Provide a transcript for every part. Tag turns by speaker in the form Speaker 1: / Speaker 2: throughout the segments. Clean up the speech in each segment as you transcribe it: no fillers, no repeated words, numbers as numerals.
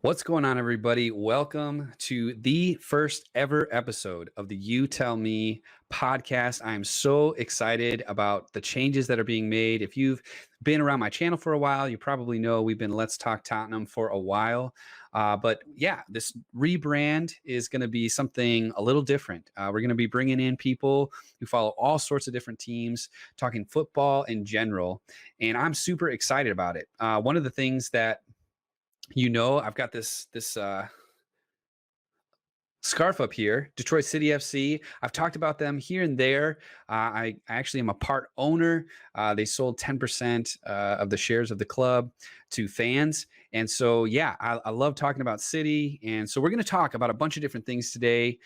Speaker 1: What's going on, everybody? Welcome to the first ever episode of the You Tell Me podcast. I'm so excited about the changes that are being made. If you've been around my channel for a while, you probably know we've been Let's Talk Tottenham for a while. But yeah, this rebrand is going to be something a little different. We're going to be bringing in people who follow all sorts of different teams, talking football in general. And I'm super excited about it. One of the things that I've got this scarf up here, Detroit City FC. I've talked about them here and there. I actually am a part owner. They sold 10% of the shares of the club to fans. And so, yeah, I love talking about City. And so we're going to talk about a bunch of different things today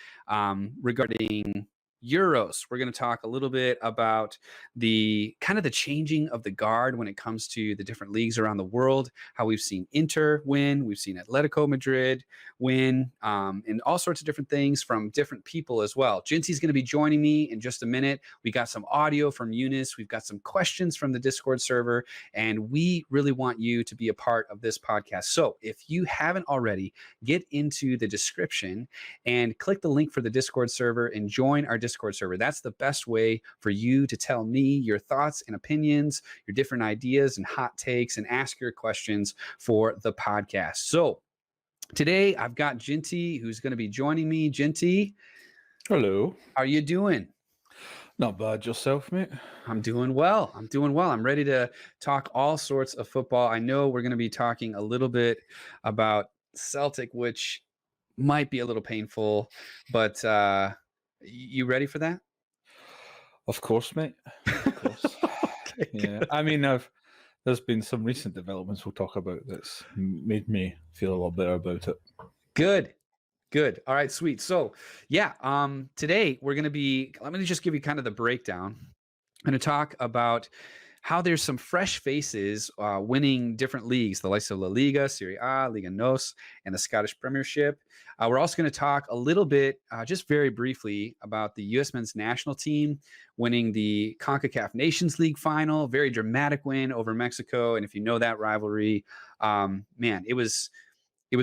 Speaker 1: regarding Euros. We're going to talk a little bit about the kind of the changing of the guard when it comes to the different leagues around the world, how we've seen Inter win, we've seen Atlético Madrid win, and all sorts of different things from different people as well. Jinty's going to be joining me in just a minute. We got some audio from Younes. We've got some questions from the Discord server, and we really want you to be a part of this podcast. So if you haven't already, get into the description and click the link for the Discord server and join our Discord server. That's the best way for you to tell me your thoughts and opinions, your different ideas and hot takes, and ask your questions for the podcast. So today I've got Jinty who's going to be joining me. Jinty,
Speaker 2: hello.
Speaker 1: How are you doing?
Speaker 2: Not bad. Yourself, mate?
Speaker 1: I'm doing well. I'm ready to talk all sorts of football. I know we're going to be talking a little bit about Celtic, which might be a little painful, but you ready for that?
Speaker 2: Of course, mate. Of course.
Speaker 1: Okay,
Speaker 2: yeah. I mean, there's been some recent developments we'll talk about that's made me feel a lot better about it.
Speaker 1: Good. All right, sweet. So yeah, today we're going to be, let me just give you kind of the breakdown. I'm going to talk about how there's some fresh faces winning different leagues, the likes of La Liga, Serie A, Liga NOS, and the Scottish Premiership. We're also going to talk a little bit, just very briefly, about the U.S. men's national team winning the CONCACAF Nations League final. Very dramatic win over Mexico. And if you know that rivalry, man, it was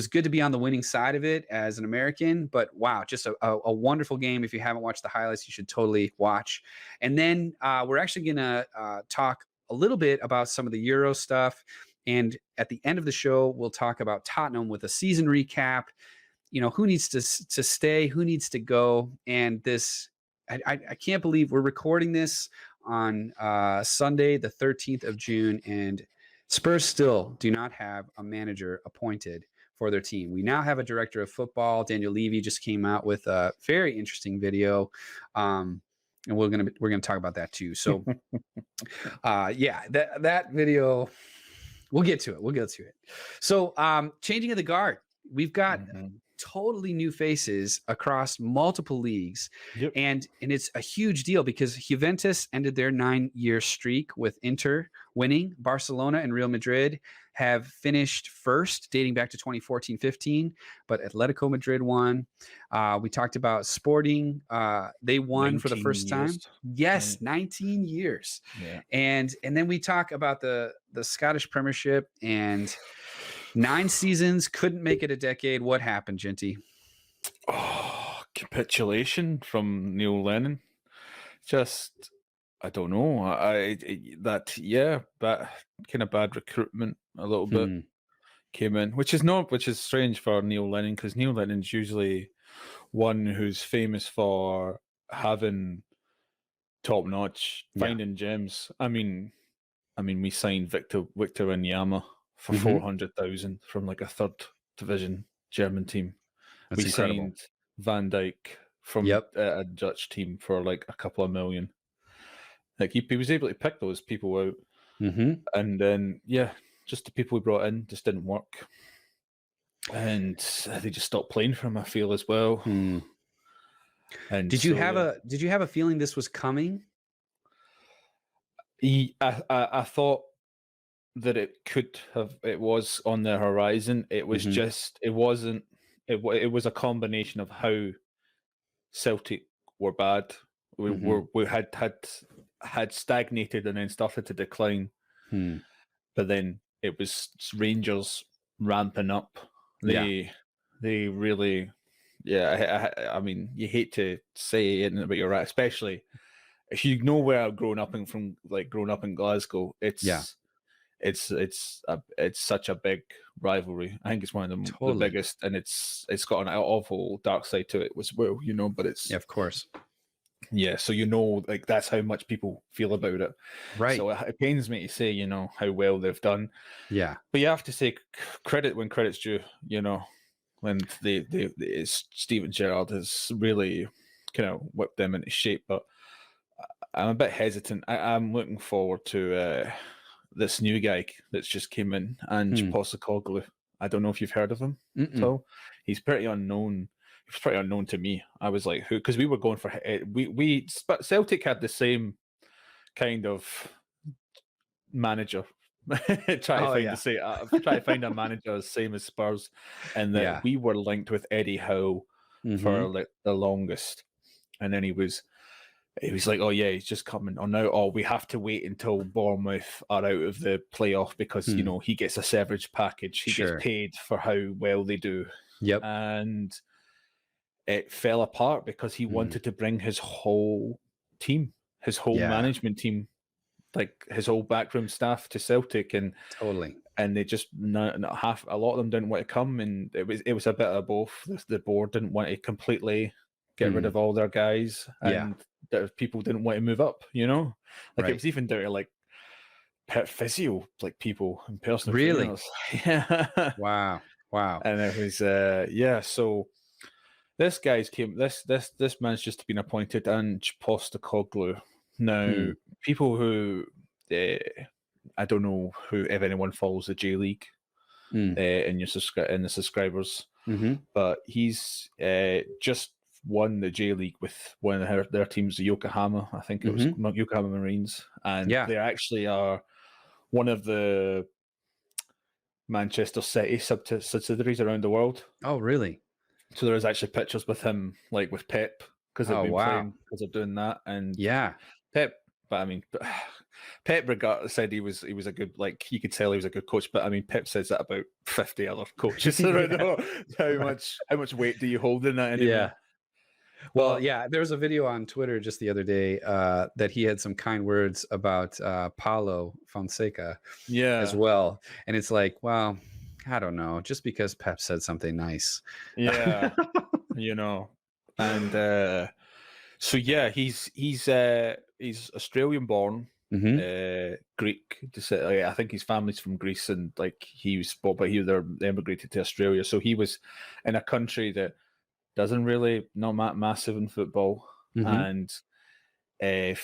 Speaker 1: good to be on the winning side of it as an American, but wow, just a wonderful game. If you haven't watched the highlights, you should totally watch. And then we're actually going to talk a little bit about some of the Euro stuff. And at the end of the show, we'll talk about Tottenham with a season recap. You know, who needs to stay, who needs to go. And this, I can't believe we're recording this on Sunday, the 13th of June, and Spurs still do not have a manager appointed for their team. We now have a director of football. Daniel Levy just came out with a very interesting video. And we're gonna talk about that too. So yeah, that video, we'll get to it. So changing of the guard. We've got totally new faces across multiple leagues.
Speaker 2: Yep.
Speaker 1: And it's a huge deal because Juventus ended their 9-year streak with Inter winning. Barcelona and Real Madrid have finished first dating back to 2014-15, but Atletico Madrid won. We talked about Sporting. They won for the first time. Yes, 19 years.
Speaker 2: Yeah.
Speaker 1: And then we talk about the Scottish Premiership, and 9 seasons, couldn't make it a decade. What happened, Jinty?
Speaker 2: Oh, capitulation from Neil Lennon. Just, I don't know. That kind of bad recruitment a little bit came in, which is strange for Neil Lennon, because Neil Lennon's usually one who's famous for having top notch, finding gems. I mean, we signed Victor Wanyama for 400,000 from like a 3rd division German team.
Speaker 1: That's incredible.
Speaker 2: Signed Van Dijk from a Dutch team for like a couple of million. Like he was able to pick those people out, and then just the people we brought in just didn't work, and they just stopped playing for him, I feel, as well.
Speaker 1: And did you have a feeling this was coming?
Speaker 2: I thought that it was on the horizon. It was just, it wasn't, it was a combination of how Celtic were bad. We had stagnated and then started to decline. But then it was Rangers ramping up They really, I mean, you hate to say it, but you're right. Especially if you know where I've grown up growing up in Glasgow,
Speaker 1: Yeah.
Speaker 2: it's such a big rivalry. I think it's one of the
Speaker 1: Totally.
Speaker 2: biggest, and it's got an awful dark side to it as well, But
Speaker 1: Yeah, of course.
Speaker 2: so like that's how much people feel about it.
Speaker 1: Right.
Speaker 2: So it pains me to say, how well they've done.
Speaker 1: Yeah.
Speaker 2: But you have to say credit when credit's due, when Steven Gerrard has really kind of whipped them into shape. But I'm a bit hesitant. I'm looking forward to this new guy that's just came in, Ange Postecoglou. I don't know if you've heard of him. So he's pretty unknown. He was pretty unknown to me. I was like, who? Because we were going for Celtic had the same kind of manager. Try to find a manager the same as Spurs, and that we were linked with Eddie Howe for like the longest, and then he was like, oh yeah, he's just coming on now. Oh, we have to wait until Bournemouth are out of the playoff because he gets a severance package. He gets paid for how well they do.
Speaker 1: Yep.
Speaker 2: And it fell apart because he wanted to bring his whole team, his whole management team, like his whole backroom staff to Celtic, and
Speaker 1: totally.
Speaker 2: And they just not half. A lot of them didn't want to come, and it was a bit of both. The board didn't want to completely get rid of all their guys, and people didn't want to move up. Like it was even down to like pet physio, like people and personal trainers. Yeah.
Speaker 1: Wow.
Speaker 2: And it was So this man's just been appointed, Ange Postecoglou. Now, people who I don't know if anyone follows the J League in the subscribers, but he's just won the J League with one of their teams, the Yokohama. I think it was Yokohama Marines, and they actually are one of the Manchester City subsidiaries around the world.
Speaker 1: Oh, really?
Speaker 2: So there is actually pictures with him, like with Pep, because they've been playing, because they're doing that, and Pep. But I mean, Pep said he was a good, like you could tell he was a good coach. But I mean, Pep says that about 50 other coaches. So I don't know how much weight do you hold in that anymore?
Speaker 1: Yeah. Well, there was a video on Twitter just the other day that he had some kind words about Paulo Fonseca as well. And it's like, well, I don't know, just because Pep said something nice.
Speaker 2: Yeah. And so he's Australian born, Greek. I think his family's from Greece, and like he was, but they immigrated to Australia. So he was in a country that doesn't really not massive in football, and there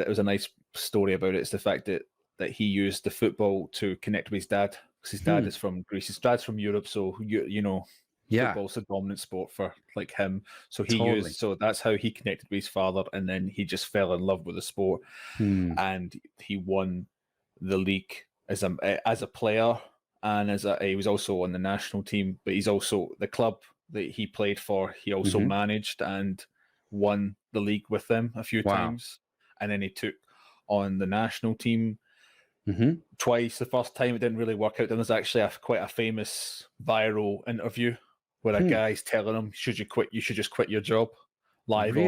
Speaker 2: was a nice story about it. It's the fact that he used the football to connect with his dad, because his dad is from Greece. His dad's from Europe, so football's a dominant sport for like him. So so that's how he connected with his father, and then he just fell in love with the sport, and he won the league as a player, and he was also on the national team. But he's also the club that he played for. He also managed and won the league with them a few times, and then he took on the national team twice. The first time it didn't really work out. Then there's actually quite a famous viral interview where a guy's telling him, "Should you quit? You should just quit your job," live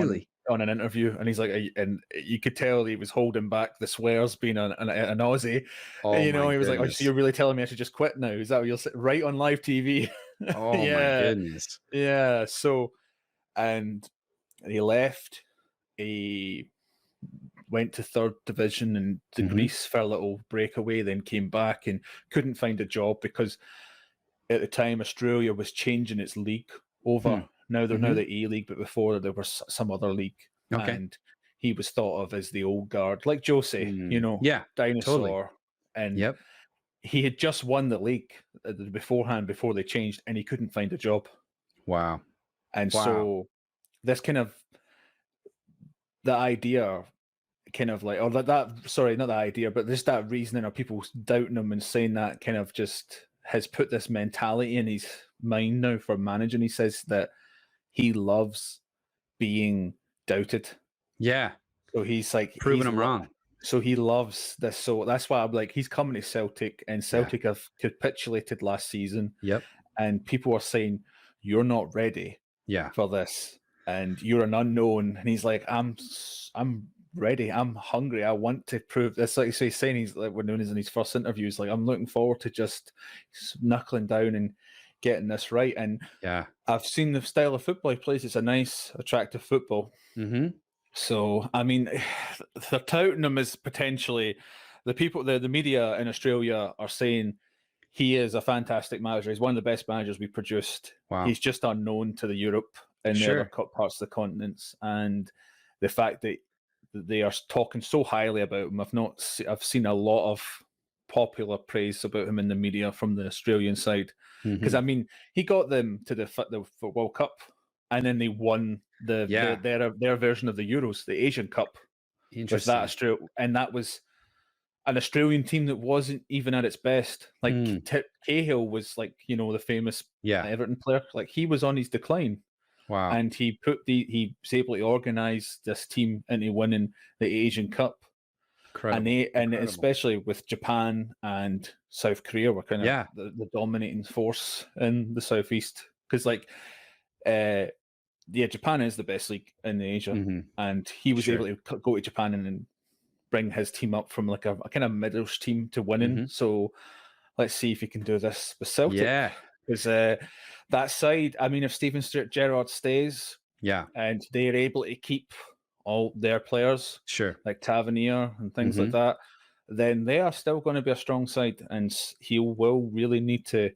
Speaker 2: on an interview, and he's like, and you could tell he was holding back the swears, being an Aussie.
Speaker 1: Oh,
Speaker 2: he was like, "Oh, so you're really telling me I should just quit now? Is that what you'll say?" Right on live TV.
Speaker 1: Oh my goodness.
Speaker 2: Yeah. So, and he left. He went to third division and to Greece for a little breakaway, then came back and couldn't find a job because at the time Australia was changing its league over. Now they're now the A League, but before there was some other league.
Speaker 1: Okay.
Speaker 2: And he was thought of as the old guard, like Jose, dinosaur.
Speaker 1: Totally.
Speaker 2: And he had just won the league beforehand, before they changed, and he couldn't find a job.
Speaker 1: Wow.
Speaker 2: And so this kind of the idea kind of like, or sorry, not the idea, but just that reasoning of people doubting him and saying that kind of just has put this mentality in his mind now for managing. He says that he loves being doubted.
Speaker 1: Yeah.
Speaker 2: So he's like
Speaker 1: proving him wrong.
Speaker 2: So he loves this. So that's why I'm like, he's coming to Celtic, and Celtic have capitulated last season.
Speaker 1: Yep.
Speaker 2: and people are saying you're not ready
Speaker 1: Yeah.
Speaker 2: for this, and you're an unknown. And he's like, I'm ready. I'm hungry. I want to prove this. Like he's saying, he's like when Younes in his first interview, he's like, I'm looking forward to just knuckling down and getting this right. And
Speaker 1: Yeah.
Speaker 2: I've seen the style of football he plays. It's a nice, attractive football.
Speaker 1: Mm-hmm.
Speaker 2: So I mean, they're touting him as potentially the people. The media in Australia are saying he is a fantastic manager. He's one of the best managers we produced.
Speaker 1: Wow.
Speaker 2: He's just unknown to the Europe and the other parts of the continents, and the fact that they are talking so highly about him. I've seen a lot of popular praise about him in the media from the Australian side, because I mean he got them to the World Cup, and then they won their version of the Euros, the Asian Cup, with that Australia, and that was an Australian team that wasn't even at its best. Like Cahill was like, the famous Everton player. Like he was on his decline.
Speaker 1: Wow.
Speaker 2: And he was able to organize this team into winning the Asian Cup.
Speaker 1: Incredible.
Speaker 2: And especially with Japan and South Korea were kind of the dominating force in the Southeast. Because Japan is the best league in Asia. And he was able to go to Japan and bring his team up from like a kind of middle team to winning. So let's see if he can do this with Celtic.
Speaker 1: Yeah.
Speaker 2: Because that side, I mean, if Steven Gerrard stays, and they're able to keep all their players, like Tavernier and things like that, then they are still going to be a strong side, and he will really need to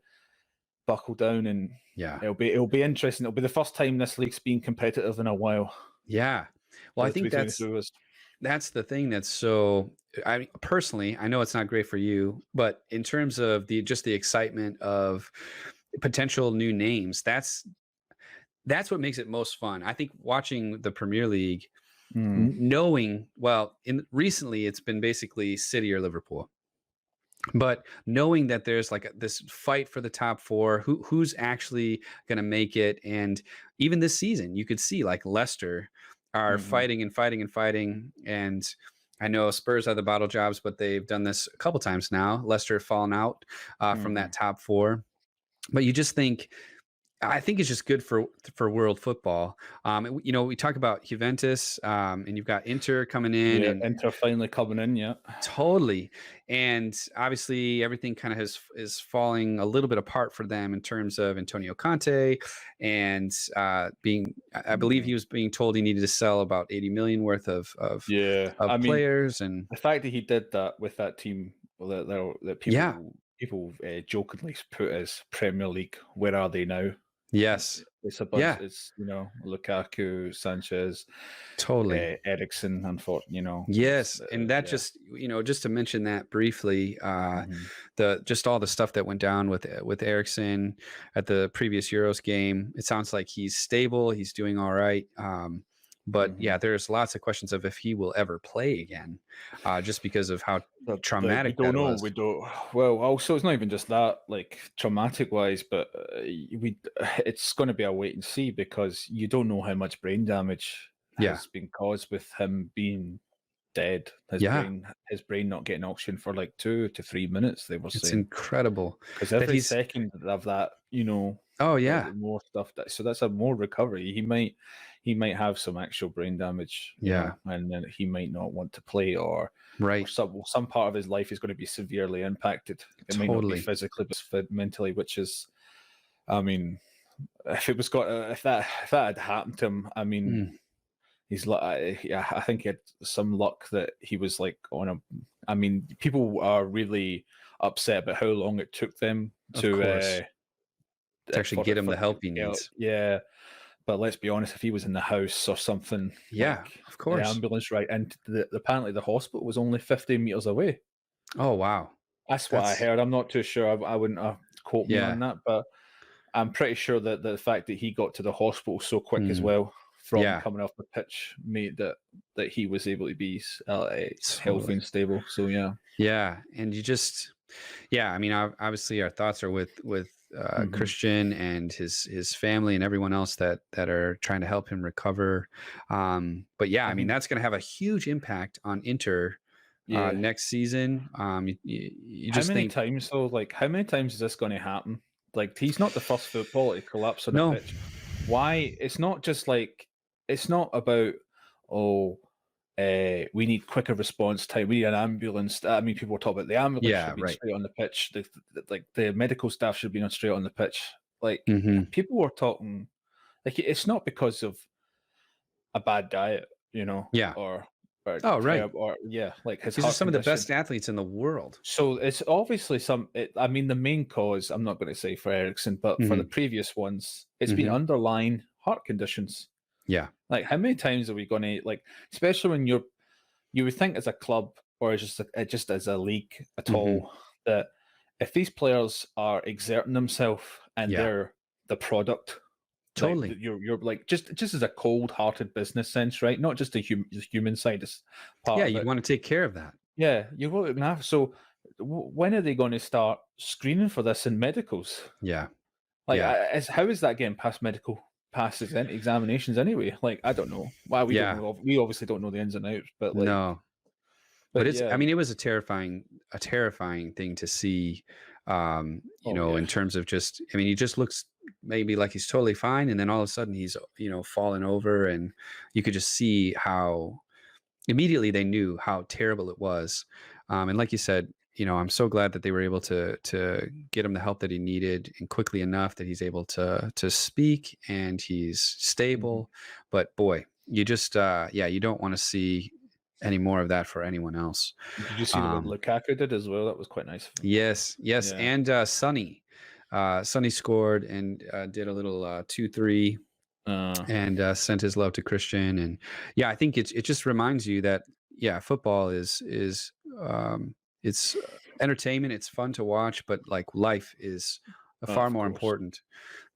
Speaker 2: buckle down. And it'll be interesting. It'll be the first time this league's been competitive in a while.
Speaker 1: Yeah, well, I think that's the thing that's so. I mean, personally, I know it's not great for you, but in terms of the excitement of potential new names, that's what makes it most fun. I think watching the Premier League, knowing recently it's been basically City or Liverpool, but knowing that there's like this fight for the top four, who's actually going to make it, and even this season you could see like Leicester are fighting and fighting and fighting, and I know Spurs are the bottle jobs, but they've done this a couple times now. Leicester have fallen out from that top four, but you just think. I think it's just good for world football. We talk about Juventus, and you've got Inter coming in.
Speaker 2: Yeah,
Speaker 1: and
Speaker 2: Inter finally coming in,
Speaker 1: totally. And obviously, everything kind of is falling a little bit apart for them in terms of Antonio Conte, and I believe he was being told he needed to sell about 80 million worth of players. And
Speaker 2: the fact that he did that with that team, that people jokingly put as Premier League, where are they now?
Speaker 1: Yes.
Speaker 2: It's a bunch. It's Lukaku, Sanchez,
Speaker 1: totally,
Speaker 2: Eriksen,
Speaker 1: Yes, and that just to mention that briefly, just all the stuff that went down with Eriksen at the previous Euros game. It sounds like he's stable. He's doing all right. But there's lots of questions of if he will ever play again, just because of how traumatic that was.
Speaker 2: We don't. Well, also it's not even just that, like traumatic wise, but it's going to be a wait and see, because you don't know how much brain damage has been caused with him being dead. His brain not getting oxygen for like 2 to 3 minutes. They were saying
Speaker 1: it's incredible,
Speaker 2: because every second of that, more stuff. So that's a more recovery. He might have some actual brain damage, and then he might not want to play, or some part of his life is going to be severely impacted. It might not be physically, but mentally, which is, I mean, if that had happened to him, I mean, he's like, I think he had some luck that he was like on a. I mean, people are really upset about how long it took them to
Speaker 1: actually get him the help he needs.
Speaker 2: Yeah. But let's be honest, if he was in the house or something,
Speaker 1: of course,
Speaker 2: the ambulance, and apparently the hospital was only 50 meters away.
Speaker 1: Oh wow,
Speaker 2: that's what I heard. I'm not too sure. I wouldn't quote me on that, but I'm pretty sure that the fact that he got to the hospital so quick as well from coming off the pitch made that he was able to be healthy and stable. So
Speaker 1: and you just I mean, obviously our thoughts are with Cristian and his family and everyone else that are trying to help him recover. But I mean, that's going to have a huge impact on Inter next season. You just
Speaker 2: how many times is this going to happen? Like, he's not the first footballer to collapse on a
Speaker 1: No.
Speaker 2: pitch. Why? It's not just like, it's not about, we need quicker response time. We need an ambulance. I mean, people talk about the ambulance
Speaker 1: Yeah,
Speaker 2: should be
Speaker 1: right.
Speaker 2: straight on the pitch. The medical staff should be on straight on the pitch. Like,
Speaker 1: Mhm.
Speaker 2: people were talking, like, it's not because of a bad diet,
Speaker 1: Yeah.
Speaker 2: or
Speaker 1: Oh, right.
Speaker 2: terrible, or like his
Speaker 1: These are
Speaker 2: heart
Speaker 1: some of the
Speaker 2: condition.
Speaker 1: best athletes in the world.
Speaker 2: So it's obviously I mean, the main cause, I'm not going to say for Eriksen, but for the
Speaker 1: Mhm.
Speaker 2: previous ones, it's been
Speaker 1: Mhm.
Speaker 2: underlying heart conditions.
Speaker 1: Yeah.
Speaker 2: Like, how many times are we going to, like, especially when you would think as a club or just as a league at
Speaker 1: Mhm.
Speaker 2: all, that if these players are exerting themselves and
Speaker 1: Yeah.
Speaker 2: they're the product, like,
Speaker 1: Totally.
Speaker 2: you're like, just as a cold-hearted business sense, right? Not just the human side is part
Speaker 1: Yeah,
Speaker 2: of
Speaker 1: you'd
Speaker 2: it.
Speaker 1: wanna take care of that.
Speaker 2: Yeah, you will have. So, when are they going to start screening for this in medicals?
Speaker 1: Yeah.
Speaker 2: Like,
Speaker 1: Yeah.
Speaker 2: how is that getting past medical passes and examinations anyway? Like, I don't know. Why we don't
Speaker 1: Yeah.
Speaker 2: know. We obviously don't know the ins and outs, but like,
Speaker 1: No. But
Speaker 2: but
Speaker 1: it's
Speaker 2: yeah.
Speaker 1: I mean, it was a terrifying thing to see,
Speaker 2: Oh yeah.
Speaker 1: in terms of just I mean, he just looks maybe like he's totally fine, and then all of a sudden he's, falling over, and you could just see how immediately they knew how terrible it was. And like you said, I'm so glad that they were able to get him the help that he needed and quickly enough that he's able to speak and he's
Speaker 2: Mhm.
Speaker 1: stable. But boy, you just you don't want to see any more of that for anyone else.
Speaker 2: Did you see what
Speaker 1: Um,
Speaker 2: Lukaku did as well? That was quite nice of him.
Speaker 1: yes,
Speaker 2: Yeah.
Speaker 1: and Sonny, Sonny scored and did a little 2-3
Speaker 2: Uh,
Speaker 1: and sent his love to Christian. And yeah, I think it just reminds you that football is it's entertainment. It's fun to watch, but like life is far
Speaker 2: of
Speaker 1: more
Speaker 2: course.
Speaker 1: important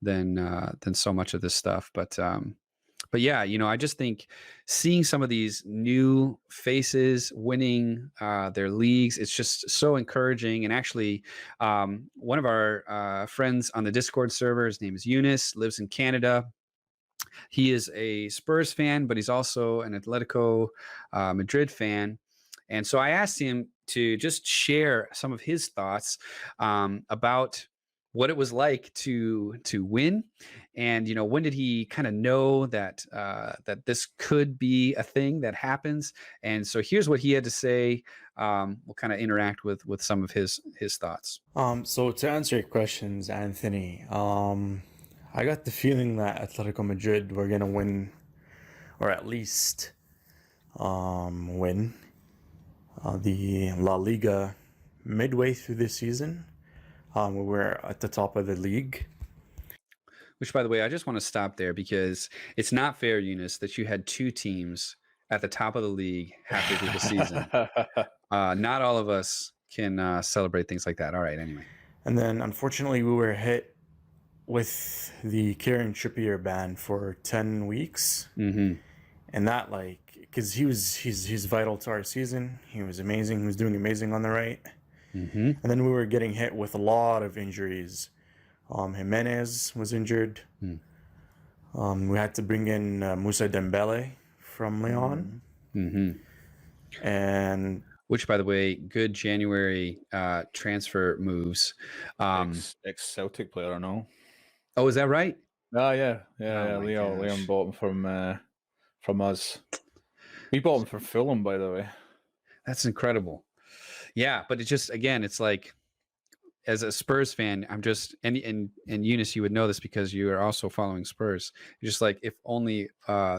Speaker 1: than so much of this stuff. But yeah, I just think seeing some of these new faces winning their leagues, it's just so encouraging. And actually, one of our friends on the Discord server, his name is Younes, lives in Canada. He is a Spurs fan, but he's also an Atletico Madrid fan. And so I asked him to just share some of his thoughts about what it was like to win, and when did he kind of know that that this could be a thing that happens. And so here's what he had to say. We'll kind of interact with some of his thoughts.
Speaker 3: So to answer your questions, Anthony, I got the feeling that Atletico Madrid were gonna win, or at least win the La Liga midway through this season. We were at the top of the league.
Speaker 1: Which, by the way, I just want to stop there because it's not fair, Eunice, that you had two teams at the top of the league halfway through the season. Not all of us can celebrate things like that. All right, anyway.
Speaker 3: And then unfortunately we were hit with the Kieran Trippier ban for 10 weeks.
Speaker 1: Mm-hmm.
Speaker 3: And that, like, because he's vital to our season. He was amazing. He was doing amazing on the right.
Speaker 1: Mm-hmm.
Speaker 3: And then we were getting hit with a lot of injuries. Jimenez was injured. We had to bring in Moussa Dembele from Lyon.
Speaker 1: Mm-hmm.
Speaker 3: And
Speaker 1: Which, by the way, good January transfer moves.
Speaker 2: Ex-Celtic player, I know.
Speaker 1: Oh, is that right?
Speaker 2: Oh yeah.
Speaker 1: my
Speaker 2: Leon
Speaker 1: gosh.
Speaker 2: bought him from us. We bought him for Fulham, by the way.
Speaker 1: That's incredible. Yeah, but it's just, again, it's like, as a Spurs fan, I'm just and Eunice, you would know this because you are also following Spurs. You're just like, if only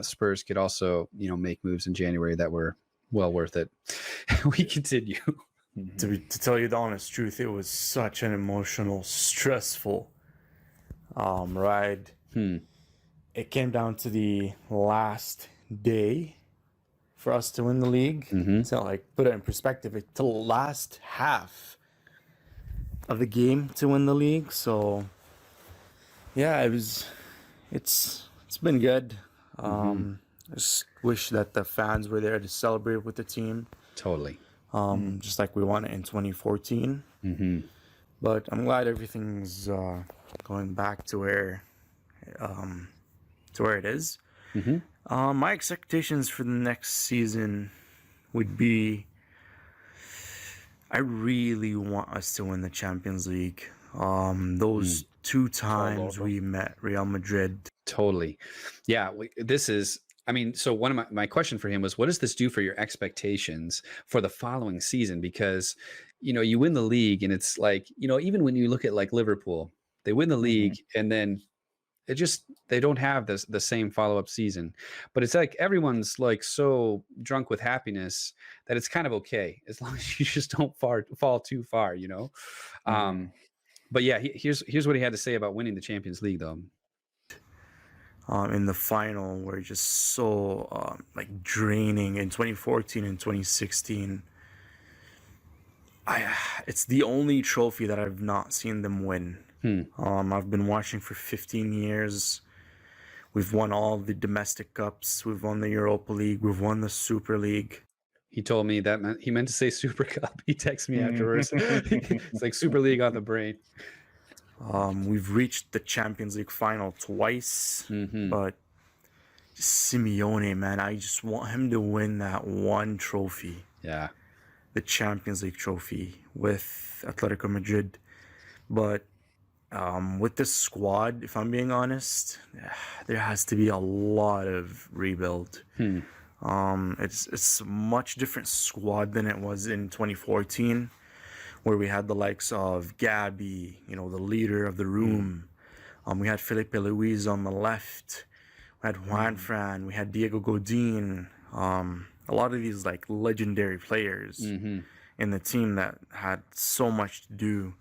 Speaker 1: Spurs could also make moves in January that were well worth it. We continue.
Speaker 3: to tell you the honest truth, it was such an emotional, stressful ride. It came down to the last day for us to win the league. So, like, put it in perspective, it's the last half of the game to win the league. So yeah, it's been good. I just wish that the fans were there to celebrate with the team,
Speaker 1: Totally.
Speaker 3: just like we won it in 2014. But I'm glad everything's going back to where it is. My expectations for the next season would be, I really want us to win the Champions League. Those 2
Speaker 2: Tall
Speaker 3: times
Speaker 2: order.
Speaker 3: we met Real Madrid.
Speaker 1: Totally. Yeah, this is, I mean, so one of my question for him was, what does this do for your expectations for the following season? Because, you win the league and it's like, even when you look at like Liverpool, they win the league and then they don't have the same follow-up season. But it's like everyone's like so drunk with happiness that it's kind of okay as long as you just don't fall too far, But yeah, here's what he had to say about winning the Champions League though.
Speaker 3: In the final were just so like draining in 2014 and 2016. It's the only trophy that I've not seen them win. I've been watching for 15 years. We've won all the domestic cups. We've won the Europa League. We've won the Super League.
Speaker 1: He told me that he meant to say Super Cup. He texted me afterwards. It's like Super League on the brain.
Speaker 3: We've reached the Champions League final twice, but Simeone, man, I just want him to win that one trophy.
Speaker 1: Yeah.
Speaker 3: The Champions League trophy with Atlético Madrid. But with this squad, if I'm being honest, there has to be a lot of rebuild. It's a much different squad than it was in 2014, where we had the likes of Gabby, the leader of the room. We had Felipe Luis on the left. We had Juan Fran. We had Diego Godin. A lot of these like legendary players in the team that had so much to do.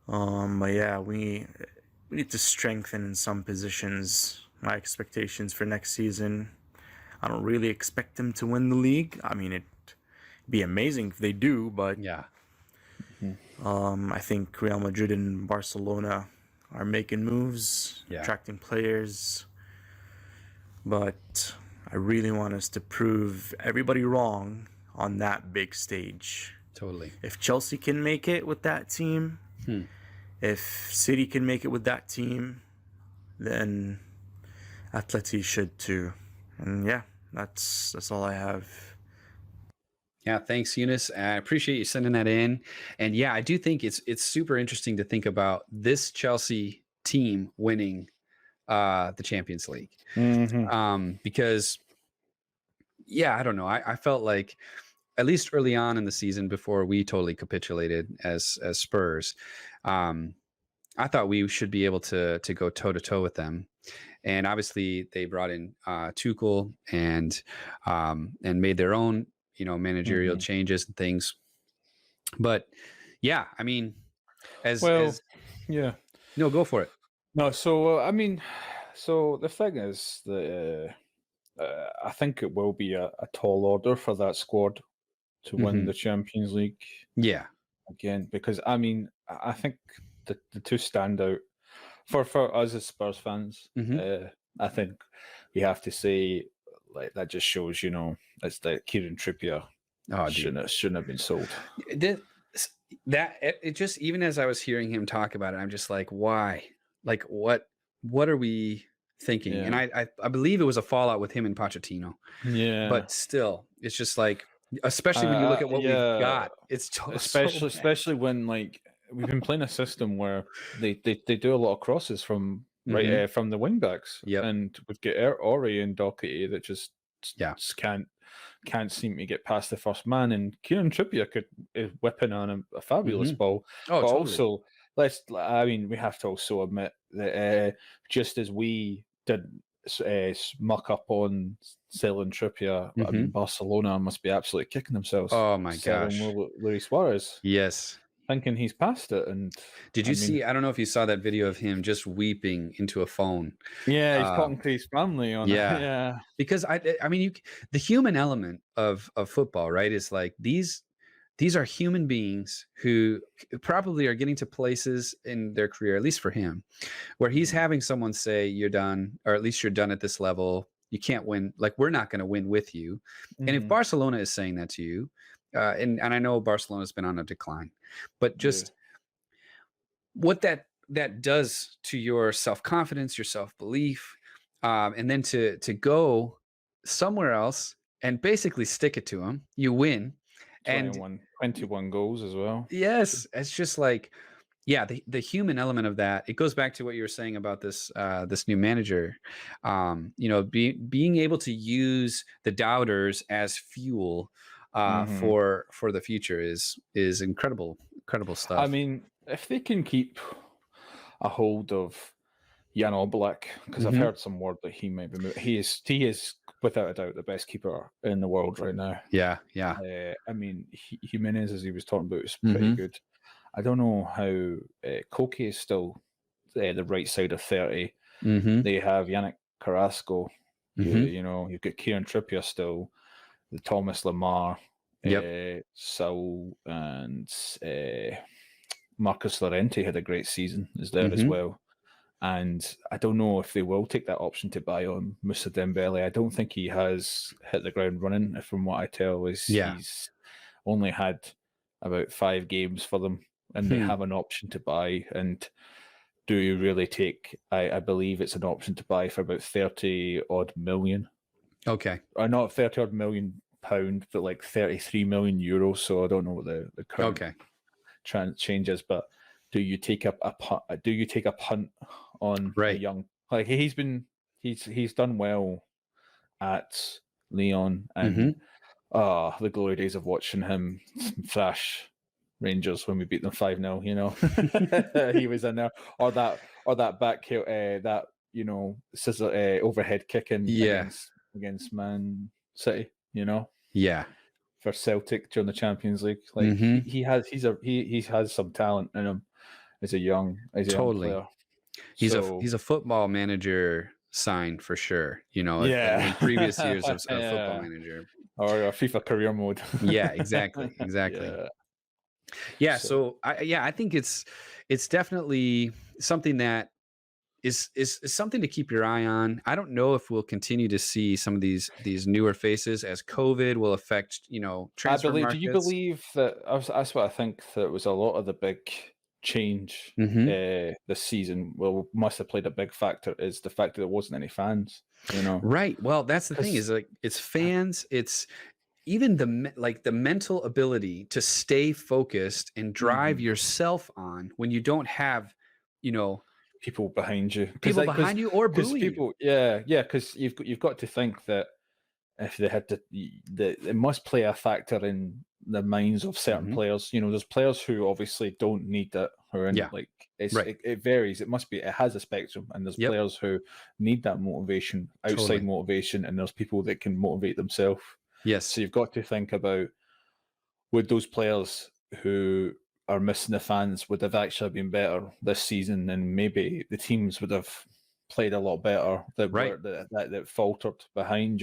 Speaker 3: But yeah, we need to strengthen in some positions. My expectations for next season, I don't really expect them to win the league. I mean, it'd be amazing if they do, but
Speaker 1: yeah.
Speaker 3: I think Real Madrid and Barcelona are making moves, attracting players. But I really want us to prove everybody wrong on that big stage.
Speaker 1: Totally.
Speaker 3: If Chelsea can make it with that team, if City can make it with that team, then Atleti should too. And yeah, that's all I have.
Speaker 1: Yeah, thanks, Younes. I appreciate you sending that in. And yeah, I do think it's super interesting to think about this Chelsea team winning the Champions League. Because yeah, I don't know. I felt like at least early on in the season before we totally capitulated as Spurs, I thought we should be able to go toe to toe with them. And obviously they brought in Tuchel and made their own, managerial changes and things. But yeah, I mean,
Speaker 2: yeah.
Speaker 1: No, go for it.
Speaker 2: No, so I mean, so the thing is that I think it will be a tall order for that squad to win the Champions League.
Speaker 1: Yeah.
Speaker 2: Again, because I mean, I think the two stand out for us as Spurs fans. I think we have to say, like, that just shows, it's that Kieran Trippier shouldn't have been sold.
Speaker 1: It just, even as I was hearing him talk about it, I'm just like, why? Like, what are we thinking?
Speaker 2: Yeah.
Speaker 1: And I believe it was a fallout with him and Pochettino.
Speaker 2: Yeah.
Speaker 1: But still, it's just like, especially when you look at what we've got, it's
Speaker 2: especially when like we've been playing a system where they do a lot of crosses from from the wing backs. And we've got Ori and Doherty that just can't seem to get past the first man, and Kieran Trippier is whipping on a fabulous ball.
Speaker 1: Oh,
Speaker 2: but
Speaker 1: totally.
Speaker 2: also, we have to also admit that just as we did muck up on selling Trippier, I mean, Barcelona must be absolutely kicking themselves.
Speaker 1: Oh my gosh.
Speaker 2: Luis Suarez.
Speaker 1: Yes.
Speaker 2: Thinking he's past it. And
Speaker 1: did you see, I don't know if you saw that video of him just weeping into a phone.
Speaker 2: Yeah, he's talking to his family on it.
Speaker 1: Yeah. Because I mean, the human element of football, right, is like these are human beings who probably are getting to places in their career, at least for him, where he's having someone say, you're done, or at least you're done at this level. You can't win. Like, we're not going to win with you. And if Barcelona is saying that to you, and I know Barcelona's been on a decline, but just what that does to your self-confidence, your self-belief, and then to go somewhere else and basically stick it to them, you win.
Speaker 2: 21 goals as well.
Speaker 1: Yes, it's just like, yeah, the human element of that, it goes back to what you were saying about this new manager. Being able to use the doubters as fuel
Speaker 2: Hmm.
Speaker 1: for the future is incredible
Speaker 2: I
Speaker 1: stuff.
Speaker 2: mean, if they can keep a hold of Jan Oblak, because I've
Speaker 1: Hmm.
Speaker 2: heard some word that he might be moving. He is without a doubt the best keeper in the world right now.
Speaker 1: Yeah, yeah.
Speaker 2: I mean, Jimenez, as he was talking about, is pretty
Speaker 1: Hmm.
Speaker 2: good. I don't know how Koke is still the right side of 30.
Speaker 1: Hmm.
Speaker 2: They have Yannick Carrasco.
Speaker 1: Hmm.
Speaker 2: You've got Kieran Trippier still, the Thomas Lamar,
Speaker 1: Yep.
Speaker 2: Saul, and Marcus Llorente had a great season, is there as
Speaker 1: Hmm.
Speaker 2: well. And I don't know if they will take that option to buy on Moussa Dembele. I don't think he has hit the ground running. From what I tell, is
Speaker 1: Yeah.
Speaker 2: he's only had about 5 games for them, and they
Speaker 1: Hmm.
Speaker 2: have an option to buy. And do you really take? I believe it's an option to buy for about 30 odd million,
Speaker 1: Okay.
Speaker 2: or not 30 odd million pound, but like 33 million euros. So I don't know what the current
Speaker 1: Okay.
Speaker 2: change is, but do you take a do you take a punt on a
Speaker 1: Right.
Speaker 2: young, like he's done well at Leon,
Speaker 1: Hmm.
Speaker 2: and the glory days of watching him thrash Rangers when we beat them 5-0, he was in there, or that back heel, that scissor overhead kicking
Speaker 1: Yeah.
Speaker 2: against Man City,
Speaker 1: Yeah.
Speaker 2: for Celtic during the Champions League. Like
Speaker 1: Hmm.
Speaker 2: he has some talent in him as a young
Speaker 1: Totally.
Speaker 2: player.
Speaker 1: He's
Speaker 2: So
Speaker 1: a football manager sign for sure. In
Speaker 2: yeah,
Speaker 1: previous years of football
Speaker 2: yeah,
Speaker 1: manager.
Speaker 2: or a FIFA career mode.
Speaker 1: Yeah, exactly.
Speaker 2: Yeah.
Speaker 1: Yeah,
Speaker 2: So
Speaker 1: so I think it's definitely something that is something to keep your eye on. I don't know if we'll continue to see some of these newer faces as COVID will affect,
Speaker 2: I
Speaker 1: transfer
Speaker 2: believe. Do you
Speaker 1: markets.
Speaker 2: believe that? That's what I think. That was a lot of the big change
Speaker 1: Hmm.
Speaker 2: this season. Well, must have played a big factor is the fact that there wasn't any fans.
Speaker 1: Right. Well, that's the thing
Speaker 2: Because
Speaker 1: is like it's fans, it's even the mental ability to stay focused and drive yourself on when you don't have, you know,
Speaker 2: people behind you,
Speaker 1: people behind you or
Speaker 2: because
Speaker 1: booing you.
Speaker 2: people, yeah, because you've got to think that if they had to, that it must play a factor in the minds of certain
Speaker 1: Hmm.
Speaker 2: players. There's players who obviously don't need it, or in
Speaker 1: Yeah.
Speaker 2: like
Speaker 1: Right.
Speaker 2: it varies. It has a spectrum, and there's
Speaker 1: Yep.
Speaker 2: players who need that motivation, outside
Speaker 1: Totally.
Speaker 2: motivation, and there's people that can motivate themselves.
Speaker 1: Yes.
Speaker 2: So you've got to think about, would those players who are missing the fans would have actually been better this season, and maybe the teams would have played a lot better that
Speaker 1: Right.
Speaker 2: were that faltered behind,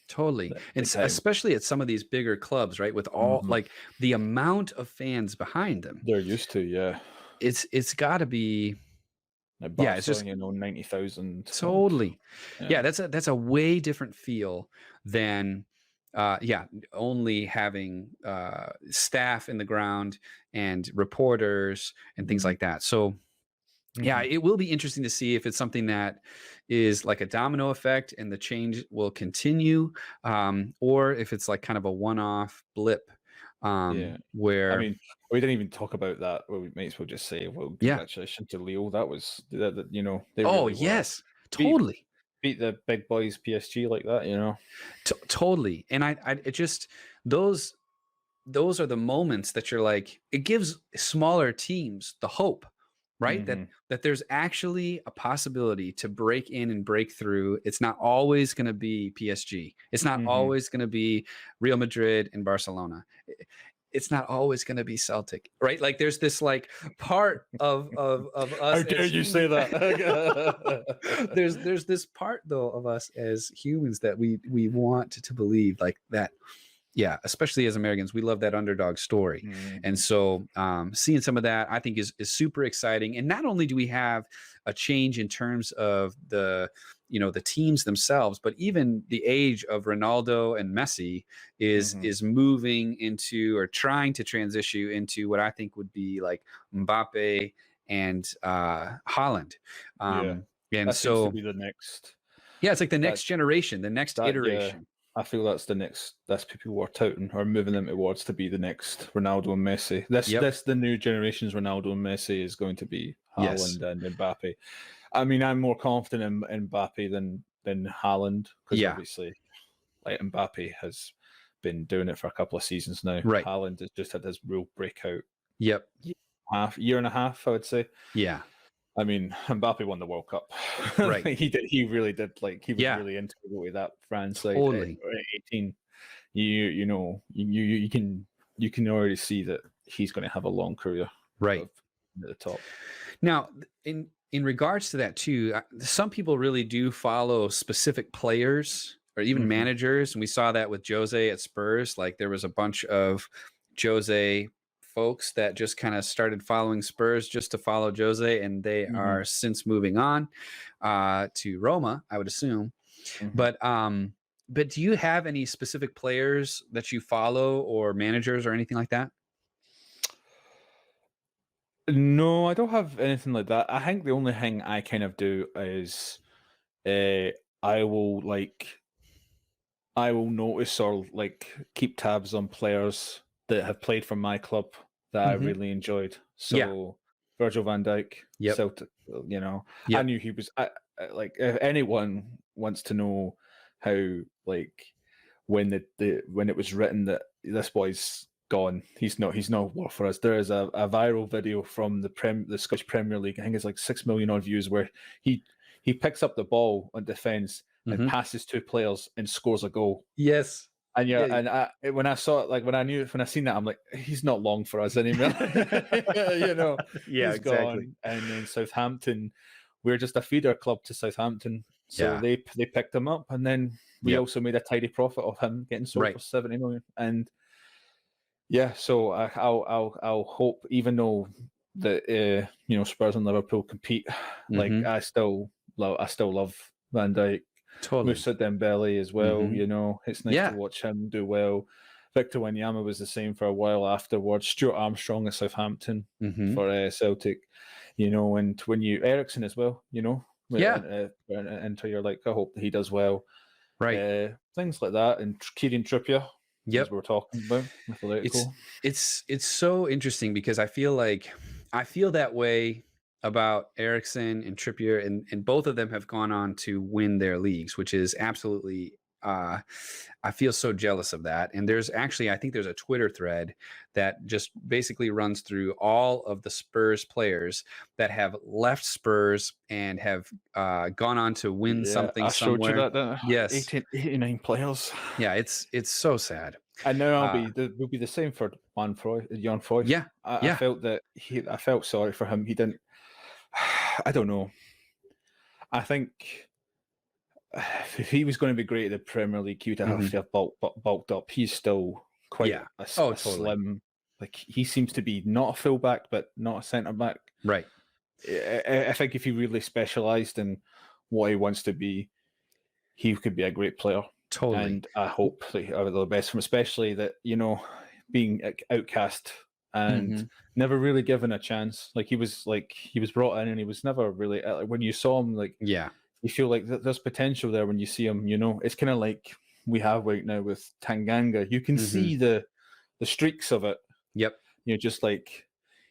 Speaker 1: Totally. And
Speaker 2: that kind of,
Speaker 1: especially at some of these bigger clubs, right? With all
Speaker 2: mhm.
Speaker 1: like the amount of fans behind them,
Speaker 2: They're used to, yeah.
Speaker 1: it's got to be,
Speaker 2: Like
Speaker 1: yeah, it's
Speaker 2: Barca,
Speaker 1: just
Speaker 2: 90,000 odd.
Speaker 1: totally. Yeah,
Speaker 2: Yeah.
Speaker 1: that's a way different feel than only having staff in the ground and reporters and things
Speaker 2: Mhm.
Speaker 1: like that. So yeah,
Speaker 2: Mhm.
Speaker 1: it will be interesting to see if it's something that is like a domino effect and the change will continue, or if it's like kind of a one-off blip,
Speaker 2: Yeah. I
Speaker 1: where
Speaker 2: mean, we didn't even talk about that. Well, we might as well just say, well,
Speaker 1: yeah.
Speaker 2: congratulations to Leo. That was they
Speaker 1: Oh
Speaker 2: really were
Speaker 1: yes,
Speaker 2: beat
Speaker 1: totally.
Speaker 2: beat the big boys PSG like that.
Speaker 1: Totally. And it just those those are the moments that you're like, it gives smaller teams the hope, right? that
Speaker 2: Mhm.
Speaker 1: that there's actually a possibility to break in and break through. It's not always going to be PSG, it's not
Speaker 2: Mhm.
Speaker 1: always going to be Real Madrid and Barcelona, it's not always going to be Celtic, right? Like there's this like part of
Speaker 2: How
Speaker 1: us
Speaker 2: dare
Speaker 1: as
Speaker 2: you say that?
Speaker 1: there's this part though of us as humans that we want to believe like that. Yeah, especially as Americans, we love that underdog story. And
Speaker 2: Mhm.
Speaker 1: so seeing some of that, I think is super exciting. And not only do we have a change in terms of the teams themselves, but even the age of Ronaldo and Messi
Speaker 2: Mhm.
Speaker 1: is moving into or trying to transition into what I think would be like Mbappe and Haaland.
Speaker 2: Yeah.
Speaker 1: And
Speaker 2: That seems to
Speaker 1: so
Speaker 2: be the next.
Speaker 1: yeah, it's like the
Speaker 2: That
Speaker 1: next generation, the next
Speaker 2: that yeah.
Speaker 1: iteration.
Speaker 2: I feel that's the next. That's people who are touting or moving them towards to be the next Ronaldo and Messi. This the new generation's Ronaldo and Messi is going to be Haaland and Mbappe. I mean, I'm more confident in Mbappe than Haaland because obviously, like Mbappe has been doing it for a couple of seasons now.
Speaker 1: Right.
Speaker 2: Haaland has just had his real breakout.
Speaker 1: Yep.
Speaker 2: Year and a half, I would say.
Speaker 1: Yeah.
Speaker 2: I mean, Mbappe won the World Cup.
Speaker 1: Right.
Speaker 2: He did. He really did. Like he was really integral to that France side.
Speaker 1: Totally.
Speaker 2: At 18, you know, you can already see that he's going to have a long career.
Speaker 1: Right.
Speaker 2: At the top.
Speaker 1: Now, in regards to that too, some people really do follow specific players or even managers, and we saw that with Jose at Spurs. Like there was a bunch of Jose folks that just kind of started following Spurs just to follow Jose, and they are since moving on to Roma, I would assume. But do you have any specific players that you follow or managers or anything like that?
Speaker 2: No, I don't have anything like that. I think the only thing I kind of do is I will notice or like keep tabs on players that have played for my club that I really enjoyed. So Virgil van Dijk, Celtic, you know, I knew he was like, if anyone wants to know how, like, when it was written that this boy's gone, he's not work for us. There is a viral video from the Scottish Premier League. I think it's like 6 million odd views, where he picks up the ball on defence and passes two players and scores a goal.
Speaker 1: Yes.
Speaker 2: And when I saw it, like when I seen that, I'm like, he's not long for us anymore. You know,
Speaker 1: yeah,
Speaker 2: he's
Speaker 1: exactly.
Speaker 2: gone. And then Southampton, we're just a feeder club to Southampton, so they picked him up, and then we also made a tidy profit of him getting sold for 70 million. And so I'll hope, even though that you know, Spurs and Liverpool compete, like I still love Van Dijk.
Speaker 1: Totally.
Speaker 2: Moussa Dembele as well, you know, it's nice to watch him do well. Victor Wanyama was the same for a while afterwards. Stuart Armstrong at Southampton for Celtic, you know, and when Eriksen as well, you know, Inter, you're like, I hope he does well,
Speaker 1: right?
Speaker 2: Things like that, and Kieran Trippier, as we were talking about with Atlético.
Speaker 1: It's so interesting because I feel that way about Eriksen and Trippier, and both of them have gone on to win their leagues, which is absolutely, I feel so jealous of that. And I think there's a Twitter thread that just basically runs through all of the Spurs players that have left Spurs and have gone on to win something somewhere.
Speaker 2: I showed you that,
Speaker 1: yes.
Speaker 2: 89 players.
Speaker 1: Yeah, it's so sad.
Speaker 2: And now will be the same for Jan Foyth.
Speaker 1: Yeah.
Speaker 2: I felt that I felt sorry for him. He didn't. I don't know. I think if he was going to be great at the Premier League, he would have to have bulked up. He's still quite a slim. Like, he seems to be not a fullback, but not a centre back.
Speaker 1: Right.
Speaker 2: I think if he really specialised in what he wants to be, he could be a great player.
Speaker 1: Totally.
Speaker 2: And I hope the best from, especially that, you know, being outcast and never really given a chance. Like, he was brought in and he was never really, when you saw him, like, you feel like there's potential there when you see him, you know. It's kind of like we have right now with Tanganga. You can see the streaks of it.
Speaker 1: Yep.
Speaker 2: You know, just like,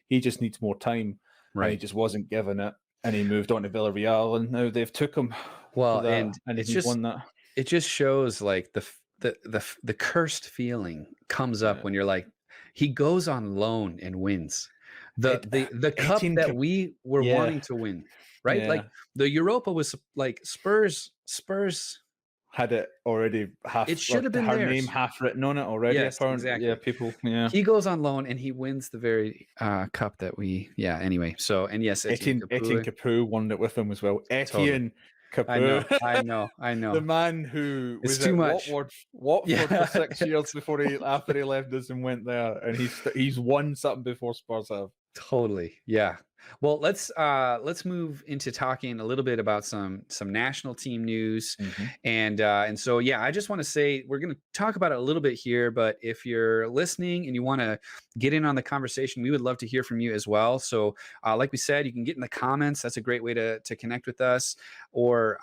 Speaker 2: he just needs more time. Right. And he just wasn't given it, and he moved on to Villarreal, and now they've took him.
Speaker 1: Well, and
Speaker 2: it's just won that.
Speaker 1: It just shows like the cursed feeling comes up when you're like, he goes on loan and wins the cup that we were wanting to win, right? Like the Europa was like Spurs
Speaker 2: had it already half.
Speaker 1: It should have been
Speaker 2: her
Speaker 1: theirs.
Speaker 2: name half written on it already.
Speaker 1: Yes, exactly.
Speaker 2: Yeah, people. Yeah,
Speaker 1: he goes on loan and he wins the very cup that we. Yeah. Anyway, so and yes,
Speaker 2: Etienne Capoue won it with him as well. Etienne Capoue.
Speaker 1: I know.
Speaker 2: The man who was
Speaker 1: too
Speaker 2: at
Speaker 1: much.
Speaker 2: Watford for 6 years after he left us and went there, and he's won something before Spurs have.
Speaker 1: Totally. Yeah. Well, let's move into talking a little bit about some national team news, and so I just want to say we're going to talk about it a little bit here, but if you're listening and you want to get in on the conversation, we would love to hear from you as well. So, like we said, you can get in the comments. That's a great way to connect with us, or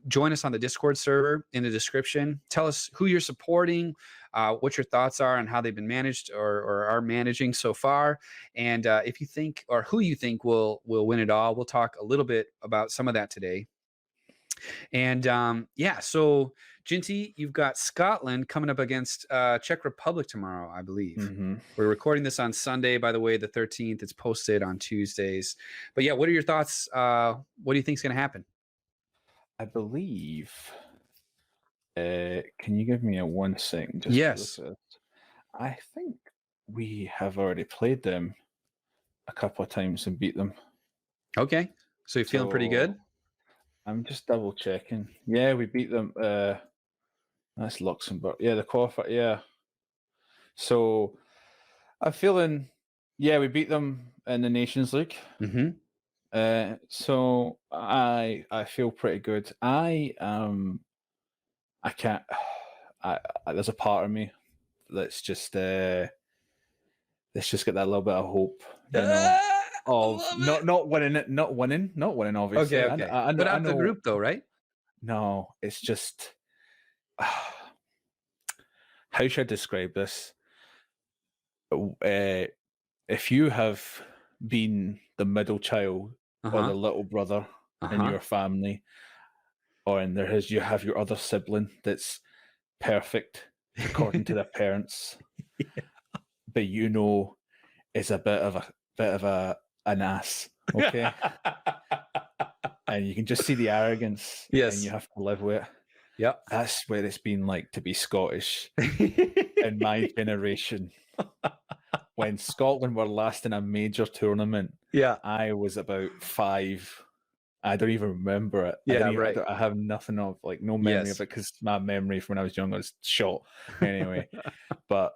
Speaker 1: join us on the Discord server in the description. Tell us who you're supporting, what your thoughts are on how they've been managed or are managing so far, and if you think or who you think will win it all. We'll talk a little bit about some of that today. And so Jinty, you've got Scotland coming up against Czech Republic tomorrow, I believe.
Speaker 2: Mm-hmm.
Speaker 1: We're recording this on Sunday, by the way, the 13th. It's posted on Tuesdays. But yeah, what are your thoughts? What do you think is going to happen?
Speaker 2: I believe. Can you give me a 1 second? Just
Speaker 1: Yes.
Speaker 2: I think we have already played them a couple of times and beat them.
Speaker 1: Okay. So you're feeling pretty good?
Speaker 2: I'm just double checking. Yeah, we beat them. That's Luxembourg. Yeah, the qualifier. Yeah. So I'm feeling. Yeah, we beat them in the Nations League.
Speaker 1: Mm-hmm.
Speaker 2: So I feel pretty good. I can't. There's a part of me that's just let's just get that little bit of hope, you know, of not winning, obviously.
Speaker 1: Okay. But out the group, though, right?
Speaker 2: No, it's just how should I describe this? If you have been the middle child or the little brother in your family, you have your other sibling that's perfect according to their parents, but is a bit of an ass, okay? And you can just see the arrogance,
Speaker 1: Yes.
Speaker 2: and you have to live with it.
Speaker 1: Yep.
Speaker 2: That's what it's been like to be Scottish in my generation. When Scotland were last in a major tournament, I was about 5. I don't even remember it.
Speaker 1: Right.
Speaker 2: I have nothing of no memory of it because my memory from when I was younger is short. Anyway, but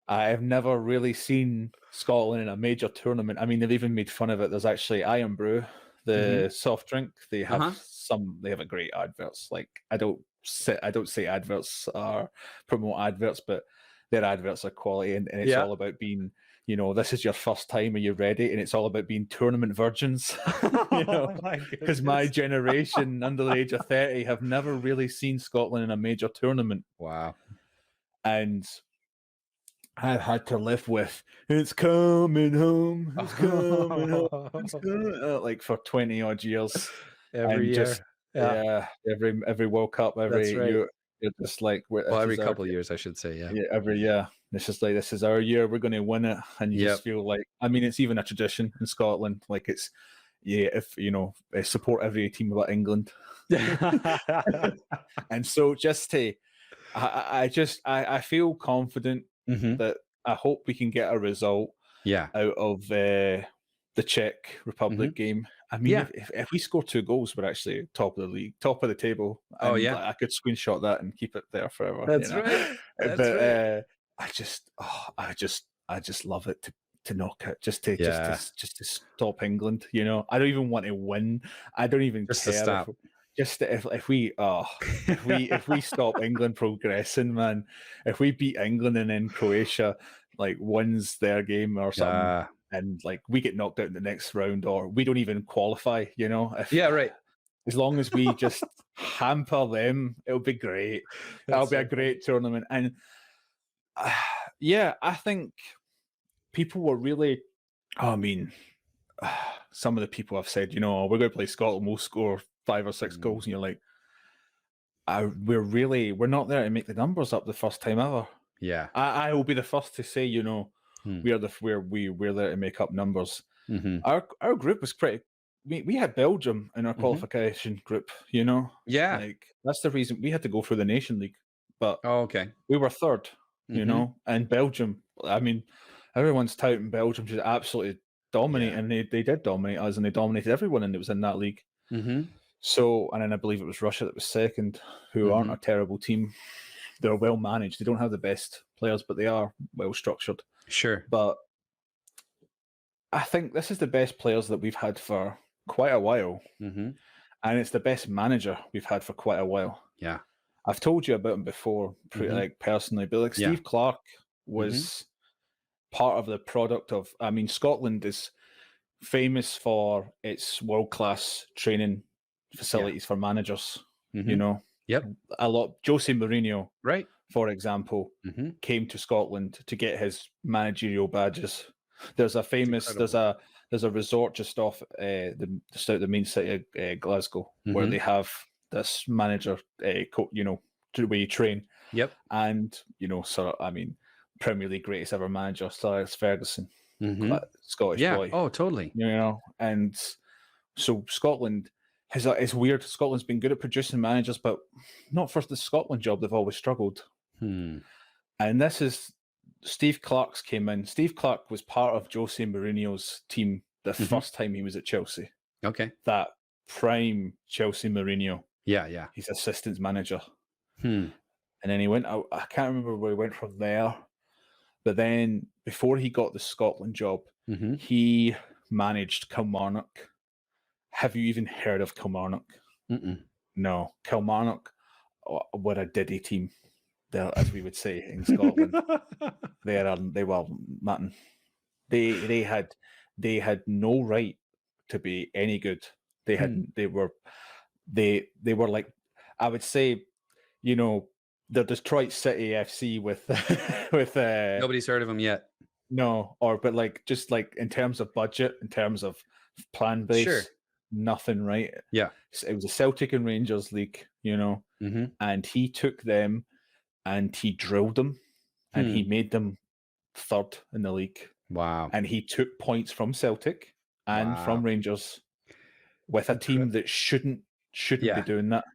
Speaker 2: I have never really seen Scotland in a major tournament. I mean, they've even made fun of it. There's actually Iron Brew, the soft drink. They have They have a great adverts. Like I don't say adverts are promote adverts, but their adverts are quality, and it's all about being. This is your first time. Are you ready? And it's all about being tournament virgins. Because my generation under the age of 30 have never really seen Scotland in a major tournament.
Speaker 1: Wow.
Speaker 2: And I've had to live with it's coming home, it's coming home, it's coming, like for 20 odd years.
Speaker 1: Every year.
Speaker 2: Every World Cup, every year. You're just like,
Speaker 1: every couple of years, I should say. Yeah,
Speaker 2: every year. It's just like, this is our year. We're going to win it, and you just feel like. I mean, it's even a tradition in Scotland. Like it's, if support every team but England. And so, I feel confident that I hope we can get a result. Out of the Czech Republic game. I mean, if we score 2 goals, we're actually top of the league, top of the table. And I could screenshot that and keep it there forever.
Speaker 1: That's right.
Speaker 2: Right. I just love it to knock it, just to stop England. I don't even want to win. I don't even
Speaker 1: just
Speaker 2: care.
Speaker 1: To stop.
Speaker 2: If we stop England progressing, man. If we beat England and then Croatia wins their game or something. And we get knocked out in the next round, or we don't even qualify,
Speaker 1: right.
Speaker 2: As long as we just hamper them, it'll be great. That'll be a great tournament. And I think people were really. I mean, some of the people have said, we're going to play Scotland, we'll score 5 or 6 goals, and you're like, we're not there to make the numbers up the first time ever.
Speaker 1: Yeah,
Speaker 2: I will be the first to say, we're there to make up numbers. Our group was pretty. We had Belgium in our qualification group. That's the reason we had to go through the Nation League. But we were third. And Belgium. I mean, everyone's touting Belgium to absolutely dominate, and they did dominate us, and they dominated everyone, and it was in that league. So, and then I believe it was Russia that was second, who aren't a terrible team. They're well managed. They don't have the best players, but they are well structured.
Speaker 1: Sure.
Speaker 2: But I think this is the best players that we've had for quite a while. And it's the best manager we've had for quite a while.
Speaker 1: Yeah.
Speaker 2: I've told you about him before, personally, but Steve Clarke was part of the product of, Scotland is famous for its world-class training facilities for managers. You know,
Speaker 1: Yep.
Speaker 2: a lot. Jose Mourinho,
Speaker 1: Right.
Speaker 2: for example, came to Scotland to get his managerial badges. There's a famous there's a resort just off the main city of Glasgow where they have this manager, you know, to where you train.
Speaker 1: Yep.
Speaker 2: And you know, so I mean, Premier League greatest ever manager, Sir Alex Ferguson, Scottish boy.
Speaker 1: Oh, totally.
Speaker 2: You know, and so Scotland it's weird. Scotland's been good at producing managers, but not for the Scotland job. They've always struggled. And this is Steve Clark's came in. Steve Clark was part of Jose Mourinho's team the first time he was at Chelsea.
Speaker 1: Okay.
Speaker 2: That prime Chelsea Mourinho.
Speaker 1: Yeah.
Speaker 2: He's assistant manager. And then he went out. I can't remember where he went from there. But then before he got the Scotland job, he managed Kilmarnock. Have you even heard of Kilmarnock? No. Kilmarnock were a diddy team, as we would say in Scotland. They were nothing. They had no right to be any good. They were like, I would say, you know, the Detroit City FC with
Speaker 1: Nobody's heard of them yet.
Speaker 2: No, but like just like in terms of budget, in terms of plan base, nothing right.
Speaker 1: Yeah,
Speaker 2: it was a Celtic and Rangers league, you know, and he took them and he drilled them, and he made them third in the league.
Speaker 1: Wow!
Speaker 2: And he took points from Celtic and from Rangers with a team that shouldn't be doing that.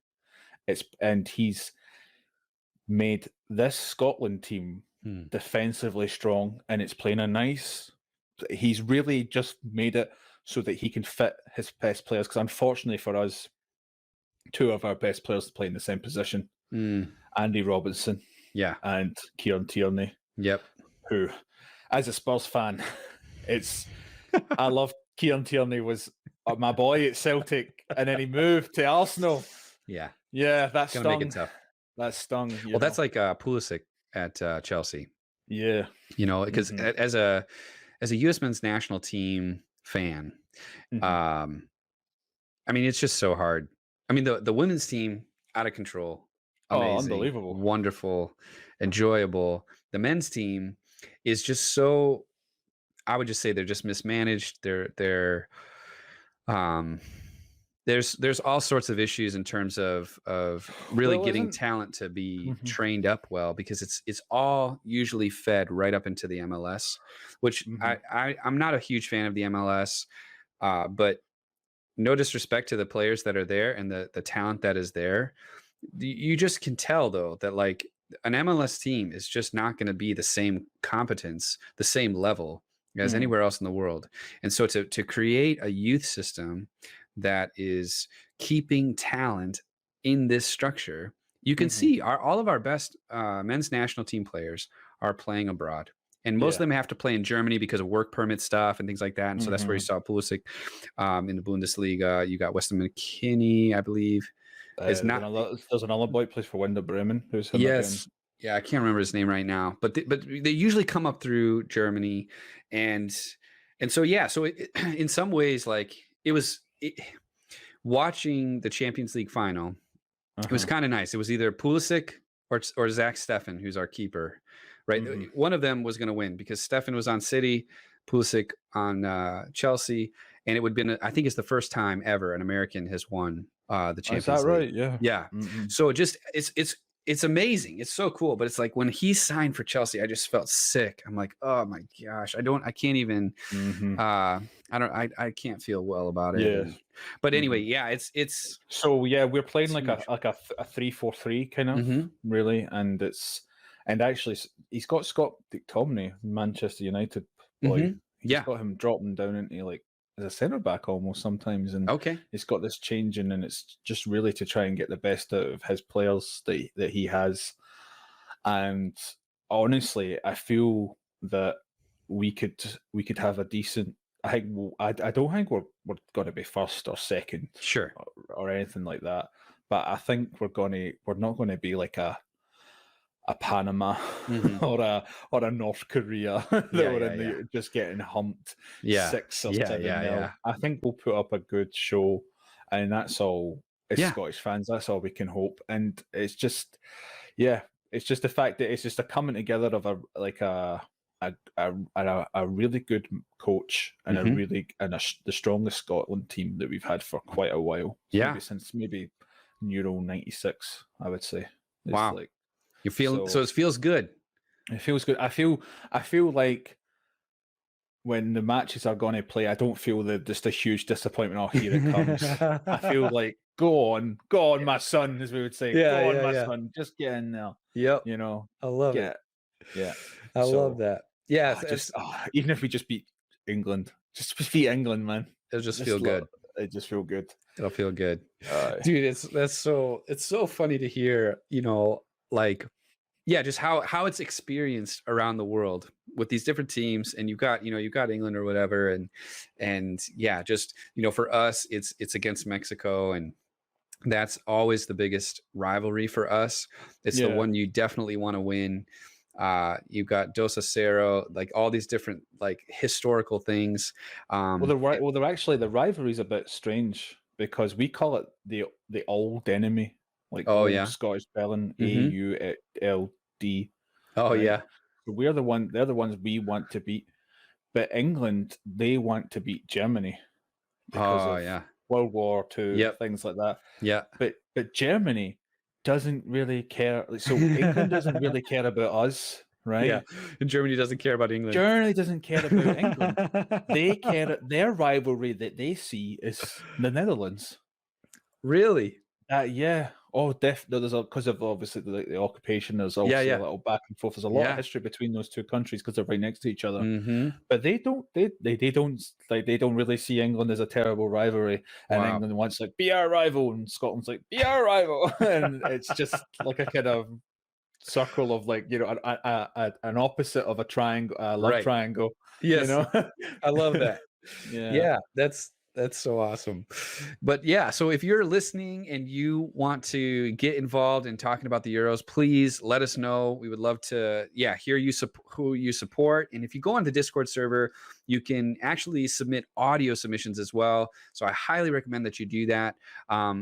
Speaker 2: And he's made this Scotland team defensively strong, and it's playing a nice. He's really just made it so that he can fit his best players. Because unfortunately for us, two of our best players play in the same position: Andy Robinson, and Kieran Tierney.
Speaker 1: Yep.
Speaker 2: Who, as a Spurs fan, I love Kieran Tierney was my boy at Celtic, and then he moved to Arsenal.
Speaker 1: Yeah,
Speaker 2: that's
Speaker 1: gonna make it tough.
Speaker 2: That stung.
Speaker 1: Well, that's like Pulisic at Chelsea.
Speaker 2: Yeah,
Speaker 1: you know, because as a U.S. men's national team fan, I mean, it's just so hard. I mean, the women's team out of control, amazing,
Speaker 2: unbelievable,
Speaker 1: wonderful, enjoyable. The men's team is just so. I would just say they're just mismanaged. There's all sorts of issues in terms of really getting talent to be trained up well, because it's all usually fed right up into the MLS, which I'm not a huge fan of the MLS, but no disrespect to the players that are there and the talent that is there. You just can tell though that like an MLS team is just not going to be the same competence, the same level as anywhere else in the world. And so to create a youth system that is keeping talent in this structure, you can see all of our best men's national team players are playing abroad, and most of them have to play in Germany because of work permit stuff and things like that. And so that's where you saw Pulisic in the Bundesliga. You got Weston McKennie, I believe.
Speaker 2: There's another boy plays for Werder Bremen who's him again.
Speaker 1: Yeah, I can't remember his name right now, but they usually come up through Germany, and so in some ways, like watching the Champions League final, it was kind of nice. It was either Pulisic or Zach Steffen, who's our keeper, right? One of them was going to win because Steffen was on City, Pulisic on Chelsea, and it would have been, I think it's the first time ever an American has won the Champions League.
Speaker 2: Is that right? Yeah.
Speaker 1: Yeah. So it's amazing. It's so cool. But it's like when he signed for Chelsea, I just felt sick. I'm like, oh my gosh, I can't even, I can't feel well about it.
Speaker 2: Yeah.
Speaker 1: But anyway, it's
Speaker 2: so we're playing like a 3-4-3 kind of really, and actually he's got Scott McTominay, Manchester United boy. He's got him dropping down into like as a centre back almost sometimes, and he's got this changing, and it's just really to try and get the best out of his players that he has. And honestly, I feel that we could have a decent. I don't think we're going to be first or second,
Speaker 1: sure,
Speaker 2: or anything like that. But I think we're not going to be like a Panama or a North Korea that just getting humped 6 or 7-0. I think we'll put up a good show, and that's all as
Speaker 1: Yeah.
Speaker 2: Scottish fans. That's all we can hope. And it's just, yeah, it's just the fact that it's just a coming together of a really good coach and the strongest Scotland team that we've had for quite a while.
Speaker 1: Yeah.
Speaker 2: Maybe since Euro '96, I would say. It's
Speaker 1: Wow.
Speaker 2: like,
Speaker 1: You feel so it feels good.
Speaker 2: it feels good. I feel like when the matches are going to play, I don't feel just a huge disappointment. Oh, here it comes. I feel like, go on, my son, as we would say.
Speaker 1: Yeah,
Speaker 2: Go on,
Speaker 1: yeah,
Speaker 2: my
Speaker 1: yeah.
Speaker 2: son. Just get in there.
Speaker 1: Yep.
Speaker 2: You know,
Speaker 1: I love it.
Speaker 2: Yeah.
Speaker 1: I love that. Yeah.
Speaker 2: Even if we just beat England, just beat England, man.
Speaker 1: It'll just feel good.
Speaker 2: It just feel good.
Speaker 1: It'll feel good. Dude, it's so funny to hear, like, yeah, just how it's experienced around the world with these different teams. And you've got England or whatever. And yeah, just, for us, it's against Mexico, and that's always the biggest rivalry for us. It's the one you definitely want to win. You've got Dos a Cero, like all these different like historical things.
Speaker 2: They're actually, the rivalry's a bit strange because we call it the old enemy, like old Scottish spelling, AULD.
Speaker 1: Oh
Speaker 2: right?
Speaker 1: yeah.
Speaker 2: So they're the ones we want to beat. But England, they want to beat Germany because of World War II, things like that.
Speaker 1: Yeah.
Speaker 2: But Germany doesn't really care. So England doesn't really care about us, right?
Speaker 1: Yeah. And Germany doesn't care about England.
Speaker 2: Germany doesn't care about England. They care. Their rivalry that they see is the Netherlands.
Speaker 1: Really?
Speaker 2: Yeah. Oh, definitely. There's because of obviously the occupation. There's also a little back and forth. There's a lot of history between those two countries because they're right next to each other. But they don't. They don't really see England as a terrible rivalry. And England wants like be our rival, and Scotland's like be our rival, and it's just like a kind of circle of like an opposite of a triangle, love triangle.
Speaker 1: Yes, I love that.
Speaker 2: Yeah,
Speaker 1: that's so awesome. But yeah, so if you're listening and you want to get involved in talking about the Euros, please let us know. We would love to, hear who you support. And if you go on the Discord server, you can actually submit audio submissions as well. So I highly recommend that you do that.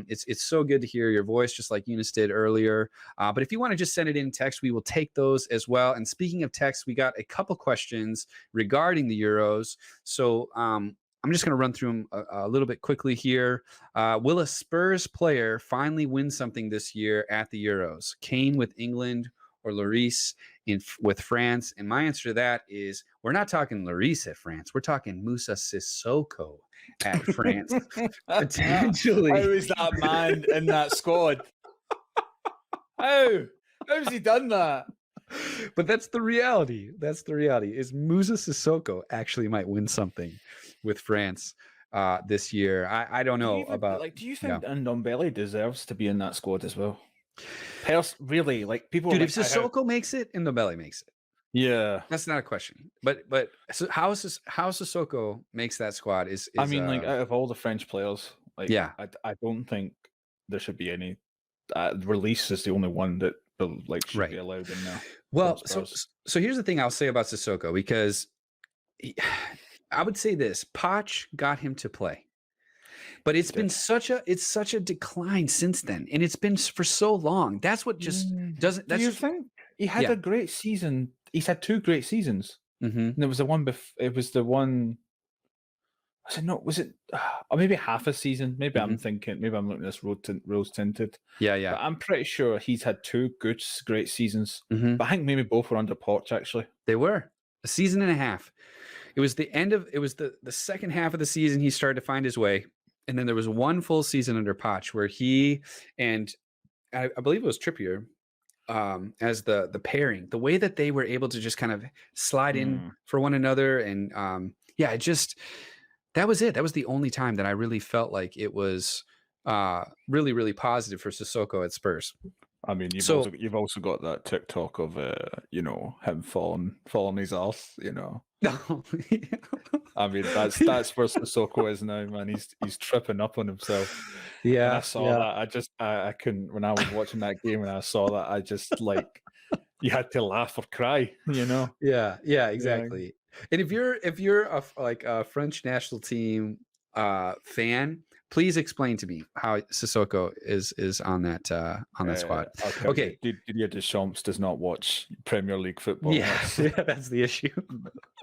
Speaker 1: It's so good to hear your voice, just like Younes did earlier. But if you want to just send it in text, we will take those as well. And speaking of text, we got a couple questions regarding the Euros. So I'm just going to run through them a little bit quickly here. Will a Spurs player finally win something this year at the Euros? Kane with England or Lloris with France? And my answer to that is we're not talking Lloris at France. We're talking Moussa Sissoko at France. Potentially.
Speaker 2: How is that man in that squad? How has he done that?
Speaker 1: But that's the reality. That's the reality. Is Moussa Sissoko actually might win something with France this year? I don't know about.
Speaker 2: Like, do you think Ndombele deserves to be in that squad as well? Really, like people.
Speaker 1: Dude, if Sissoko makes it, Ndombele makes it.
Speaker 2: Yeah,
Speaker 1: that's not a question. But so how Sissoko makes that squad is
Speaker 2: I mean, like out of all the French players, like I don't think there should be any. Release is the only one that should be allowed in there.
Speaker 1: Well, so here's the thing I'll say about Sissoko, because I would say this: Poch got him to play, but it's been such a decline since then, and it's been for so long. That's what just doesn't.
Speaker 2: Do you think he had a great season? He's had two great seasons. And there was the one. It was the one. Was it? Or maybe half a season. Maybe I'm thinking. Maybe I'm looking at this rose tinted.
Speaker 1: Yeah.
Speaker 2: But I'm pretty sure he's had two great seasons. But I think maybe both were under Poch. Actually,
Speaker 1: they were a season and a half. It was the end of. It was the second half of the season. He started to find his way, and then there was one full season under Poch where he and I believe it was Trippier as the pairing. The way that they were able to just kind of slide in for one another, and it just. That was it. That was the only time that I really felt like it was really, really positive for Sissoko at Spurs.
Speaker 2: I mean, you've also got that TikTok of him falling his arse. I mean, that's where Sissoko is now, man. He's tripping up on himself.
Speaker 1: Yeah,
Speaker 2: and I saw that. I couldn't when I was watching that game and I saw that. I just like you had to laugh or cry.
Speaker 1: Yeah, exactly. Yeah. And if you're a French national team fan, please explain to me how Sissoko is on that squad. Okay.
Speaker 2: Didier Deschamps does not watch Premier League football.
Speaker 1: Yeah, that's the issue.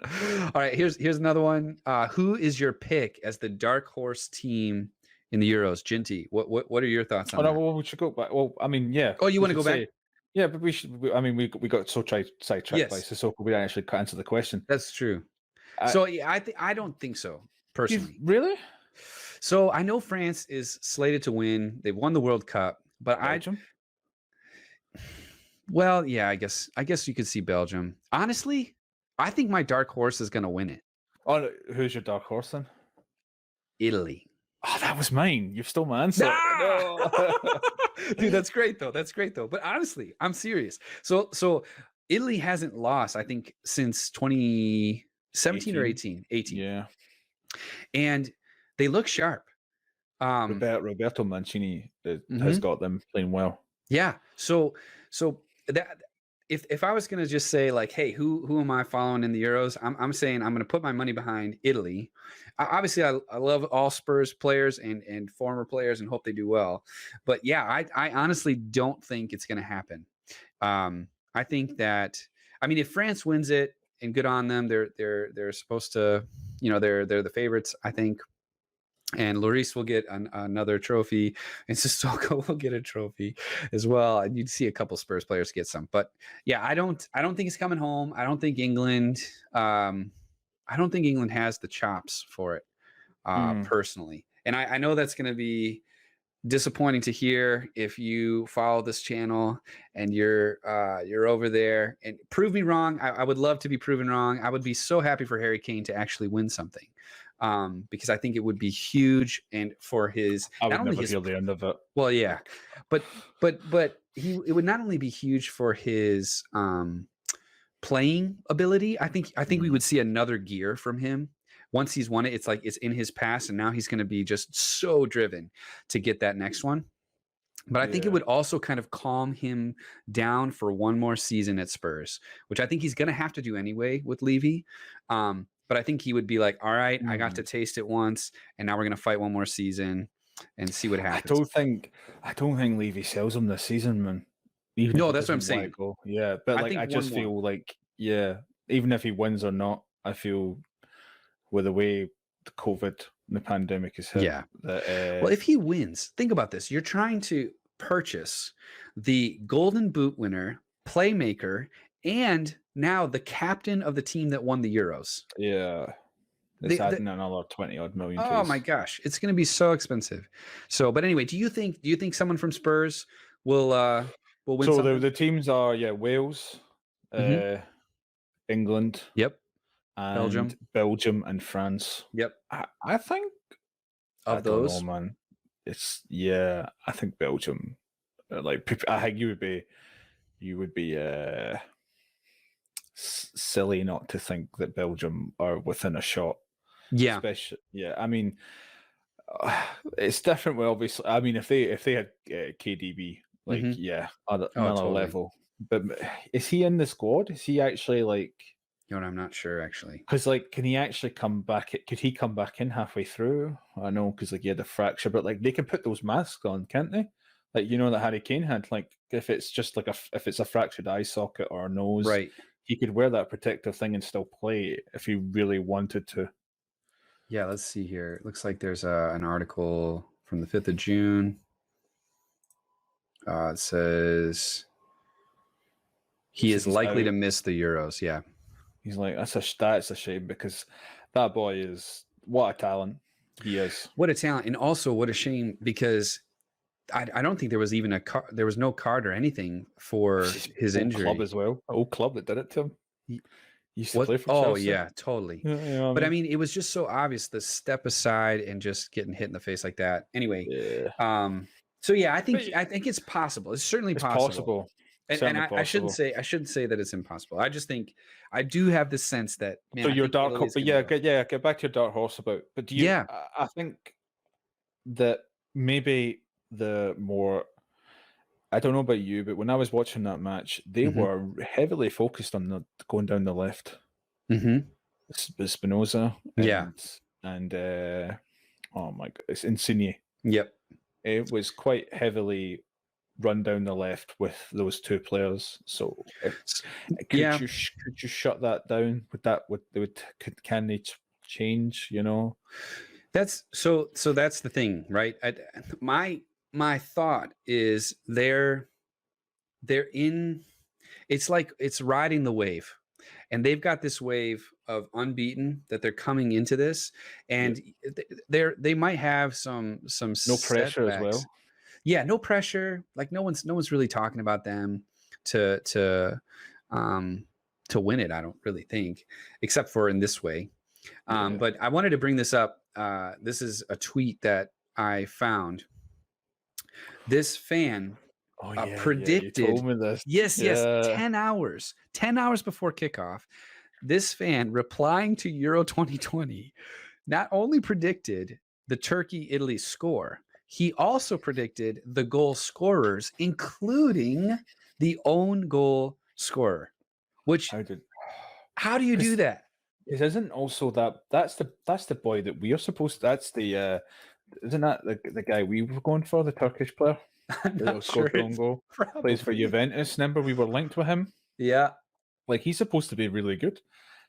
Speaker 1: All right, here's another one. Who is your pick as the dark horse team in the Euros? Jinty, what are your thoughts on that?
Speaker 2: Well, we should go back. Well, I mean, yeah.
Speaker 1: Oh, you want to go back?
Speaker 2: Yeah, but we should. I mean, we got so sidetracked by Sissoko, we didn't actually answer the question.
Speaker 1: That's true. I don't think so personally.
Speaker 2: Really?
Speaker 1: So I know France is slated to win. They've won the World Cup, but
Speaker 2: Belgium?
Speaker 1: Well, yeah, I guess you could see Belgium. Honestly, I think my dark horse is going to win it.
Speaker 2: Oh, who's your dark horse then?
Speaker 1: Italy.
Speaker 2: Oh, that was mine. You've stole my answer. No!
Speaker 1: Dude, that's great though. But honestly, I'm serious. So Italy hasn't lost, I think, since 2017 or 18.
Speaker 2: Yeah.
Speaker 1: And they look sharp.
Speaker 2: Roberto Mancini has got them playing well.
Speaker 1: Yeah. So that if I was going to just say like, hey, who am I following in the Euros? I'm saying I'm going to put my money behind Italy. Obviously, I love all Spurs players and former players and hope they do well. But yeah, I honestly don't think it's going to happen. I think that, I mean, if France wins it and good on them, they're supposed to, they're the favorites, I think. And Lloris will get another trophy, and Sissoko will get a trophy as well. And you'd see a couple Spurs players get some, but yeah, I don't think it's coming home. I don't think England has the chops for it, personally. And I know that's going to be disappointing to hear if you follow this channel and you're over there. And prove me wrong. I would love to be proven wrong. I would be so happy for Harry Kane to actually win something. Because I think it would be huge, and for his,
Speaker 2: I would never feel the end of it.
Speaker 1: Well, yeah, but it would not only be huge for his playing ability. I think we would see another gear from him once he's won it. It's like it's in his past, and now he's going to be just so driven to get that next one. But I think it would also kind of calm him down for one more season at Spurs, which I think he's going to have to do anyway with Levy. But I think he would be like, all right, I got to taste it once, and now we're going to fight one more season and see what happens.
Speaker 2: I don't think Levy sells him this season, man.
Speaker 1: No, that's what I'm saying.
Speaker 2: Yeah, but I just feel like, even if he wins or not, I feel with the way the COVID and the pandemic is hit.
Speaker 1: Yeah. Well, if he wins, think about this. You're trying to purchase the Golden Boot winner, playmaker, and now the captain of the team that won the Euros.
Speaker 2: Yeah. It's adding another 20 odd million.
Speaker 1: Oh my gosh. It's going to be so expensive. So, but anyway, do you think someone from Spurs will win something?
Speaker 2: So the teams are, Wales, England.
Speaker 1: Yep.
Speaker 2: And Belgium and France.
Speaker 1: Yep.
Speaker 2: I think
Speaker 1: of those,
Speaker 2: don't know, man. I think Belgium, I think you would be silly not to think that Belgium are within a shot.
Speaker 1: Yeah.
Speaker 2: Especially, I mean, it's different. Well, obviously, I mean, if they had KDB, another level. But is he in the squad? Is he actually like?
Speaker 1: You know what, I'm not sure actually.
Speaker 2: Because can he actually come back? Could he come back in halfway through? I know because he had a fracture, but they can put those masks on, can't they? Like that Harry Kane had. Like if it's just if it's a fractured eye socket or a nose,
Speaker 1: right?
Speaker 2: He could wear that protective thing and still play if he really wanted to.
Speaker 1: Yeah, let's see here. It looks like there's an article from the 5th of June. It says he is likely to miss the Euros. Yeah.
Speaker 2: He's like, that's a shame because that boy is what a talent he is.
Speaker 1: What a talent, and also what a shame because I don't think there was even there was no card or anything for his injury.
Speaker 2: Club as well, old club that did it to him. He used to play for Chelsea.
Speaker 1: Oh yeah, totally. But I mean, it was just so obvious the step aside and just getting hit in the face like that. Anyway, so yeah, I think it's possible. It's certainly possible. And I shouldn't say that it's impossible. I just think I do have the sense that
Speaker 2: so your dark horse, but get back to your dark horse about. But do you? Yeah, I think that maybe the more. I don't know about you, but when I was watching that match, they were heavily focused on going down the left. Spinoza, and Oh my god, it's Insigne.
Speaker 1: Yep.
Speaker 2: It was quite heavily run down the left with those two players. So
Speaker 1: Yeah.
Speaker 2: could you shut that down? Can they change? You know,
Speaker 1: That's so that's the thing, right? My thought is they're in, it's like it's riding the wave. And they've got this wave of unbeaten that they're coming into this, and they might have some
Speaker 2: no pressure as
Speaker 1: setbacks.
Speaker 2: well.
Speaker 1: Yeah, no pressure. Like no one's really talking about them to win it. I don't really think, except for in this way. But I wanted to bring this up. This is a tweet that I found. This fan
Speaker 2: Oh yeah, you
Speaker 1: predicted.
Speaker 2: told me this.
Speaker 1: Yes,
Speaker 2: Yeah.
Speaker 1: 10 hours before kickoff. This fan replying to Euro 2020 not only predicted the Turkey-Italy score, he also predicted the goal scorers, including the own goal scorer. Which how do you do that?
Speaker 2: It isn't also that's the boy that we are supposed. That's the isn't that the guy we were going for, the Turkish player?
Speaker 1: I'm not sure.
Speaker 2: Goal. Plays for Juventus. Remember, we were linked with him.
Speaker 1: Yeah,
Speaker 2: like he's supposed to be really good.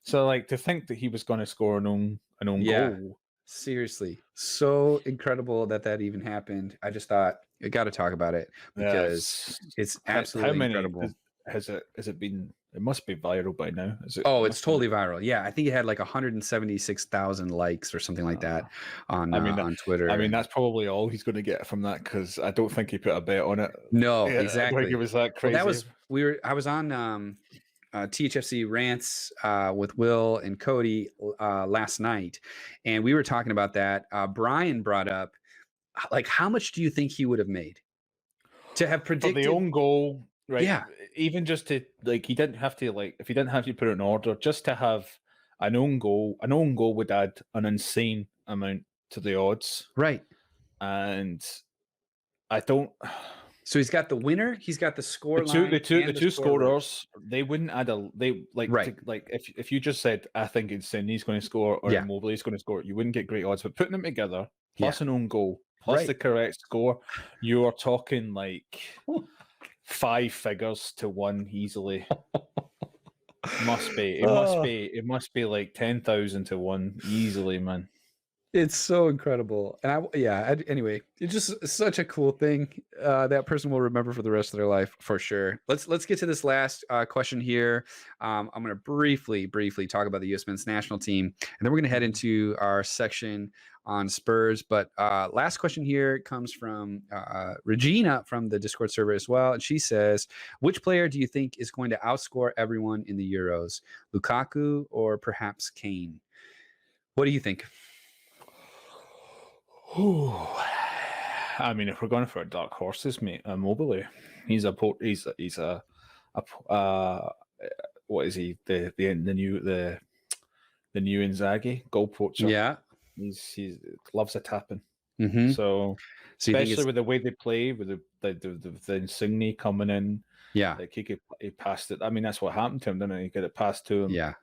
Speaker 2: So like to think that he was going to score an own goal.
Speaker 1: Seriously, so incredible that even happened. I just thought I got to talk about it because it's absolutely
Speaker 2: how many
Speaker 1: incredible.
Speaker 2: Has it been? It must be viral by now. Is it?
Speaker 1: Oh, it's totally viral. Yeah, I think it had like 176,000 likes or something like that on Twitter.
Speaker 2: I mean, that's probably all he's going to get from that because I don't think he put a bet on it.
Speaker 1: No,
Speaker 2: Yeah,
Speaker 1: exactly.
Speaker 2: I think it was that crazy.
Speaker 1: Well, I was on THFC rants with Will and Cody last night, and we were talking about that. Brian brought up, like, how much do you think he would have made to have predicted
Speaker 2: for the own goal? Right.
Speaker 1: Yeah.
Speaker 2: Even just to he didn't have to if he didn't have to put it in order, just to have an own goal would add an insane amount to the odds.
Speaker 1: Right.
Speaker 2: And I don't.
Speaker 1: So he's got the winner, he's got the score line.
Speaker 2: The two scorers, they wouldn't add if you just said I think Insigne's going to score or Immobile's going to score, you wouldn't get great odds. But putting them together, plus an own goal, plus the correct score, you are talking like 5 figures to 1 easily. Must be. It must be like 10,000 to 1 easily, man.
Speaker 1: It's so incredible. And anyway, it's just such a cool thing. That person will remember for the rest of their life for sure. Let's get to this last question here. I'm going to briefly talk about the US men's national team, and then we're going to head into our section on Spurs. But last question here comes from Regina from the Discord server as well. And she says, which player do you think is going to outscore everyone in the Euros? Lukaku or perhaps Kane? What do you think?
Speaker 2: I mean, if we're going for dark horses, mate, Immobile. He's a what is he? The new Inzaghi goal poacher.
Speaker 1: Yeah,
Speaker 2: he loves a tapping.
Speaker 1: Mm-hmm.
Speaker 2: So especially with the way they play, with the Insigne coming in, like he passed it. I mean, that's what happened to him, didn't it? He got it passed to him.
Speaker 1: Yeah.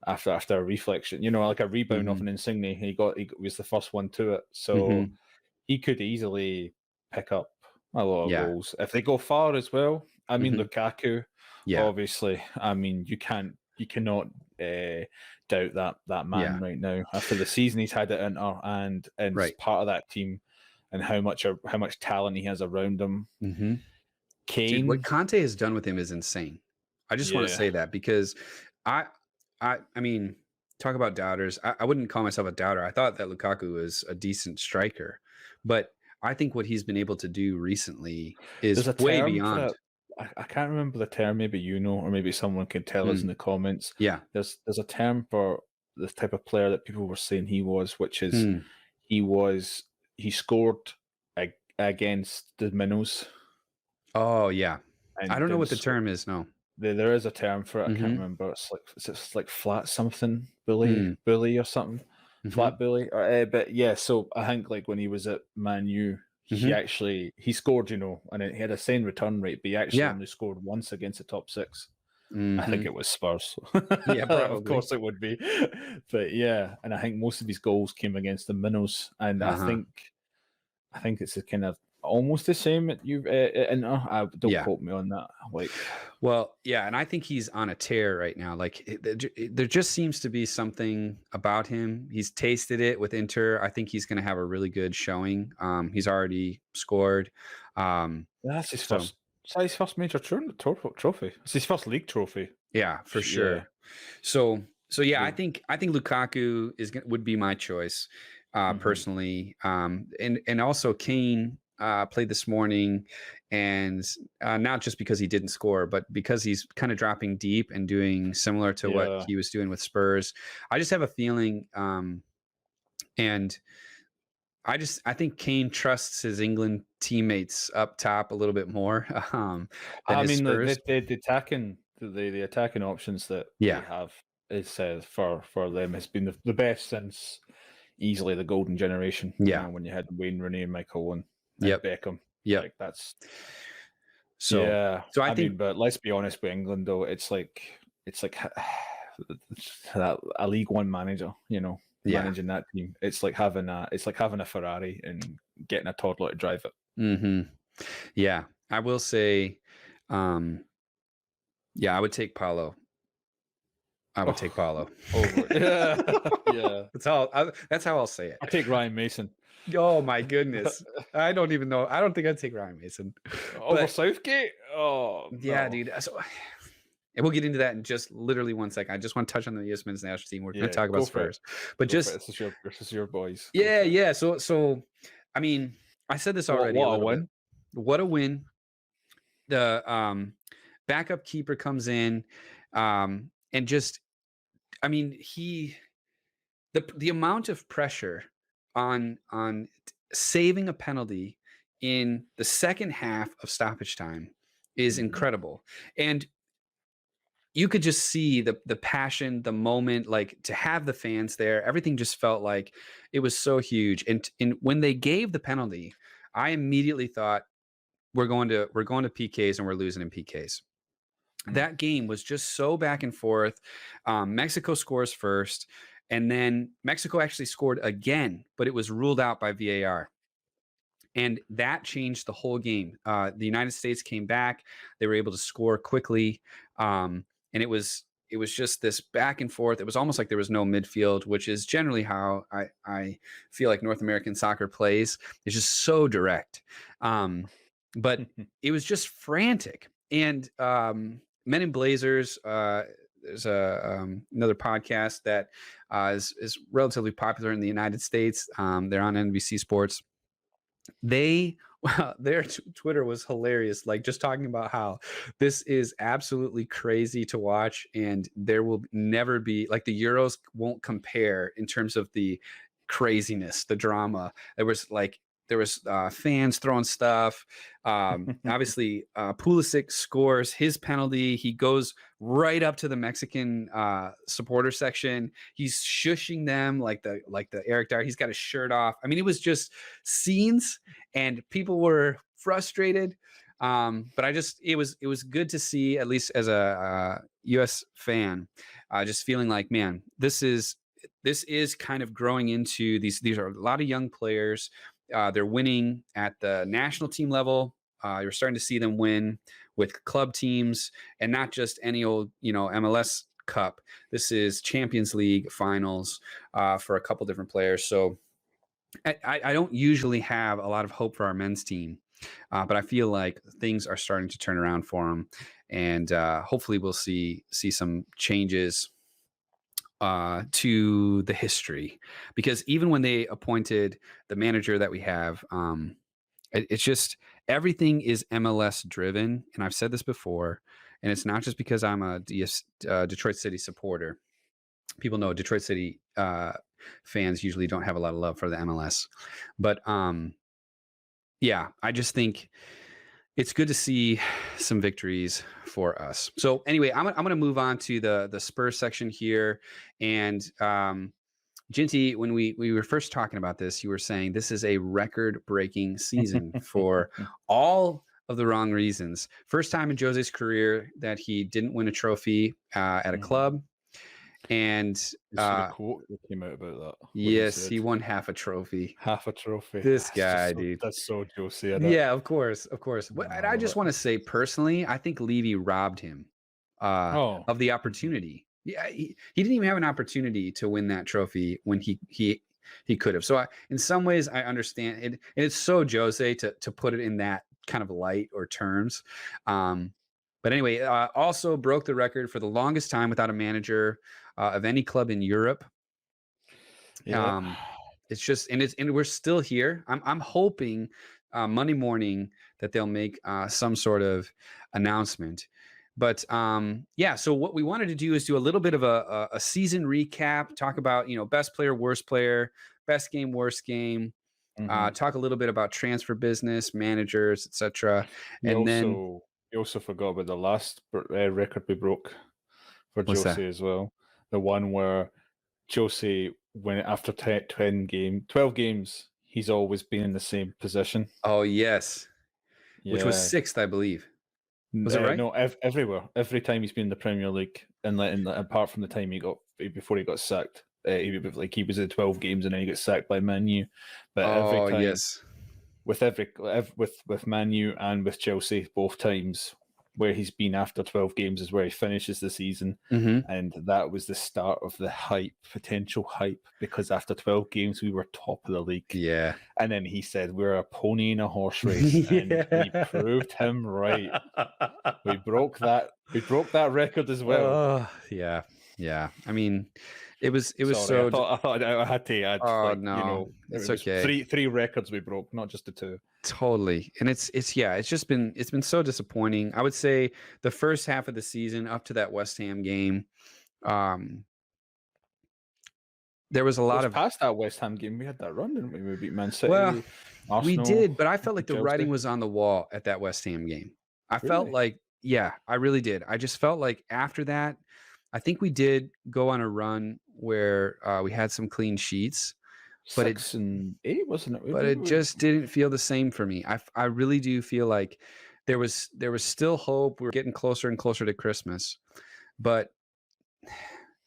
Speaker 2: After a reflection, like a rebound off an Insigne, he was the first one to it, so he could easily pick up a lot of goals if they go far as well. I mean, Lukaku, obviously. I mean, you cannot doubt that man right now after the season he's had at Inter and part of that team and how much talent he has around him. Kane,
Speaker 1: dude, what Conte has done with him is insane. I just want to say that because I mean, talk about doubters. I wouldn't call myself a doubter. I thought that Lukaku was a decent striker, but I think what he's been able to do recently is way beyond.
Speaker 2: I can't remember the term. Maybe you know, or maybe someone can tell us in the comments.
Speaker 1: Yeah,
Speaker 2: there's a term for the type of player that people were saying he was, which is he scored against the minnows.
Speaker 1: Oh yeah, I don't know what the term is. No.
Speaker 2: There is a term for it. I can't remember. It's like flat something bully or something. Flat bully. But yeah, so I think like when he was at Man U, he scored, and he had a sane return rate, but he actually only scored once against the top 6. I think
Speaker 1: Mhm.
Speaker 2: it was Spurs.
Speaker 1: Yeah,
Speaker 2: Of
Speaker 1: probably.
Speaker 2: course it would be. But yeah, and I think most of his goals came against the minnows, and
Speaker 1: Uh-huh.
Speaker 2: I think it's a kind of almost the same at you. And don't
Speaker 1: Yeah.
Speaker 2: quote me on that. Like,
Speaker 1: Well, yeah, and I think he's on a tear right now. Like there just seems to be something about him. He's tasted it with Inter. I think he's going to have a really good showing. He's already scored. Um,
Speaker 2: that's his
Speaker 1: so
Speaker 2: first. It's his first major trophy. It's his first league trophy.
Speaker 1: yeah, for
Speaker 2: Yeah.
Speaker 1: sure. So yeah, I
Speaker 2: League.
Speaker 1: think Lukaku would be my choice
Speaker 2: Mhm.
Speaker 1: personally. And also Kane played this morning, and not just because he didn't score, but because he's kind of dropping deep and doing similar to what
Speaker 2: Yeah.
Speaker 1: he was doing with Spurs. I just have a feeling, and I think Kane trusts his England teammates up top a little bit more than
Speaker 2: I
Speaker 1: his
Speaker 2: mean,
Speaker 1: Spurs.
Speaker 2: the attacking the attacking options that they
Speaker 1: Yeah.
Speaker 2: have is for them has been the best since easily the golden generation.
Speaker 1: Yeah.
Speaker 2: When you had Wayne Rooney and Michael Owen and
Speaker 1: Yep.
Speaker 2: Beckham,
Speaker 1: Yep.
Speaker 2: like that's
Speaker 1: So
Speaker 2: yeah.
Speaker 1: so I
Speaker 2: I
Speaker 1: think
Speaker 2: mean, but let's be honest with England though, it's like that a League One manager,
Speaker 1: yeah.
Speaker 2: managing that team. It's like having a Ferrari and getting a toddler to drive it.
Speaker 1: Mhm. Yeah, I will say, yeah, I would take Paulo. I would take
Speaker 2: Oh,
Speaker 1: Paulo.
Speaker 2: over it. Yeah, yeah.
Speaker 1: That's how I'll say it.
Speaker 2: I take Ryan Mason.
Speaker 1: Oh my goodness. I don't even know. I don't think I'd take Ryan Mason.
Speaker 2: Over
Speaker 1: But
Speaker 2: Southgate? Oh
Speaker 1: yeah,
Speaker 2: no.
Speaker 1: dude. So, and we'll get into that in just literally 1 second. I just want to touch on the US men's national team. We're going to
Speaker 2: Yeah,
Speaker 1: talk about
Speaker 2: go for it.
Speaker 1: Spurs. But
Speaker 2: Go for it.
Speaker 1: just
Speaker 2: This is your boys. Go
Speaker 1: yeah,
Speaker 2: for it.
Speaker 1: yeah. So I mean, I said this already a
Speaker 2: What a
Speaker 1: little bit.
Speaker 2: win.
Speaker 1: What a win. The backup keeper comes in and just I mean, the amount of pressure on saving a penalty in the second half of stoppage time is
Speaker 2: Mhm.
Speaker 1: incredible. And you could just see the passion, the moment, like to have the fans there. Everything just felt like it was so huge. And when they gave the penalty, I immediately thought we're going to PKs and we're losing in PKs.
Speaker 2: Mm.
Speaker 1: That game was just so back and forth. Mexico scores first, and then Mexico actually scored again, but it was ruled out by VAR. And that changed the whole game. The United States came back; they were able to score quickly, and it was just this back and forth. It was almost like there was no midfield, which is generally how I feel like North American soccer plays. It's just so direct, but it was just frantic. And Men in Blazers. There's another podcast that is relatively popular in the United States. They're on NBC Sports. They their Twitter was hilarious, like just talking about how this is absolutely crazy to watch, and there will never be like the Euros won't compare in terms of the craziness, the drama. There was fans throwing stuff. Obviously, Pulisic scores his penalty. He goes right up to the Mexican supporter section. He's shushing them like the Eric Dyer. He's got his shirt off. I mean, it was just scenes, and people were frustrated. But it was good to see, at least as a U.S. fan, just feeling like, man, this is kind of growing into these are a lot of young players. They're winning at the national team level. You're starting to see them win with club teams, and not just any old MLS Cup. This is Champions League finals for a couple different players. So I don't usually have a lot of hope for our men's team, but I feel like things are starting to turn around for them, and hopefully we'll see some changes to the history. Because even when they appointed the manager that we have, it's just everything is MLS driven, and I've said this before, and it's not just because I'm a Detroit City supporter. People know Detroit City fans usually don't have a lot of love for the MLS, but yeah, I just think it's good to see some victories for us. So anyway, I'm going to move on to the Spurs section here, and Jinty, when we were first talking about this, you were saying this is a record breaking season for all of the wrong reasons. First time in Jose's career that he didn't win a trophy at a club. And
Speaker 2: You see the quote that came out about that?
Speaker 1: yes, he won half a trophy.
Speaker 2: Half a trophy.
Speaker 1: This
Speaker 2: That's
Speaker 1: guy,
Speaker 2: just
Speaker 1: dude.
Speaker 2: That's so Jose.
Speaker 1: Yeah, of course. And I
Speaker 2: love
Speaker 1: just
Speaker 2: it.
Speaker 1: want to say personally, I think Levy robbed him of the opportunity. Yeah, he didn't even have an opportunity to win that trophy when he could have. So in some ways, I understand it, and it's so Jose to put it in that kind of light or terms. But anyway, also broke the record for the longest time without a manager of any club in Europe.
Speaker 2: Yeah.
Speaker 1: It's just, and we're still here. I'm hoping Monday morning that they'll make some sort of announcement. But yeah, so what we wanted to do is do a little bit of a season recap, talk about, best player, worst player, best game, worst game, talk a little bit about transfer business, managers, etc. And then
Speaker 2: You also forgot about the last record we broke for
Speaker 1: What's
Speaker 2: Jose
Speaker 1: that?
Speaker 2: as well. The one where Jose, when after 12 games, he's always been in the same position.
Speaker 1: Oh yes, which was
Speaker 2: Yeah.
Speaker 1: 6th, I believe. Was it right?
Speaker 2: No, everywhere. Every time he's been in the Premier League, and apart from the time before he got sacked, he was in 12 games and then he got sacked by Man U. But every time,
Speaker 1: Yes.
Speaker 2: with Man U and with Chelsea, both times where he's been after 12 games is where he finishes the season. And that was the start of the potential hype, because after 12 games we were top of the league.
Speaker 1: Yeah.
Speaker 2: And then he said we're a pony in a horse race. And we proved him right. We broke that record as well.
Speaker 1: Yeah. I mean, it was
Speaker 2: Sorry,
Speaker 1: so.
Speaker 2: I thought I had to add.
Speaker 1: Oh no, it's okay.
Speaker 2: Three records we broke, not just the 2.
Speaker 1: Totally. And it's been so disappointing. I would say the first half of the season up to that West Ham game, there was a lot of
Speaker 2: past that West Ham game. We had that run, didn't we? We beat Man City.
Speaker 1: Well,
Speaker 2: Arsenal,
Speaker 1: we did, but I felt like the
Speaker 2: Chelsea.
Speaker 1: writing was on the wall at that West Ham game. I felt
Speaker 2: Really?
Speaker 1: like, yeah, I really did. I just felt like after that, I think we did go on a run where we had some clean sheets. But
Speaker 2: 6 and 8, wasn't it?
Speaker 1: But it just didn't feel the same for me. I really do feel like there was still hope. We were getting closer and closer to Christmas, but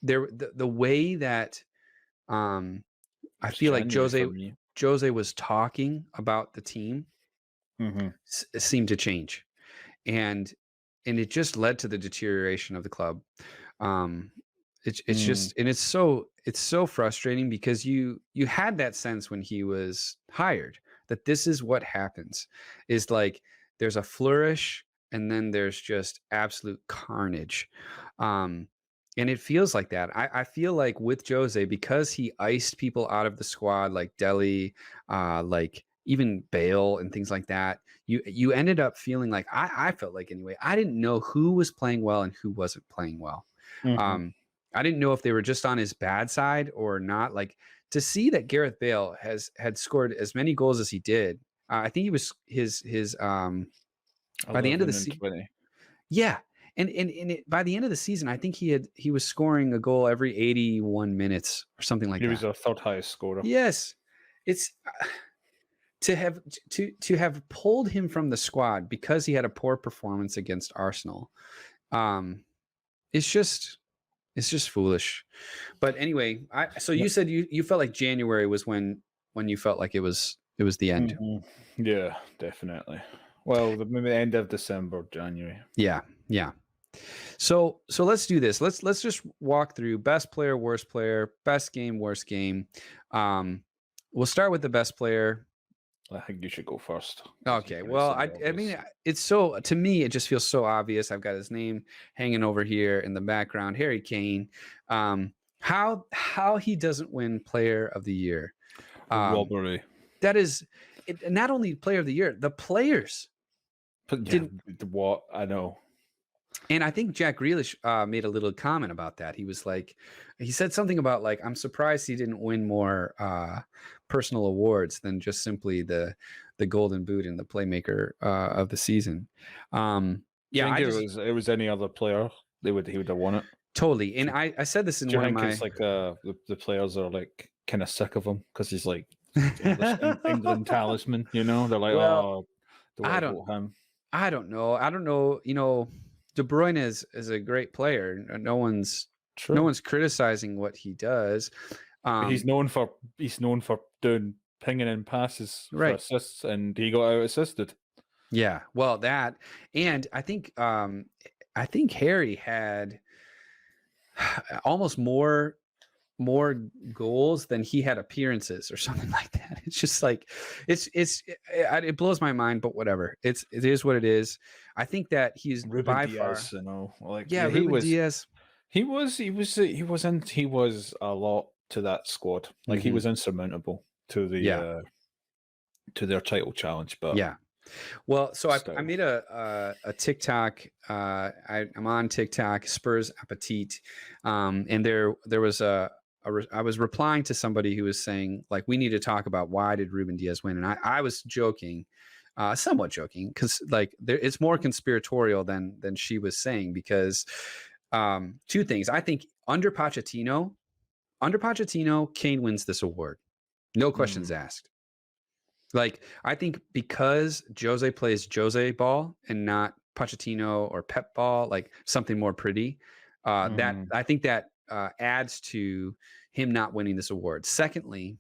Speaker 1: the way that I feel like Jose was talking about the team seemed to change, and it just led to the deterioration of the club. It's just, and it's so frustrating because you had that sense when he was hired that this is what happens, is like there's a flourish and then there's just absolute carnage. And it feels like that. I feel like with Jose, because he iced people out of the squad like Dele, like even Bale and things like that, you ended up feeling like, I felt like anyway, I didn't know who was playing well and who wasn't playing well. I didn't know if they were just on his bad side or not. Like, to see that Gareth Bale had scored as many goals as he did, I think he was his by the end of the season. Yeah, and by the end of the season, I think he was scoring a goal every 81 minutes or something like that.
Speaker 2: He was our third highest scorer.
Speaker 1: Yes, it's to have pulled him from the squad because he had a poor performance against Arsenal. It's just foolish. But anyway, so you said you felt like January was when you felt like it was the end.
Speaker 2: Yeah, definitely. Well, maybe the end of December, January.
Speaker 1: Yeah. So let's do this. Let's just walk through best player, worst player, best game, worst game. We'll start with the best player.
Speaker 2: I think you should go first.
Speaker 1: Okay. Well, I mean, it's so, to me, it just feels so obvious. I've got his name hanging over here in the background, Harry Kane. How he doesn't win Player of the Year.
Speaker 2: Robbery.
Speaker 1: That is not only Player of the Year, the players.
Speaker 2: What I know.
Speaker 1: And I think Jack Grealish made a little comment about that. He was like, he said something about like, I'm surprised he didn't win more personal awards than just simply the Golden Boot and the Playmaker of the season. Yeah,
Speaker 2: it was any other player, he would have won it.
Speaker 1: Totally. And I said this in one of my.
Speaker 2: It's like the players are like kind of sick of him because he's like England talisman. You know, they're like,
Speaker 1: well,
Speaker 2: do I vote him?
Speaker 1: I don't know. I don't know. De Bruyne is a great player. No one's
Speaker 2: True.
Speaker 1: criticizing what he does.
Speaker 2: He's known for doing pinging in passes for
Speaker 1: Right.
Speaker 2: assists, and he got out assisted.
Speaker 1: Yeah. Well, that, and I think Harry had almost more goals than he had appearances or something like that. It's just like it blows my mind, but whatever. It is what it is. I think that he's
Speaker 2: Ruben
Speaker 1: by
Speaker 2: Diaz,
Speaker 1: far.
Speaker 2: like
Speaker 1: Yeah,
Speaker 2: he
Speaker 1: Ruben
Speaker 2: was,
Speaker 1: Diaz.
Speaker 2: he was a lot to that squad. Like he was insurmountable to the
Speaker 1: Yeah.
Speaker 2: to their title challenge. But
Speaker 1: Yeah. Well, so I
Speaker 2: still.
Speaker 1: made a TikTok. I'm on TikTok, Spurs Appetit, and there was I was replying to somebody who was saying, like, we need to talk about why did Ruben Diaz win, and I was joking, somewhat joking, because like it's more conspiratorial than she was saying, because two things. I think under Pochettino, Kane wins this award, no questions asked. Like, I think because Jose plays Jose ball and not Pochettino or Pep ball, like something more pretty, that I think that adds to him not winning this award. Secondly,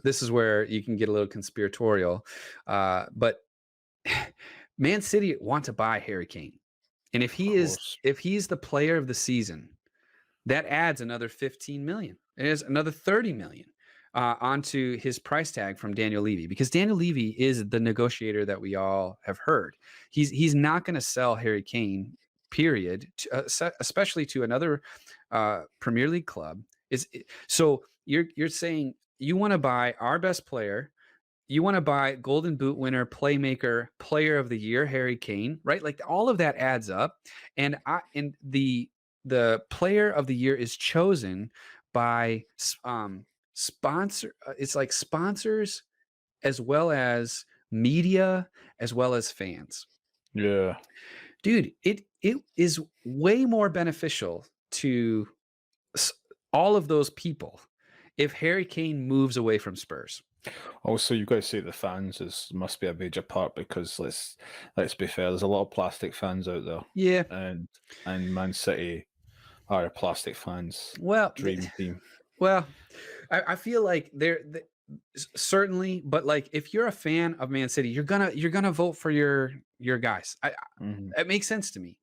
Speaker 1: this is where you can get a little conspiratorial, but Man City want to buy Harry Kane, and if he's the player of the season, that adds another 15 million. It is another 30 million onto his price tag from Daniel Levy, because Daniel Levy is the negotiator that we all have heard. He's not going to sell Harry Kane, period, especially to another Premier League club. So you're saying you want to buy our best player, you want to buy Golden Boot winner, playmaker, player of the year, Harry Kane, right? Like all of that adds up, and the player of the year is chosen by sponsor. It's like sponsors as well as media as well as fans.
Speaker 2: Yeah,
Speaker 1: dude, it is way more beneficial to all of those people if Harry Kane moves away from Spurs.
Speaker 2: Also, you've got to say the fans must be a major part, because let's be fair, there's a lot of plastic fans out there.
Speaker 1: Yeah,
Speaker 2: and Man City are plastic fans.
Speaker 1: Well,
Speaker 2: dream team.
Speaker 1: Well, I feel like they're certainly, but like if you're a fan of Man City, you're gonna vote for your guys. It makes sense to me.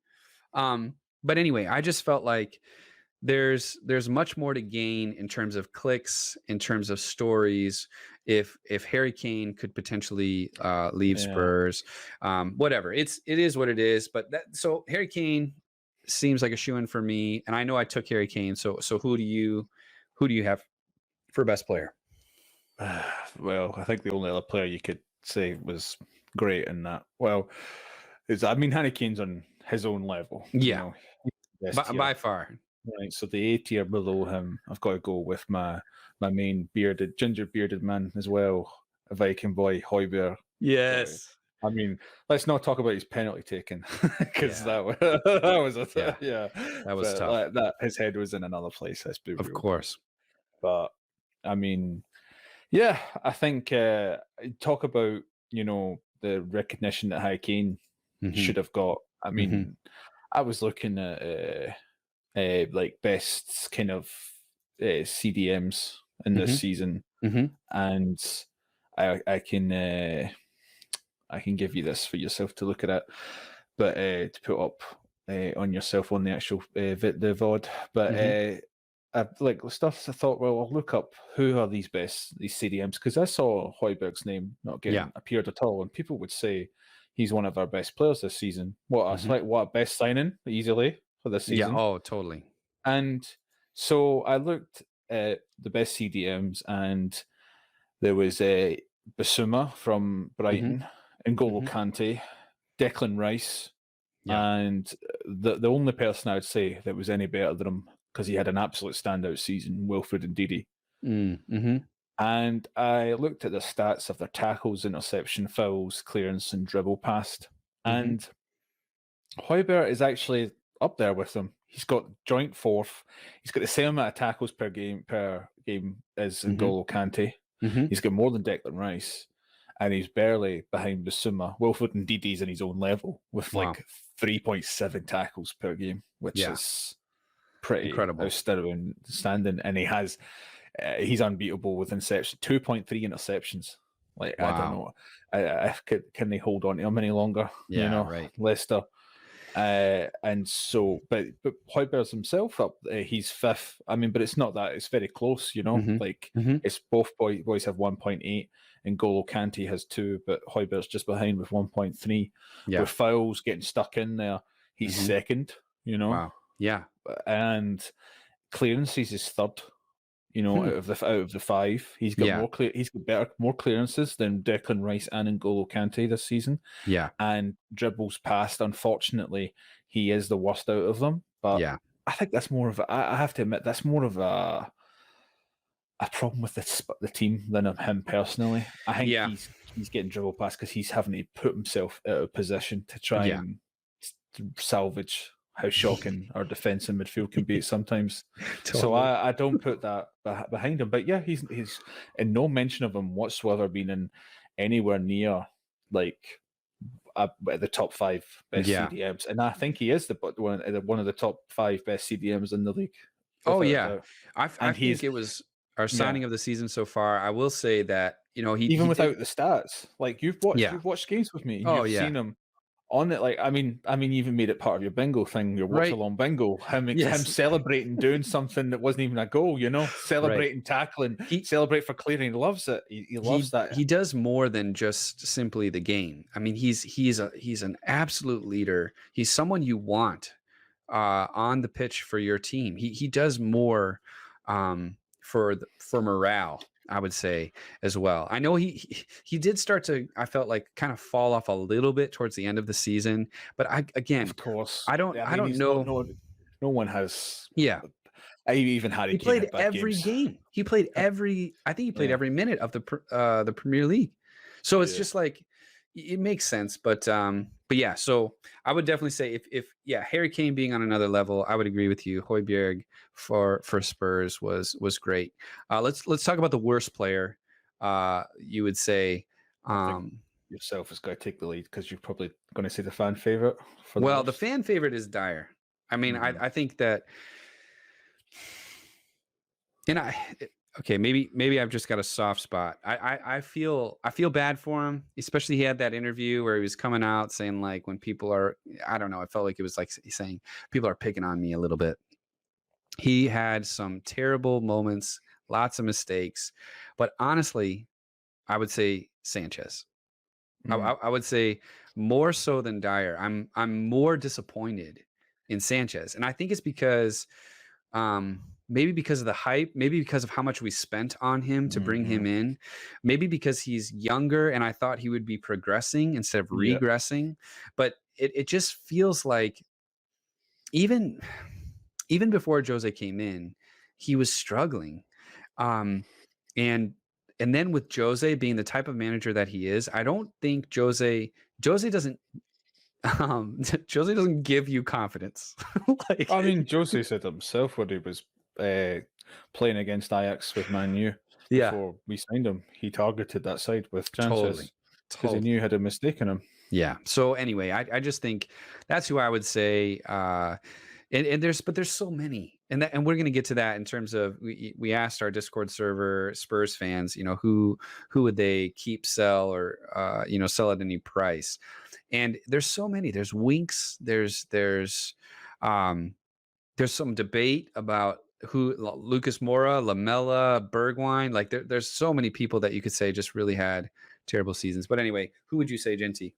Speaker 1: But anyway, I just felt like there's much more to gain in terms of clicks, in terms of stories, if Harry Kane could potentially leave Spurs. Whatever, it is what it is. But so Harry Kane seems like a shoo-in for me, and I know I took Harry Kane. So who do you have for best player?
Speaker 2: Well, I think the only other player you could say was great in that, well, Harry Kane's on his own level.
Speaker 1: Yeah, by far.
Speaker 2: Right, so the A tier below him, I've got to go with my main ginger bearded man as well, Viking boy Højbjerg.
Speaker 1: Yes.
Speaker 2: I mean, let's not talk about his penalty taking, because that was
Speaker 1: that was tough.
Speaker 2: That his head was in another place. Let's be real.
Speaker 1: Of course.
Speaker 2: But I mean, yeah, I think talk about the recognition that Harry Kane should have got. I mean, I was looking at like best kind of CDMs in this season, and I can give you this for yourself to look at, but to put up on yourself on the actual the VOD. But like stuff, I thought, well, I'll look up who are these CDMs, because I saw Højbjerg's name not getting appeared at all, and people would say he's one of our best players this season. What a best signing easily for this season.
Speaker 1: Yeah, oh, totally.
Speaker 2: And so I looked at the best CDMs, and there was a Bissouma from Brighton, N'Golo Kante, Declan Rice, and the only person I would say that was any better than him, because he had an absolute standout season, Wilfred Ndidi. And I looked at the stats of their tackles, interception, fouls, clearance, and dribble past. And Højbjerg is actually up there with them. He's got joint fourth. He's got the same amount of tackles per game as N'Golo Kante. He's got more than Declan Rice. and he's barely behind Basuma. Wilfred Ndidi's in his own level with
Speaker 1: Wow.
Speaker 2: like 3.7 tackles per game, which
Speaker 1: Yeah.
Speaker 2: is pretty
Speaker 1: Incredible.
Speaker 2: outstanding. And he's unbeatable with interceptions, 2.3 interceptions. Like, I don't
Speaker 1: Wow.
Speaker 2: know, can they hold on to him any longer?
Speaker 1: Yeah, right.
Speaker 2: Leicester. And so, but Højbjerg's himself up, he's fifth. I mean, but it's not that; it's very close.
Speaker 1: Mhm.
Speaker 2: Like
Speaker 1: Mhm.
Speaker 2: it's both boys have 1.8, and Golo Kante has 2, but Højbjerg's just behind with 1.3.
Speaker 1: Yeah.
Speaker 2: With fouls getting stuck in there, he's
Speaker 1: Mhm.
Speaker 2: second.
Speaker 1: Wow. Yeah.
Speaker 2: And clearances is third. Out of the 5, he's got
Speaker 1: Yeah.
Speaker 2: he's got more clearances than Declan Rice and N'Golo Kante this season.
Speaker 1: Yeah.
Speaker 2: And dribbles past, unfortunately, he is the worst out of them. But
Speaker 1: Yeah.
Speaker 2: I think that's more of I have to admit, that's more of a problem with the team than of him personally. I think
Speaker 1: Yeah.
Speaker 2: he's getting dribbled past because he's having to put himself out of position to try and salvage how shocking our defence and midfield can be sometimes.
Speaker 1: Totally.
Speaker 2: So I don't put that behind him. But yeah, he's in no mention of him whatsoever being in anywhere near like the top 5 best CDMs, and I think he is one of the top 5 best CDMs in the league.
Speaker 1: Oh
Speaker 2: without
Speaker 1: yeah,
Speaker 2: doubt.
Speaker 1: I think it was our signing of the season so far. I will say that he
Speaker 2: Even
Speaker 1: he
Speaker 2: without
Speaker 1: did,
Speaker 2: the stats, like you've watched games with me, and
Speaker 1: Oh,
Speaker 2: you've
Speaker 1: yeah.
Speaker 2: seen him on it. Like I mean, you even made it part of your bingo thing, your watch
Speaker 1: Right.
Speaker 2: along bingo. Him
Speaker 1: Yes.
Speaker 2: celebrating doing something that wasn't even a goal. Celebrating tackling, celebrate for clearing. He loves it. He loves that.
Speaker 1: He does more than just simply the game. I mean, he's an absolute leader. He's someone you want on the pitch for your team. He does more for morale, I would say, as well. I know he did start to, I felt like, kind of fall off a little bit towards the end of the season, but
Speaker 2: Of course,
Speaker 1: I don't know.
Speaker 2: No one has.
Speaker 1: Yeah.
Speaker 2: Even Harry
Speaker 1: He
Speaker 2: Kane
Speaker 1: played
Speaker 2: had bad
Speaker 1: every
Speaker 2: games.
Speaker 1: game. He played I think he played every minute of the Premier League. So it's just like, it makes sense. But yeah, so I would definitely say if Harry Kane being on another level, I would agree with you. Højbjerg for Spurs was great. Let's talk about the worst player. You would say
Speaker 2: yourself has got to take the lead because you're probably going to say the fan favorite.
Speaker 1: The fan favorite is Dyer. I mean, I think that. And maybe I've just got a soft spot. I feel bad for him, especially he had that interview where he was coming out saying like when people are, I don't know, I felt like it was like saying people are picking on me a little bit. He had some terrible moments, lots of mistakes, but honestly, I would say Sanchez. I would say more so than Dyer. I'm more disappointed in Sanchez, and I think it's because maybe because of the hype, maybe because of how much we spent on him to bring him in, maybe because he's younger and I thought he would be progressing instead of regressing. But it just feels like even before Jose came in, he was struggling. And then with Jose being the type of manager that he is, I don't think Jose doesn't Jose doesn't give you confidence.
Speaker 2: Like, I mean, Jose said himself when he was playing against Ajax with Man U before we signed him, he targeted that side with chances because he knew he had a mistake in him.
Speaker 1: Yeah. So anyway, I just think that's who I would say. And there's so many, and we're going to get to that in terms of we asked our Discord server Spurs fans, who would they keep, sell, or sell at any price. And there's so many. There's Winks. There's some debate about who, Lucas Moura, Lamela, Bergwijn. Like there's so many people that you could say just really had terrible seasons. But anyway, who would you say, Jinty?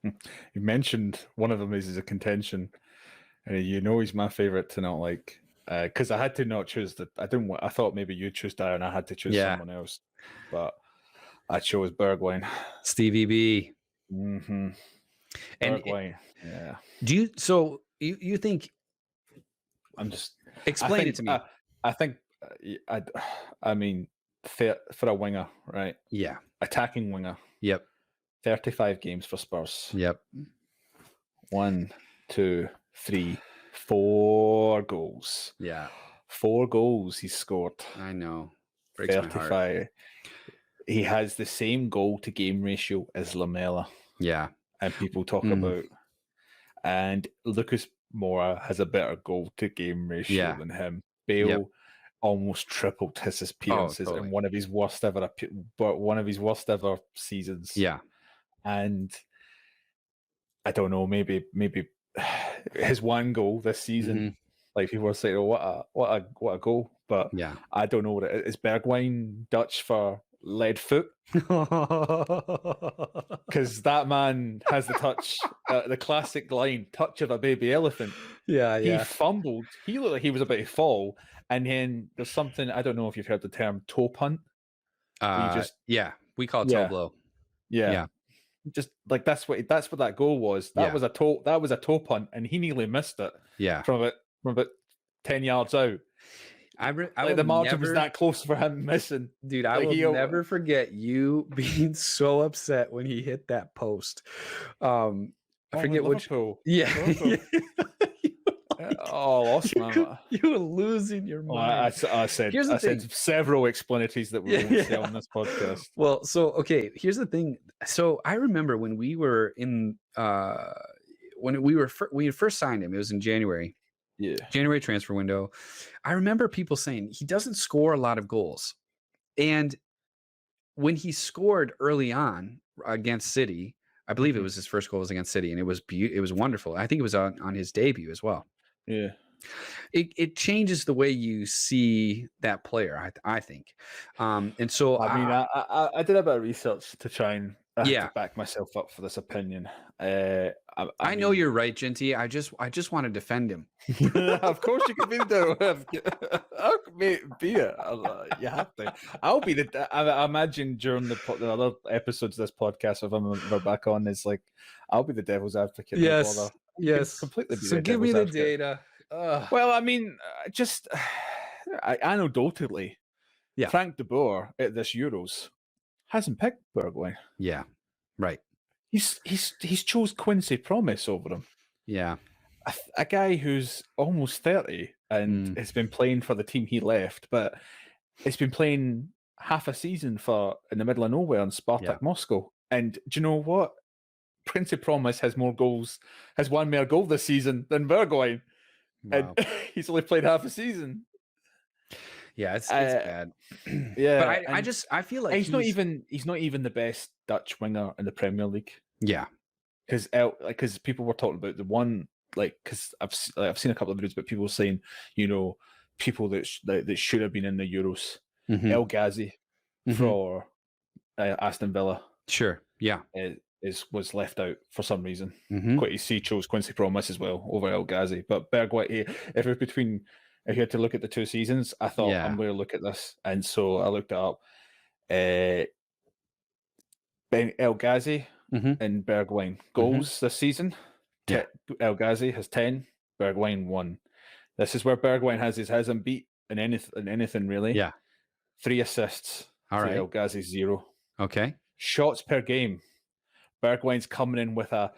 Speaker 2: You mentioned one of them is a contention. He's my favorite to not like because I had to not choose that. I thought maybe you'd choose Dyer and I had to choose someone else, but I chose Bergwijn.
Speaker 1: Stevie B.
Speaker 2: Mm-hmm. Bergwijn. Yeah.
Speaker 1: You think?
Speaker 2: I'm just
Speaker 1: explain it to me.
Speaker 2: I think I mean for a winger, right?
Speaker 1: Yeah.
Speaker 2: Attacking winger.
Speaker 1: Yep.
Speaker 2: 35 games for Spurs.
Speaker 1: Yep.
Speaker 2: 1, 2, 3, 4 goals.
Speaker 1: Yeah.
Speaker 2: 4 goals he scored.
Speaker 1: I know. Breaks
Speaker 2: 35.
Speaker 1: my heart.
Speaker 2: he has the same goal to game ratio as Lamela.
Speaker 1: Yeah.
Speaker 2: And people talk about, and Lucas Moura has a better goal to game ratio than him. Bale almost tripled his appearances in one of his worst ever seasons.
Speaker 1: Yeah.
Speaker 2: And I don't know, maybe his one goal this season, like people are saying, oh, what a goal. But
Speaker 1: yeah,
Speaker 2: I don't know what it is. Is Bergwijn Dutch for lead foot? Because that man has the touch, the classic line, touch of a baby elephant.
Speaker 1: Yeah.
Speaker 2: He fumbled. He looked like he was about to fall. And then there's something, I don't know if you've heard the term toe punt.
Speaker 1: We call it toe blow.
Speaker 2: Yeah. Just like that's what that goal was. That was a toe punt, and he nearly missed it.
Speaker 1: Yeah.
Speaker 2: From about 10 yards out. The margin was that close for him missing.
Speaker 1: Dude, I will never forget you being so upset when he hit that post. I forget which. Yeah.
Speaker 2: Lost man.
Speaker 1: You were losing your mind.
Speaker 2: I said several explanations that we won't say on this podcast.
Speaker 1: Well, so okay, here's the thing. So I remember when we were in when we first signed him, it was in January.
Speaker 2: Yeah.
Speaker 1: January transfer window. I remember people saying he doesn't score a lot of goals. And when he scored early on against City, I believe it was his first goal was against City, and it was wonderful. I think it was on his debut as well.
Speaker 2: Yeah.
Speaker 1: It changes the way you see that player, I think. And so
Speaker 2: I did a bit of research to try and
Speaker 1: to
Speaker 2: back myself up for this opinion.
Speaker 1: I know you're right, Jinty. I just want to defend him.
Speaker 2: Of course you can be there. Be it. You have to. I'll be the. I imagine during the other episodes of this podcast, if we're back on, it's like I'll be the devil's advocate.
Speaker 1: Yes. Yes.
Speaker 2: Completely.
Speaker 1: So give me the data.
Speaker 2: Well, I mean, just anecdotally, Frank de Boer at this Euros hasn't picked Bergwijn.
Speaker 1: Yeah. Right.
Speaker 2: He's chose Quincy Promise over him.
Speaker 1: Yeah.
Speaker 2: A guy who's almost 30 and has been playing for the team he left, but it's been playing half a season in the middle of nowhere in Spartak Moscow. And do you know what? Quincy Promise has one more goal this season than Bergwijn. Wow. And he's only played half a season.
Speaker 1: Yeah, it's bad.
Speaker 2: Yeah,
Speaker 1: but I feel like
Speaker 2: he's not even the best Dutch winger in the Premier League.
Speaker 1: Yeah,
Speaker 2: because people were talking about the one, because I've seen a couple of videos, but people saying, people that should have been in the Euros. El Ghazi for Aston Villa.
Speaker 1: Sure. Yeah.
Speaker 2: Was left out for some reason. He chose Quincy Promise as well over El Ghazi, but Bergwijn. If you had to look at the two seasons, I thought I'm going to look at this, and so I looked it up. El Ghazi and Bergwijn goals this season.
Speaker 1: Yeah.
Speaker 2: El Ghazi has 10. Bergwijn 1. This is where Bergwijn hasn't beat in anything really.
Speaker 1: Yeah.
Speaker 2: 3 assists.
Speaker 1: All right.
Speaker 2: El Ghazi 0.
Speaker 1: Okay.
Speaker 2: Shots per game. Bergwijn's coming in with a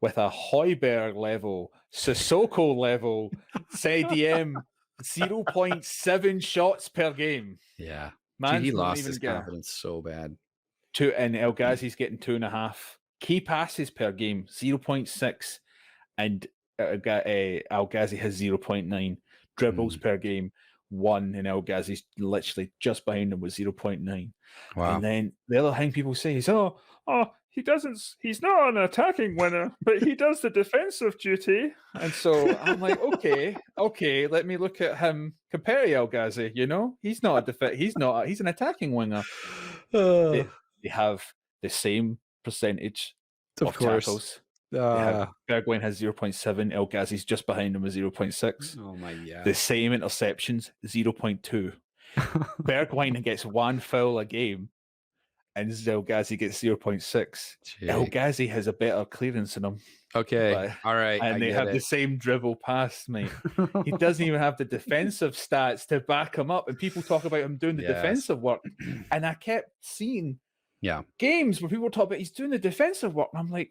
Speaker 2: Højbjerg level, Sissoko level, CDM 0.7 shots per game.
Speaker 1: Yeah.
Speaker 2: Man,
Speaker 1: he lost his confidence so bad.
Speaker 2: And El Ghazi's getting 2.5. Key passes per game, 0.6. And El Ghazi has 0.9. Dribbles per game, 1. And El Ghazi's literally just behind him with 0.9.
Speaker 1: Wow.
Speaker 2: And then the other thing people say is, he's not an attacking winner, but he does the defensive duty. And so I'm like, okay, let me look at him compare to El Ghazi. He's not he's an attacking winger. They have the same percentage of tackles. Bergwijn has 0.7. El Ghazi's just behind him with 0.6.
Speaker 1: Oh my god.
Speaker 2: The same interceptions, 0.2. Bergwijn gets 1 foul a game, and El Ghazi gets 0.6. El Ghazi has a better clearance in him.
Speaker 1: Okay. All right.
Speaker 2: And they have the same dribble pass, mate. He doesn't even have the defensive stats to back him up. And people talk about him doing the defensive work. And I kept seeing games where people talk about he's doing the defensive work. And I'm like,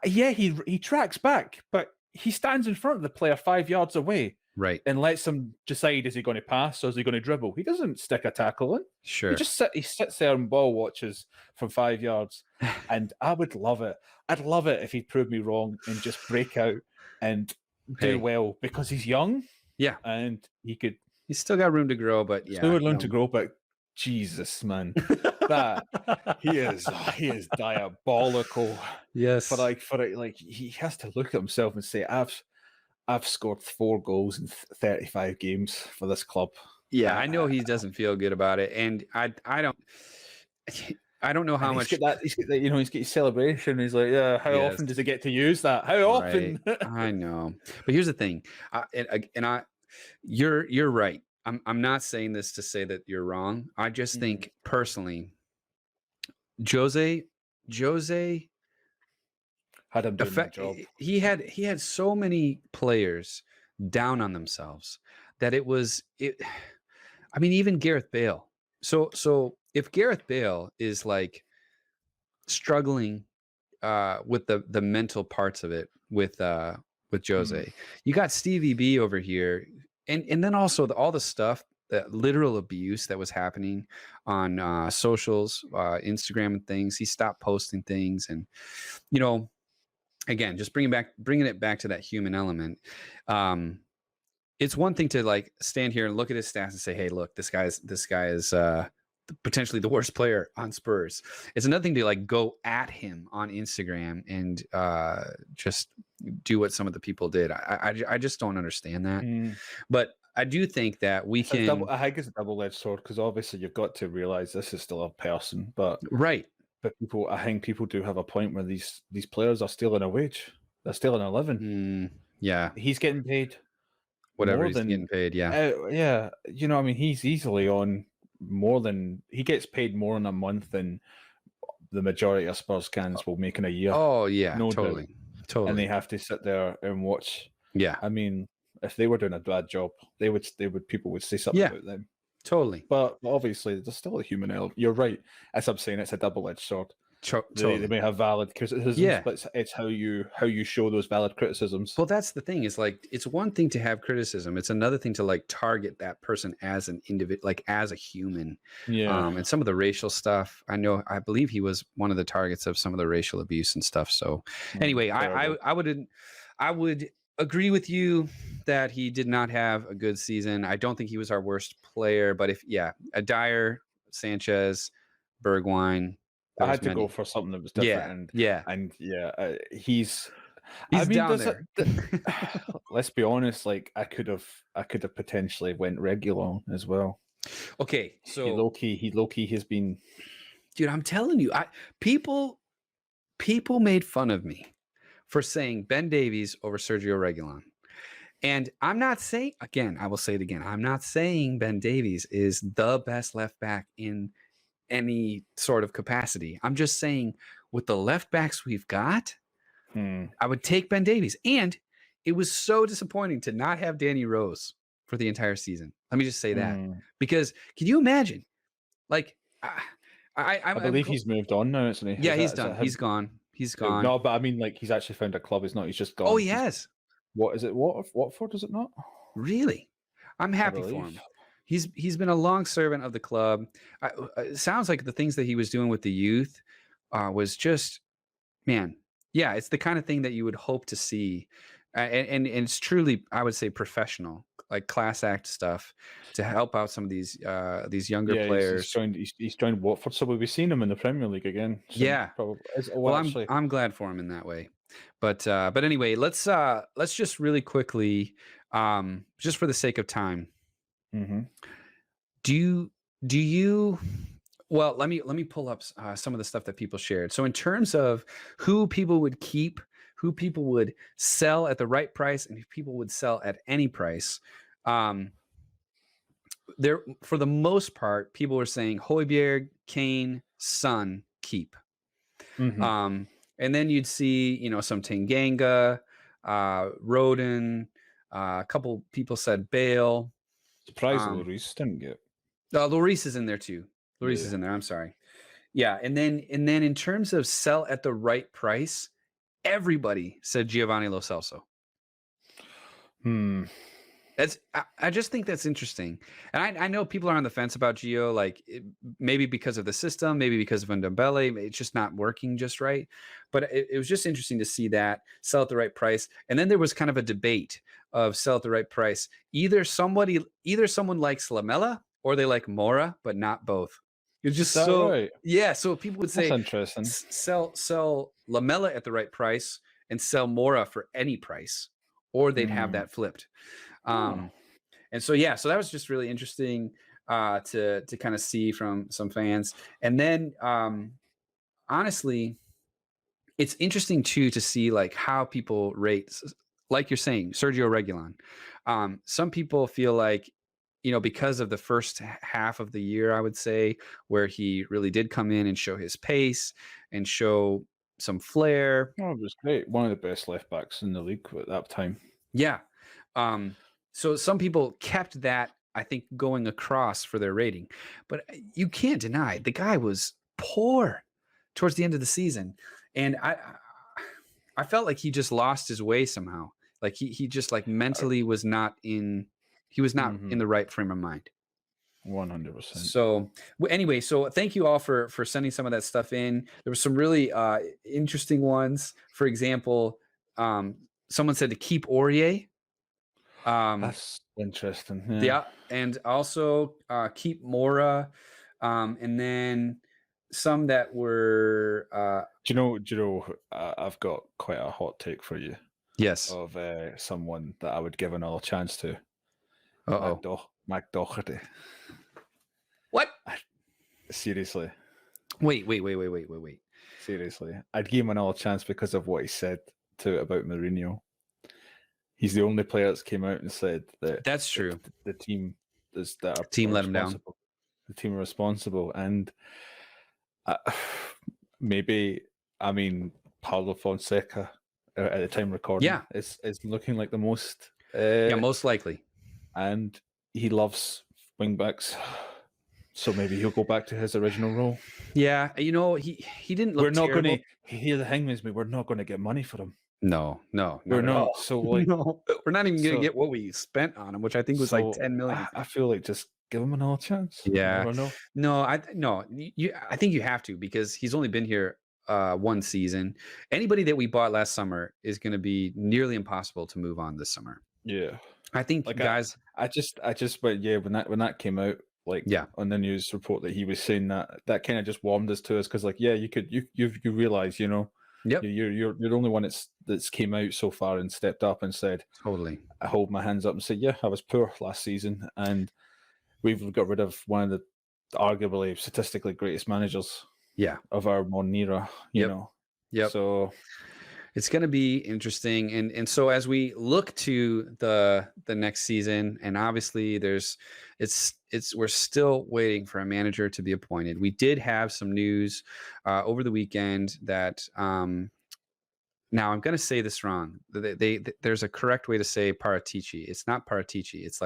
Speaker 2: he tracks back, but he stands in front of the player 5 yards away.
Speaker 1: Right.
Speaker 2: and lets him decide, is he going to pass or is he going to dribble? He doesn't stick a tackle in.
Speaker 1: Sure.
Speaker 2: He sits there and ball watches from 5 yards. And I would love it. I'd love it if he'd prove me wrong and just break out and do well, because he's young.
Speaker 1: Yeah.
Speaker 2: And he's
Speaker 1: still got room to grow, but yeah.
Speaker 2: still room to grow, but Jesus, man. That he is diabolical.
Speaker 1: Yes.
Speaker 2: For like he has to look at himself and say, I've scored 4 goals in 35 games for this club.
Speaker 1: Yeah, I know he doesn't feel good about it, and I don't know how much.
Speaker 2: He's got his celebration. He's like, yeah. How often does he get to use that? How often?
Speaker 1: I know, but here's the thing, you're right. I'm not saying this to say that you're wrong. I just think personally, Jose
Speaker 2: had him doing that job.
Speaker 1: He had so many players down on themselves that it. I mean, even Gareth Bale. So if Gareth Bale is like struggling with the mental parts of it with Jose, you got Stevie B over here, and then also all the stuff, that literal abuse that was happening on socials, Instagram and things. He stopped posting things, and again, just bringing it back to that human element. It's one thing to like stand here and look at his stats and say, hey, look, this guy is potentially the worst player on Spurs. It's another thing to like go at him on Instagram and just do what some of the people did. I just don't understand that. But I do think that I
Speaker 2: think it's a double-edged sword, because obviously you've got to realize this is still a person, but
Speaker 1: right.
Speaker 2: But I think people do have a point where these players are stealing a wage. They're stealing a living.
Speaker 1: Yeah,
Speaker 2: he's getting paid
Speaker 1: whatever he's getting paid. Yeah,
Speaker 2: yeah. I mean, he's easily on more than he gets paid more in a month than the majority of Spurs fans will make in a year.
Speaker 1: Oh yeah, no, totally.
Speaker 2: And they have to sit there and watch.
Speaker 1: Yeah,
Speaker 2: I mean, if they were doing a bad job, people would say something about them.
Speaker 1: Totally.
Speaker 2: But obviously, there's still a human element. You're right. As I'm saying, it's a double-edged sword. Totally. They may have valid criticisms, but it's how you show those valid criticisms.
Speaker 1: Well, that's the thing. Is like, it's one thing to have criticism. It's another thing to like target that person as an individual, like as a human.
Speaker 2: Yeah.
Speaker 1: And some of the racial stuff, I believe he was one of the targets of some of the racial abuse and stuff. So anyway, I would agree with you that he did not have a good season. I don't think he was our worst player, but Dyer, Sanchez, Bergwijn.
Speaker 2: I had to go for something that was different. He's
Speaker 1: down there.
Speaker 2: Let's be honest. Like I could have potentially went regular as well.
Speaker 1: Okay, so
Speaker 2: he low key has been.
Speaker 1: Dude, I'm telling you, people made fun of me for saying Ben Davies over Sergio Reguilon. And I'm not saying, again, I will say it again, I'm not saying Ben Davies is the best left back in any sort of capacity. I'm just saying, with the left backs we've got, I would take Ben Davies. And it was so disappointing to not have Danny Rose for the entire season. Let me just say that. Because can you imagine? Like, I
Speaker 2: believe he's moved on now, isn't he?
Speaker 1: Yeah, he's done. He's gone. He's gone.
Speaker 2: No, but I mean, like, he's actually found a club. He's just gone.
Speaker 1: Oh, he has.
Speaker 2: What is it? Watford, is it not?
Speaker 1: Really? I'm happy for him. He's been a long servant of the club. It sounds like the things that he was doing with the youth was just, man, yeah, it's the kind of thing that you would hope to see. And it's truly, I would say, professional, like class act stuff to help out some of these younger players.
Speaker 2: He's joined Watford, so we'll be seeing him in the Premier League again.
Speaker 1: Probably. Well, I'm glad for him in that way. But anyway, let's just really quickly, just for the sake of time, do you? Well, let me pull up some of the stuff that people shared. So in terms of who people would keep, who people would sell at the right price, and who people would sell at any price, there for the most part, people were saying Højbjerg, Kane, Son, keep. And then you'd see, some Tanganga, Rodon, a couple people said Bale.
Speaker 2: Surprised Lloris didn't get.
Speaker 1: Lloris is in there too. Lloris is in there. I'm sorry. Yeah, and then in terms of sell at the right price, everybody said Giovanni Lo Celso. I just think that's interesting, and I know people are on the fence about Gio, like maybe because of the system, maybe because of Ndombele, it's just not working just right. But it was just interesting to see that sell at the right price, and then there was kind of a debate of sell at the right price. Either someone likes Lamela or they like Mora, but not both. It's
Speaker 2: Is
Speaker 1: just
Speaker 2: that
Speaker 1: so
Speaker 2: right?
Speaker 1: yeah. So people would
Speaker 2: That's
Speaker 1: say
Speaker 2: interesting.
Speaker 1: sell Lamela at the right price and sell Mora for any price, or they'd have that flipped.
Speaker 2: Oh.
Speaker 1: And so yeah, so that was just really interesting to kind of see from some fans. And then honestly, it's interesting too to see like how people rate, like you're saying, Sergio Reguilon. Some people feel like, because of the first half of the year, I would say, where he really did come in and show his pace and show some flair.
Speaker 2: Oh, it was great. One of the best left backs in the league at that time.
Speaker 1: Yeah. So some people kept that, I think, going across for their rating, but you can't deny the guy was poor towards the end of the season, and I felt like he just lost his way somehow. Like he just like mentally was not in. He was not in the right frame of mind.
Speaker 2: 100%.
Speaker 1: So anyway, so thank you all for sending some of that stuff in. There were some really interesting ones. For example, someone said to keep Aurier.
Speaker 2: That's interesting. Yeah.
Speaker 1: Yeah, and also keep Mora, and then some that were
Speaker 2: Do you know? I've got quite a hot take for you
Speaker 1: yes.
Speaker 2: of someone that I would give another chance to.
Speaker 1: Uh-oh.
Speaker 2: McDoherty.
Speaker 1: What?
Speaker 2: Seriously.
Speaker 1: Wait.
Speaker 2: Seriously. I'd give him another chance because of what he said about Mourinho. He's the only player that's came out and said that
Speaker 1: That's true.
Speaker 2: the team is that are
Speaker 1: Team let him down.
Speaker 2: The team are responsible, and maybe Paulo Fonseca at the time recording, is looking like the most.
Speaker 1: Most likely. And
Speaker 2: he loves wingbacks, so maybe he'll go back to his original role.
Speaker 1: Yeah, he didn't look.
Speaker 2: We're not going to. Here, the thing is, we're not going to get money for him.
Speaker 1: No,
Speaker 2: we're not. So like,
Speaker 1: no, we're not even going to get what we spent on him, which I think was like 10 million.
Speaker 2: I feel like just give him another chance.
Speaker 1: Yeah,
Speaker 2: never know.
Speaker 1: No, I think you have to, because he's only been here one season. Anybody that we bought last summer is going to be nearly impossible to move on this summer.
Speaker 2: Yeah,
Speaker 1: I think like guys.
Speaker 2: I just went when that came out, like on the news report that he was saying that kind of just warmed us to us, because like you realize
Speaker 1: Yep.
Speaker 2: You're the only one that's came out so far and stepped up and said,
Speaker 1: totally,
Speaker 2: I hold my hands up and say, yeah, I was poor last season, and we've got rid of one of the arguably statistically greatest managers of our modern era, you know.
Speaker 1: Yep.
Speaker 2: So
Speaker 1: it's going to be interesting, and so as we look to the next season, and obviously we're still waiting for a manager to be appointed. We did have some news over the weekend that now I'm going to say this wrong. There's a correct way to say Paratici. It's not Paratici. It's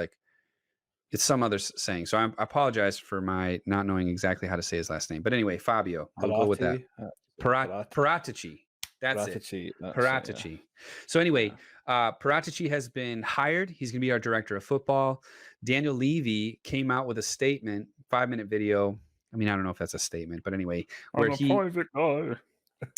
Speaker 1: some other saying. So I apologize for my not knowing exactly how to say his last name. But anyway, Fabio, we'll go with that. Paratici. That's it. Paratici. Yeah. So anyway, Paratici has been hired. He's going to be our director of football. Daniel Levy came out with a statement, 5-minute video. I mean, I don't know if that's a statement, but anyway, where
Speaker 2: private guy.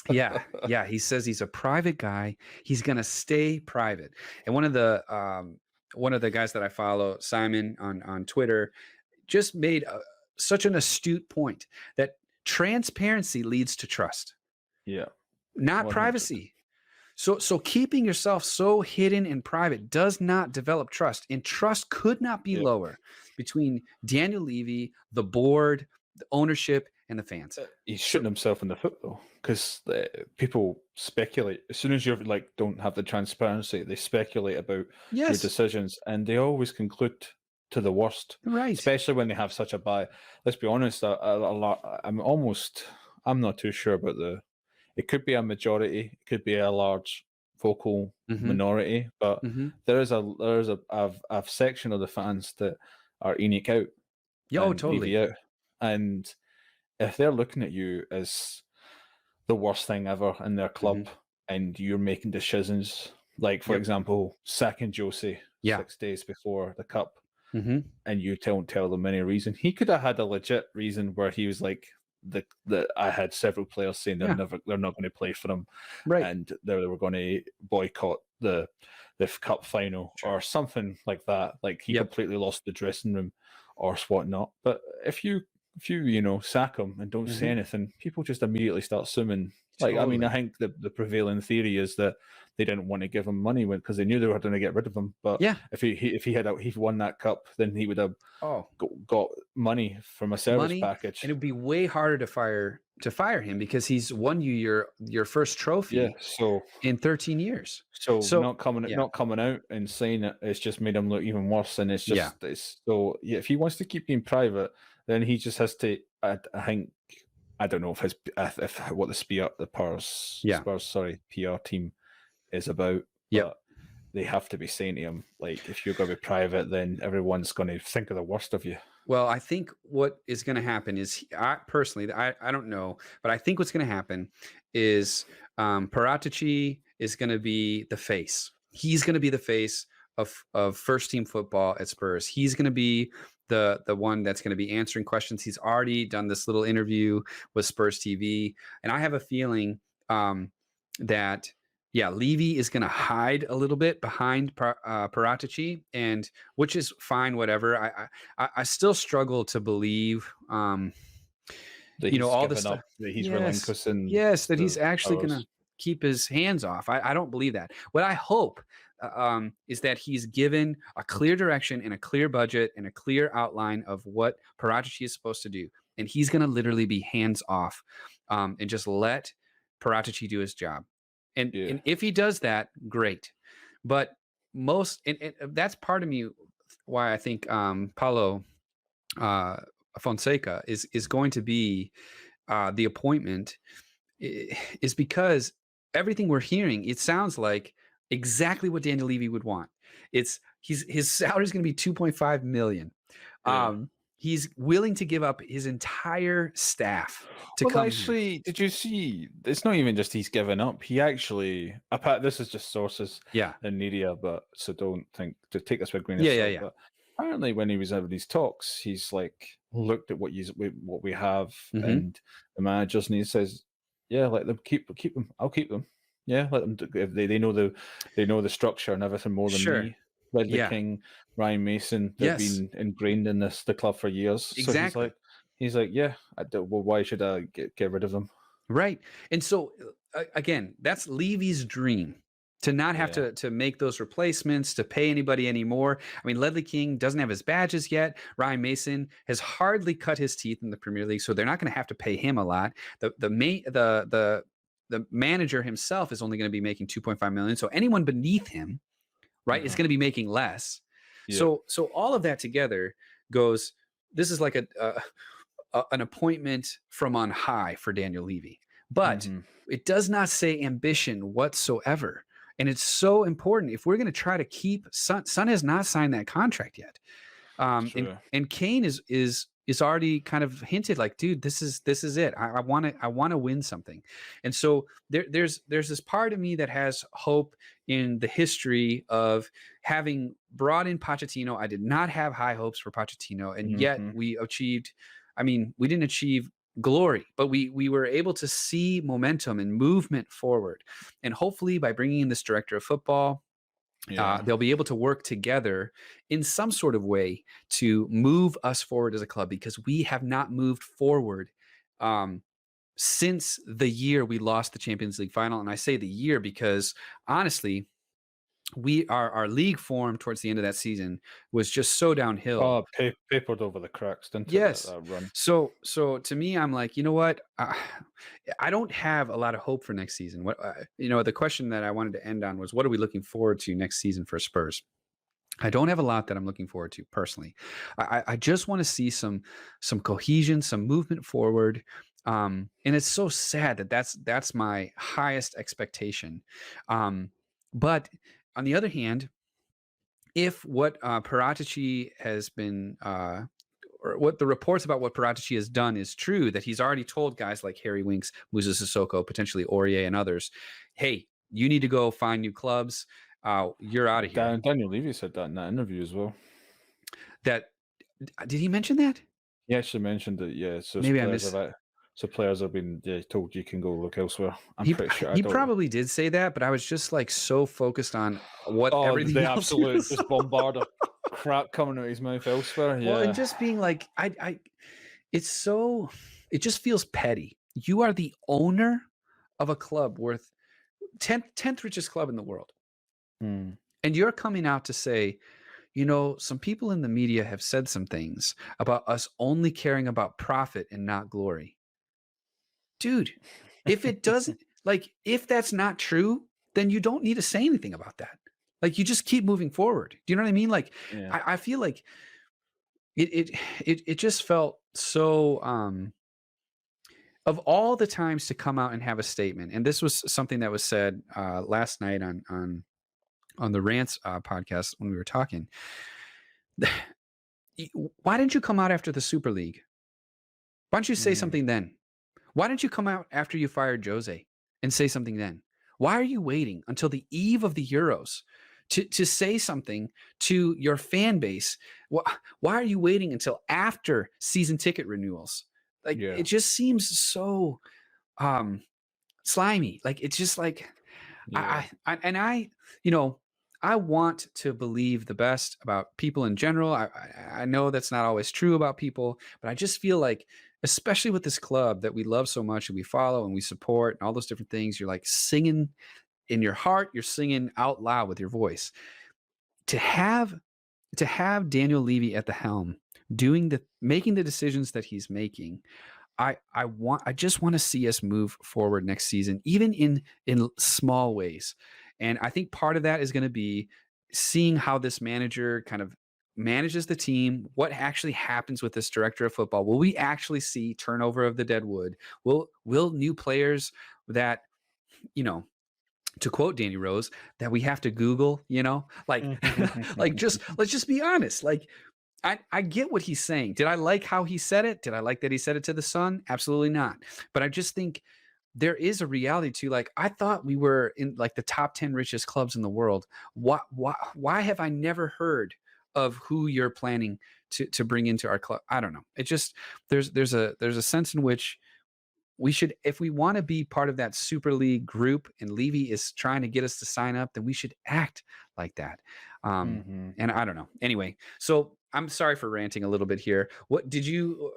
Speaker 1: yeah. He says he's a private guy. He's going to stay private. And one of the guys that I follow, Simon on Twitter, just made such an astute point that transparency leads to trust.
Speaker 2: Yeah.
Speaker 1: Not 100%. Privacy. So keeping yourself so hidden and private does not develop trust, and trust could not be lower between Daniel Levy, the board, the ownership, and the fans.
Speaker 2: He's shooting himself in the foot though, because people speculate as soon as you don't have the transparency. They speculate about your decisions, and they always conclude to the worst.
Speaker 1: Right.
Speaker 2: Especially when they have such a buy. Let's be honest. A lot. I'm not too sure about the. It could be a majority, it could be a large vocal minority, but there is a section of the fans that are Enoch out.
Speaker 1: Yeah, totally.
Speaker 2: Out. And if they're looking at you as the worst thing ever in their club, and you're making decisions like, for example, sacking Josie,
Speaker 1: Yeah.
Speaker 2: 6 days before the cup,
Speaker 1: Mm-hmm.
Speaker 2: and you don't tell them any reason. He could have had a legit reason where he was like, the I had several players saying they're not going to play for him,
Speaker 1: Right.
Speaker 2: and they were going to boycott the cup final or something like that. Like he completely lost the dressing room or whatnot. But if you sack him and don't say anything, people just immediately start assuming. Like, I mean, I think the prevailing theory is that they didn't want to give him money because they knew they were going to get rid of him. But if he won that cup, then he would have got money from a service package,
Speaker 1: and it would be way harder to fire him because he's won you your first trophy in 13 years.
Speaker 2: So not coming out and saying it's just made him look even worse. And it's just if he wants to keep being private, then he just has to. I think. I don't know if what the Spurs PR team is about. But they have to be saying to him, like, if you're going to be private, then everyone's going to think of the worst of you.
Speaker 1: Well, I think what is going to happen is, I don't know, but I think what's going to happen is Paratici is going to be the face. He's going to be the face of first team football at Spurs. He's going to be the one that's going to be answering questions. He's already done this little interview with Spurs TV, and I have a feeling that Levy is going to hide a little bit behind Paratici, and which is fine, whatever. I still struggle to believe
Speaker 2: that all the stuff that he's relinquishing.
Speaker 1: Yes, that he's actually going to keep his hands off. I don't believe that. What I hope is that he's given a clear direction and a clear budget and a clear outline of what Paratici is supposed to do. And he's going to literally be hands off and just let Paratici do his job. And if he does that, great. But and that's part of me why I think Paulo Fonseca is going to be the appointment, is because everything we're hearing, it sounds like exactly what Daniel Levy would want. His salary is going to be $2.5 million. He's willing to give up his entire staff to come.
Speaker 2: Actually, did you see? It's not even just he's given up. He actually, this is just sources in media, but so don't think to take this with a grain of salt. But apparently, when he was having these talks, he's like looked at what we have and the managers, and he says, "Yeah, let them keep them. I'll keep them. Yeah, let them. If they know the structure and everything more than me." Ledley King, Ryan Mason, they've been ingrained in the club for years.
Speaker 1: Exactly.
Speaker 2: So he's like, why should I get rid of them?
Speaker 1: Right. And so again, that's Levy's dream, to not have to make those replacements, to pay anybody anymore. I mean, Ledley King doesn't have his badges yet. Ryan Mason has hardly cut his teeth in the Premier League, so they're not going to have to pay him a lot. The manager himself is only going to be making $2.5 million. So anyone beneath him, right, is going to be making less. Yeah. So all of that together goes, this is like an appointment from on high for Daniel Levy. But it does not say ambition whatsoever. And it's so important. If we're going to try to keep Son has not signed that contract yet. And Kane is already kind of hinted like, dude, this is it. I want to win something. And so there's this part of me that has hope in the history of having brought in Pochettino. I did not have high hopes for Pochettino, and yet we achieved. I mean, we didn't achieve glory, but we were able to see momentum and movement forward. And hopefully by bringing in this director of football, they'll be able to work together in some sort of way to move us forward as a club, because we have not moved forward since the year we lost the Champions League final. And I say the year because honestly, our league form towards the end of that season was just so downhill.
Speaker 2: Oh, papered over the cracks, didn't it?
Speaker 1: Yes.
Speaker 2: That run.
Speaker 1: So to me, I'm like, you know what? I don't have a lot of hope for next season. What the question that I wanted to end on was, what are we looking forward to next season for Spurs? I don't have a lot that I'm looking forward to personally. I just want to see some cohesion, some movement forward. And it's so sad that that's my highest expectation. But on the other hand, if what Paratici has been, or what the reports about what Paratici has done is true, that he's already told guys like Harry Winks, Musa Sissoko, potentially Aurier and others, hey, you need to go find new clubs. You're out of here.
Speaker 2: Daniel Levy said that in that interview as well.
Speaker 1: That did he mention that?
Speaker 2: He actually mentioned that. Yeah, so
Speaker 1: Maybe I
Speaker 2: players
Speaker 1: missed.
Speaker 2: players have been told you can go look elsewhere. I'm
Speaker 1: He
Speaker 2: pretty sure.
Speaker 1: he probably did say that, but I was just like so focused on what
Speaker 2: Oh,
Speaker 1: everything
Speaker 2: the
Speaker 1: else he
Speaker 2: absolute
Speaker 1: was
Speaker 2: just bombard of crap coming out of his mouth elsewhere.
Speaker 1: Well, and
Speaker 2: Yeah.
Speaker 1: just being like, it's so, it just feels petty. You are the owner of a club worth 10th richest club in the world.
Speaker 2: Hmm.
Speaker 1: And you're coming out to say, some people in the media have said some things about us only caring about profit and not glory. Dude, if it doesn't, like, if that's not true, then you don't need to say anything about that. Like, you just keep moving forward. Do you know what I mean? Like,
Speaker 2: Yeah.
Speaker 1: I feel like it just felt so of all the times to come out and have a statement, and this was something that was said last night on the Rants podcast when we were talking. Why didn't you come out after the Super League? Why don't you say something then? Why didn't you come out after you fired Jose and say something then? Why are you waiting until the eve of the Euros to say something to your fan base? Why are you waiting until after season ticket renewals? Like,
Speaker 2: Yeah.
Speaker 1: it just seems so slimy. Like, it's just like,
Speaker 2: Yeah.
Speaker 1: I want to believe the best about people in general. I know that's not always true about people, but I just feel like, especially with this club that we love so much and we follow and we support and all those different things, you're like singing in your heart, you're singing out loud with your voice. To have Daniel Levy at the helm, making the decisions that he's making, I just want to see us move forward next season, even in small ways. And I think part of that is going to be seeing how this manager kind of manages the team, what actually happens with this director of football. Will we actually see turnover of the dead wood? Will new players that, to quote Danny Rose, that we have to Google, like, just let's just be honest. Like, I get what he's saying. Did I like how he said it? Did I like that he said it to the Sun? Absolutely not. But I just think there is a reality to, like, I thought we were in like the top 10 richest clubs in the world. Why have I never heard of who you're planning to bring into our club? I don't know. It just, there's a sense in which we should, if we want to be part of that Super League group and Levy is trying to get us to sign up, then we should act like that. And I don't know. Anyway, so I'm sorry for ranting a little bit here. What did you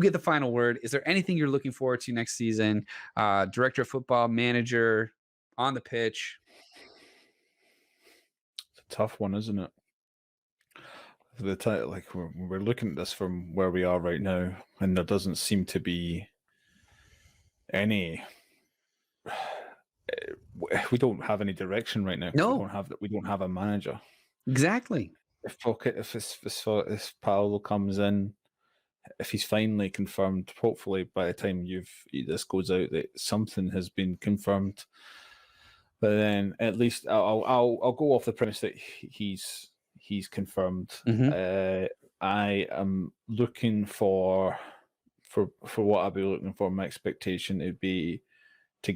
Speaker 1: get the final word? Is there anything you're looking forward to next season? Director of football, manager, on the pitch?
Speaker 2: It's a tough one, isn't it? The time, like we're looking at this from where we are right now, and there doesn't seem to be any. We don't have any direction right now.
Speaker 1: No.
Speaker 2: We don't have a manager.
Speaker 1: Exactly.
Speaker 2: If Paolo comes in, if he's finally confirmed, hopefully by the time this goes out that something has been confirmed. But then at least I'll go off the premise that he's confirmed.
Speaker 1: Mhm.
Speaker 2: I am looking for what I'd be looking for. My expectation would be to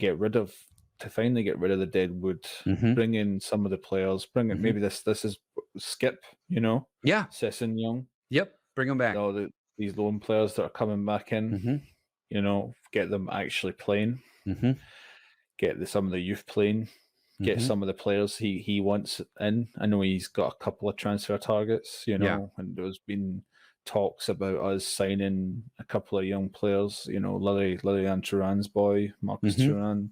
Speaker 2: finally get rid of the dead wood,
Speaker 1: Mhm.
Speaker 2: bring in some of the players, bring in
Speaker 1: Mhm.
Speaker 2: maybe this is Skip,
Speaker 1: Yeah.
Speaker 2: Sesson Young,
Speaker 1: Yep. Bring them back.
Speaker 2: these lone players that are coming back in,
Speaker 1: Mhm.
Speaker 2: Get them actually playing,
Speaker 1: Mhm.
Speaker 2: get some of the youth playing, get
Speaker 1: Mhm.
Speaker 2: some of the players he wants in. I know he's got a couple of transfer targets,
Speaker 1: Yeah.
Speaker 2: and there's been talks about us signing a couple of young players, Lilian Thuram's boy, Marcus
Speaker 1: Mhm.
Speaker 2: Thuram,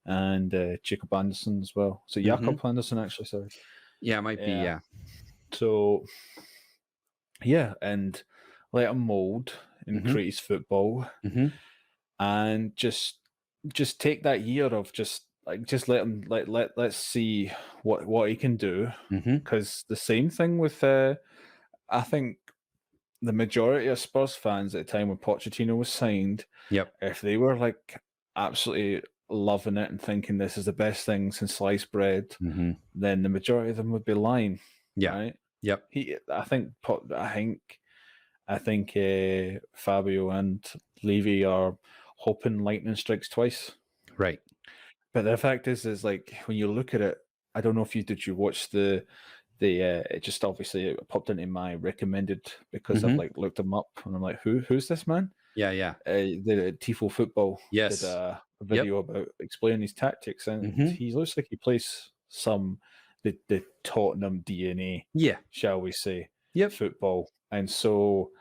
Speaker 2: and Jacob Anderson as well. So Jakob Anderson, actually, sorry.
Speaker 1: Yeah, it might be. Yeah.
Speaker 2: So, yeah, and let him mold and create his football, and just take that year of just let him let's see what he can do. Because the same thing with I think the majority of Spurs fans at the time when Pochettino was signed,
Speaker 1: Yep.
Speaker 2: if they were like absolutely loving it and thinking this is the best thing since sliced bread, then the majority of them would be lying.
Speaker 1: Yeah.
Speaker 2: Right.
Speaker 1: Yep.
Speaker 2: I think Fabio and Levy are hoping lightning strikes twice.
Speaker 1: Right.
Speaker 2: But the fact is like when you look at it, I don't know if did you watch the it just obviously it popped into my recommended because I've like looked him up and I'm like, who's this man?
Speaker 1: Yeah.
Speaker 2: The Tifo Football
Speaker 1: Yes.
Speaker 2: did a video about explaining his tactics, and he looks like he plays the Tottenham DNA,
Speaker 1: Yeah.
Speaker 2: shall we say,
Speaker 1: Yep.
Speaker 2: football. And so,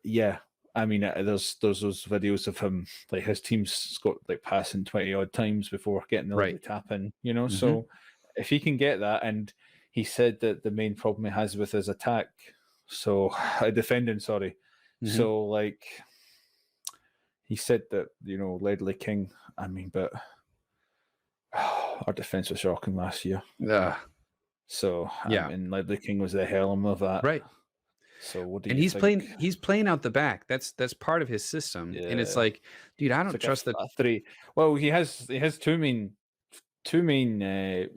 Speaker 2: yeah, I mean, there's those videos of him, like his team's got like passing 20 odd times before getting the lovely tap in, you know. So if he can get that, and he said that the main problem he has with his attack, so defending, sorry. So like he said that, you know, Ledley King, I mean, but our defense was shocking last year. So
Speaker 1: yeah,
Speaker 2: and Ledley King was the helm of that.
Speaker 1: right.
Speaker 2: So what do
Speaker 1: And
Speaker 2: you think?
Speaker 1: he's playing out the back. That's part of his system. And it's like, dude, I don't
Speaker 2: like
Speaker 1: trust that.
Speaker 2: a three. Well, he has two main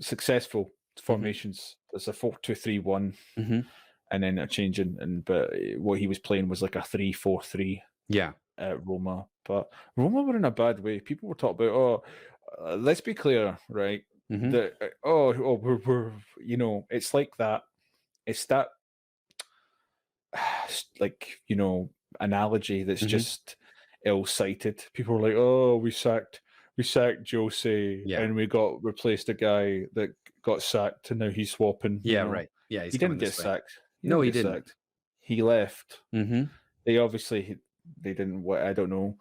Speaker 2: successful formations. There's a 4-2-3-1, and then a change in. But what he was playing was like a 3-4-3.
Speaker 1: Yeah,
Speaker 2: at Roma. But Roma were in a bad way. People were talking about, let's be clear, right? That we're you know, it's like that. It's that like, you know, analogy that's just ill-sighted. People were like, oh, we sacked Jose and we got replaced a guy that got sacked and now he's swapping.
Speaker 1: Yeah,
Speaker 2: you know?
Speaker 1: right. Yeah,
Speaker 2: he didn't get sacked.
Speaker 1: No, he didn't.
Speaker 2: Sacked. He left. They obviously they didn't. I don't know.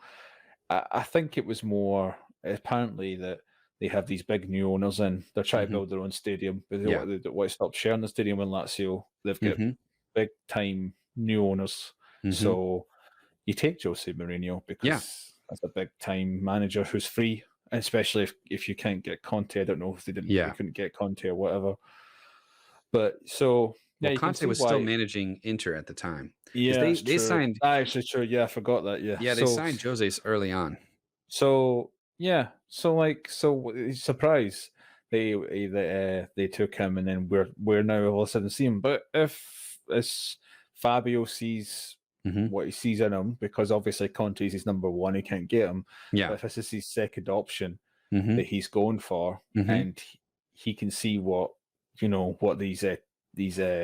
Speaker 2: I think it was more apparently that they have these big new owners in. They're trying to build their own stadium, but they want to stop sharing the stadium with Lazio. They've got big time new owners. So you take Jose Mourinho because that's a big time manager who's free, especially if you can't get Conte. I don't know if they couldn't get Conte or whatever. But so
Speaker 1: well, Conte was still managing Inter at the time.
Speaker 2: Yeah,
Speaker 1: they signed.
Speaker 2: Actually, true. Yeah, I forgot that.
Speaker 1: Yeah, they signed Jose's early on.
Speaker 2: So yeah, surprise they took him, and then we're now all of a sudden seeing him. But if Fabio sees what he sees in him, because obviously Conte's his number one, he can't get him.
Speaker 1: Yeah,
Speaker 2: but if this is his second option that he's going for, and he can see what these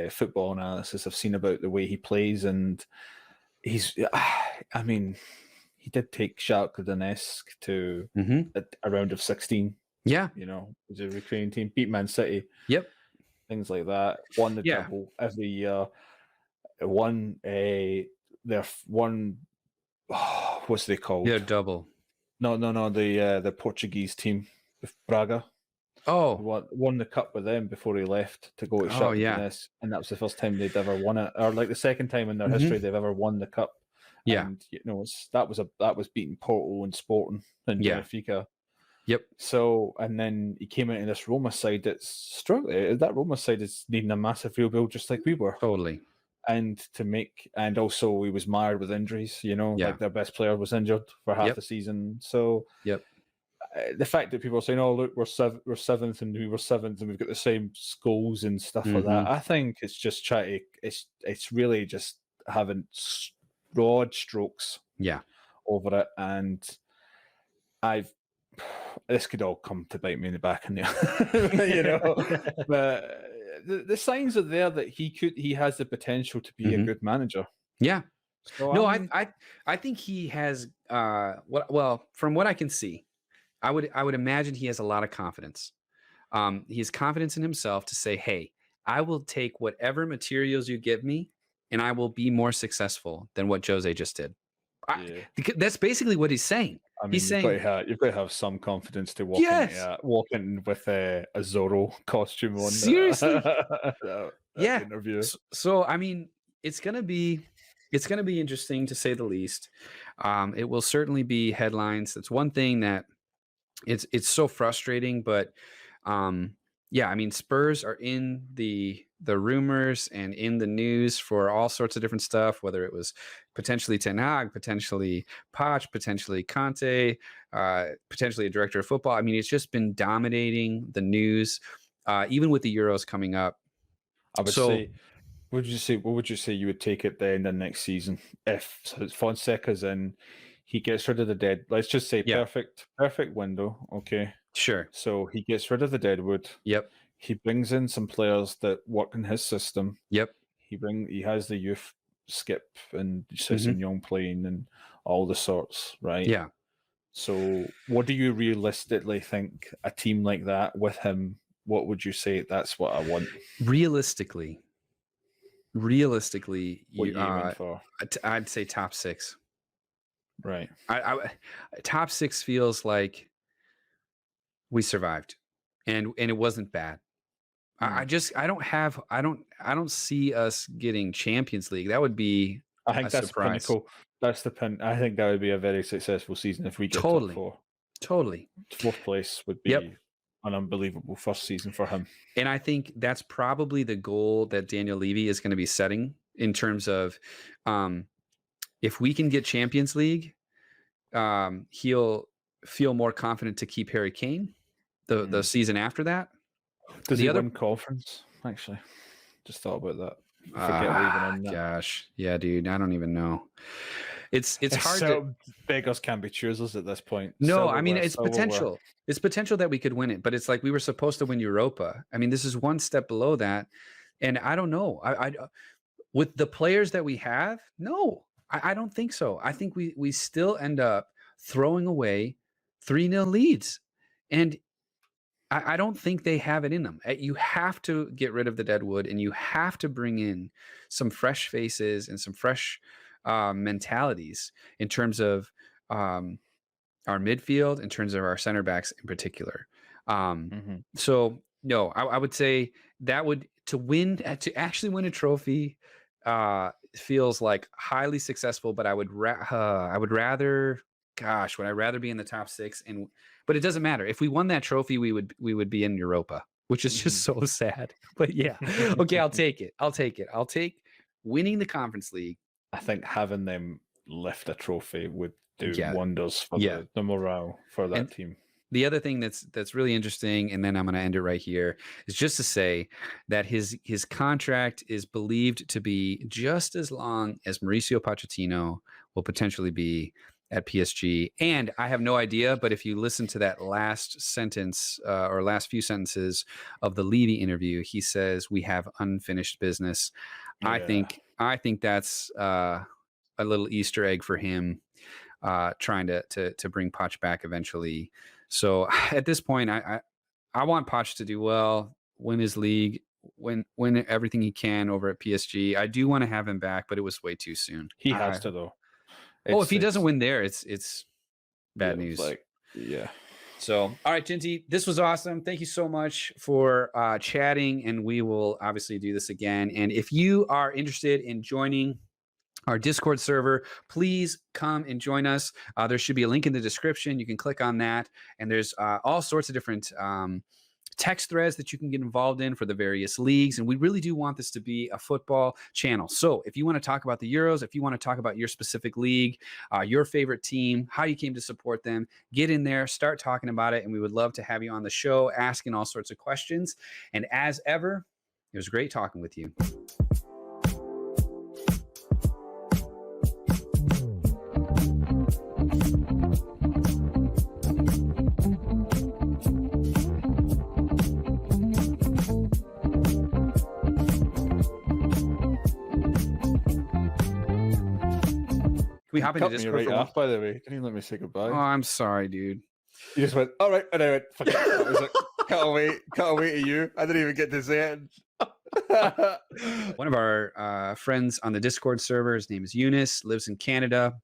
Speaker 2: football analysis have seen about the way he plays, and he's, I mean, he did take Shakhtar Donetsk to a round of 16.
Speaker 1: Yeah,
Speaker 2: you know, it was a Ukrainian team, beat Man City.
Speaker 1: Yep,
Speaker 2: things like that. Won the double every year. Won their one. What's they called?
Speaker 1: Their double.
Speaker 2: No. The Portuguese team with Braga.
Speaker 1: Oh,
Speaker 2: won the cup with them before he left to go to Shakhtar Donetsk, and that was the first time they'd ever won it, or like the second time in their history they've ever won the cup.
Speaker 1: Yeah,
Speaker 2: and you know that was beating Porto and Sporting and Benfica.
Speaker 1: Yep.
Speaker 2: So and then he came into this Roma side that's struggling. That Roma side is needing a massive rebuild, just like we were.
Speaker 1: Totally.
Speaker 2: And also he was marred with injuries. You know, like their best player was injured for half the season. So the fact that people are saying, "Oh, look, we're seventh, and we were seventh, and we've got the same goals and stuff like that," I think it's just it's really just having broad strokes, over it. And this could all come to bite me in the back, and you know, but the signs are there that he has the potential to be a good manager.
Speaker 1: Yeah.
Speaker 2: So,
Speaker 1: no, I think he has. Well, from what I can see, I would imagine he has a lot of confidence. He has confidence in himself to say, "Hey, I will take whatever materials you give me, and I will be more successful than what Jose just did." That's basically what he's saying.
Speaker 2: I mean,
Speaker 1: he's saying
Speaker 2: you've got to have some confidence to walk in with a Zorro costume on.
Speaker 1: Seriously,
Speaker 2: interview.
Speaker 1: So I mean, it's gonna be interesting to say the least. It will certainly be headlines. That's one thing that it's so frustrating, but I mean, Spurs are in the rumors and in the news for all sorts of different stuff, whether it was potentially Ten Hag, potentially Poch, potentially Conte, potentially a director of football. I mean, it's just been dominating the news, even with the Euros coming up.
Speaker 2: I would say, what would you say you would take it then the next season if Fonseca's in, he gets rid of the dead. Let's just say perfect window. Okay.
Speaker 1: Sure.
Speaker 2: So he gets rid of the deadwood.
Speaker 1: Yep.
Speaker 2: he brings in some players that work in his system.
Speaker 1: Yep.
Speaker 2: He has the youth Skip and
Speaker 1: Mm-hmm.
Speaker 2: Sisson Young playing and all the sorts, right?
Speaker 1: Yeah.
Speaker 2: So what do you realistically think a team like that with him, what would you say that's what I want?
Speaker 1: Realistically,
Speaker 2: What
Speaker 1: you
Speaker 2: you aiming for?
Speaker 1: I'd say top 6.
Speaker 2: Right.
Speaker 1: I top 6 feels like we survived, and it wasn't bad. I don't see us getting Champions League. That would be
Speaker 2: I think
Speaker 1: a
Speaker 2: that's
Speaker 1: surprise.
Speaker 2: pinnacle. That's the pin. I think that would be a very successful season if we get
Speaker 1: Totally.
Speaker 2: top 4.
Speaker 1: Totally.
Speaker 2: 4th place would be an unbelievable first season for him.
Speaker 1: And I think that's probably the goal that Daniel Levy is going to be setting in terms of if we can get Champions League, he'll feel more confident to keep Harry Kane the season after that.
Speaker 2: Does he win conference? Actually, just thought about that.
Speaker 1: Gosh, yeah, dude, I don't even know. It's hard to
Speaker 2: beggars can't be choosers at this point.
Speaker 1: No, I mean it's potential. It's potential that we could win it, but it's like we were supposed to win Europa. I mean, this is one step below that, and I don't know. I with the players that we have, no, I don't think so. I think we still end up throwing away 3-0 leads, and I don't think they have it in them. You have to get rid of the dead wood, and you have to bring in some fresh faces and some fresh mentalities in terms of our midfield, in terms of our center backs in particular. So no, I would say that would to actually win a trophy feels like highly successful. But I would rather. Gosh, would I rather be in the top 6? But it doesn't matter. If we won that trophy, we would be in Europa, which is just so sad. But yeah, okay, I'll take it. I'll take winning the Conference League.
Speaker 2: I think having them lift a trophy would do wonders for the morale for that team.
Speaker 1: The other thing that's really interesting, and then I'm going to end it right here, is just to say that his contract is believed to be just as long as Mauricio Pochettino will potentially be at PSG. And I have no idea, but if you listen to that last sentence or last few sentences of the Levy interview, he says we have unfinished business. Yeah. I think that's a little Easter egg for him, trying to bring Poch back eventually. So at this point, I want Poch to do well, win his league, win everything he can over at PSG. I do want to have him back, but it was way too soon.
Speaker 2: He has to though.
Speaker 1: If he doesn't win there, it's bad news. So, all right, Jinty, this was awesome. Thank you so much for chatting, and we will obviously do this again. And if you are interested in joining our Discord server, please come and join us. There should be a link in the description. You can click on that, and there's all sorts of different text threads that you can get involved in for the various leagues. And we really do want this to be a football channel. So if you want to talk about the Euros, if you want to talk about your specific league, your favorite team, how you came to support them, get in there, start talking about it. And we would love to have you on the show, asking all sorts of questions. And as ever, it was great talking with you. We hop into Discord
Speaker 2: right off, by the way. Didn't even let me say goodbye.
Speaker 1: Oh, I'm sorry, dude.
Speaker 2: You just went, all right, and I went, fuck it. I was like, cut away to you. I didn't even get to say it.
Speaker 1: One of our friends on the Discord server, his name is Younes, lives in Canada.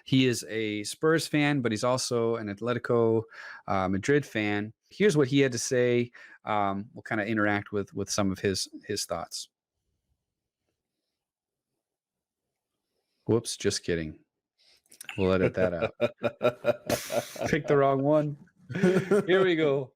Speaker 1: He is a Spurs fan, but he's also an Atlético Madrid fan. Here's what he had to say. We'll kind of interact with some of his thoughts. Whoops, just kidding. We'll edit that out. Pick the wrong one. Here we go.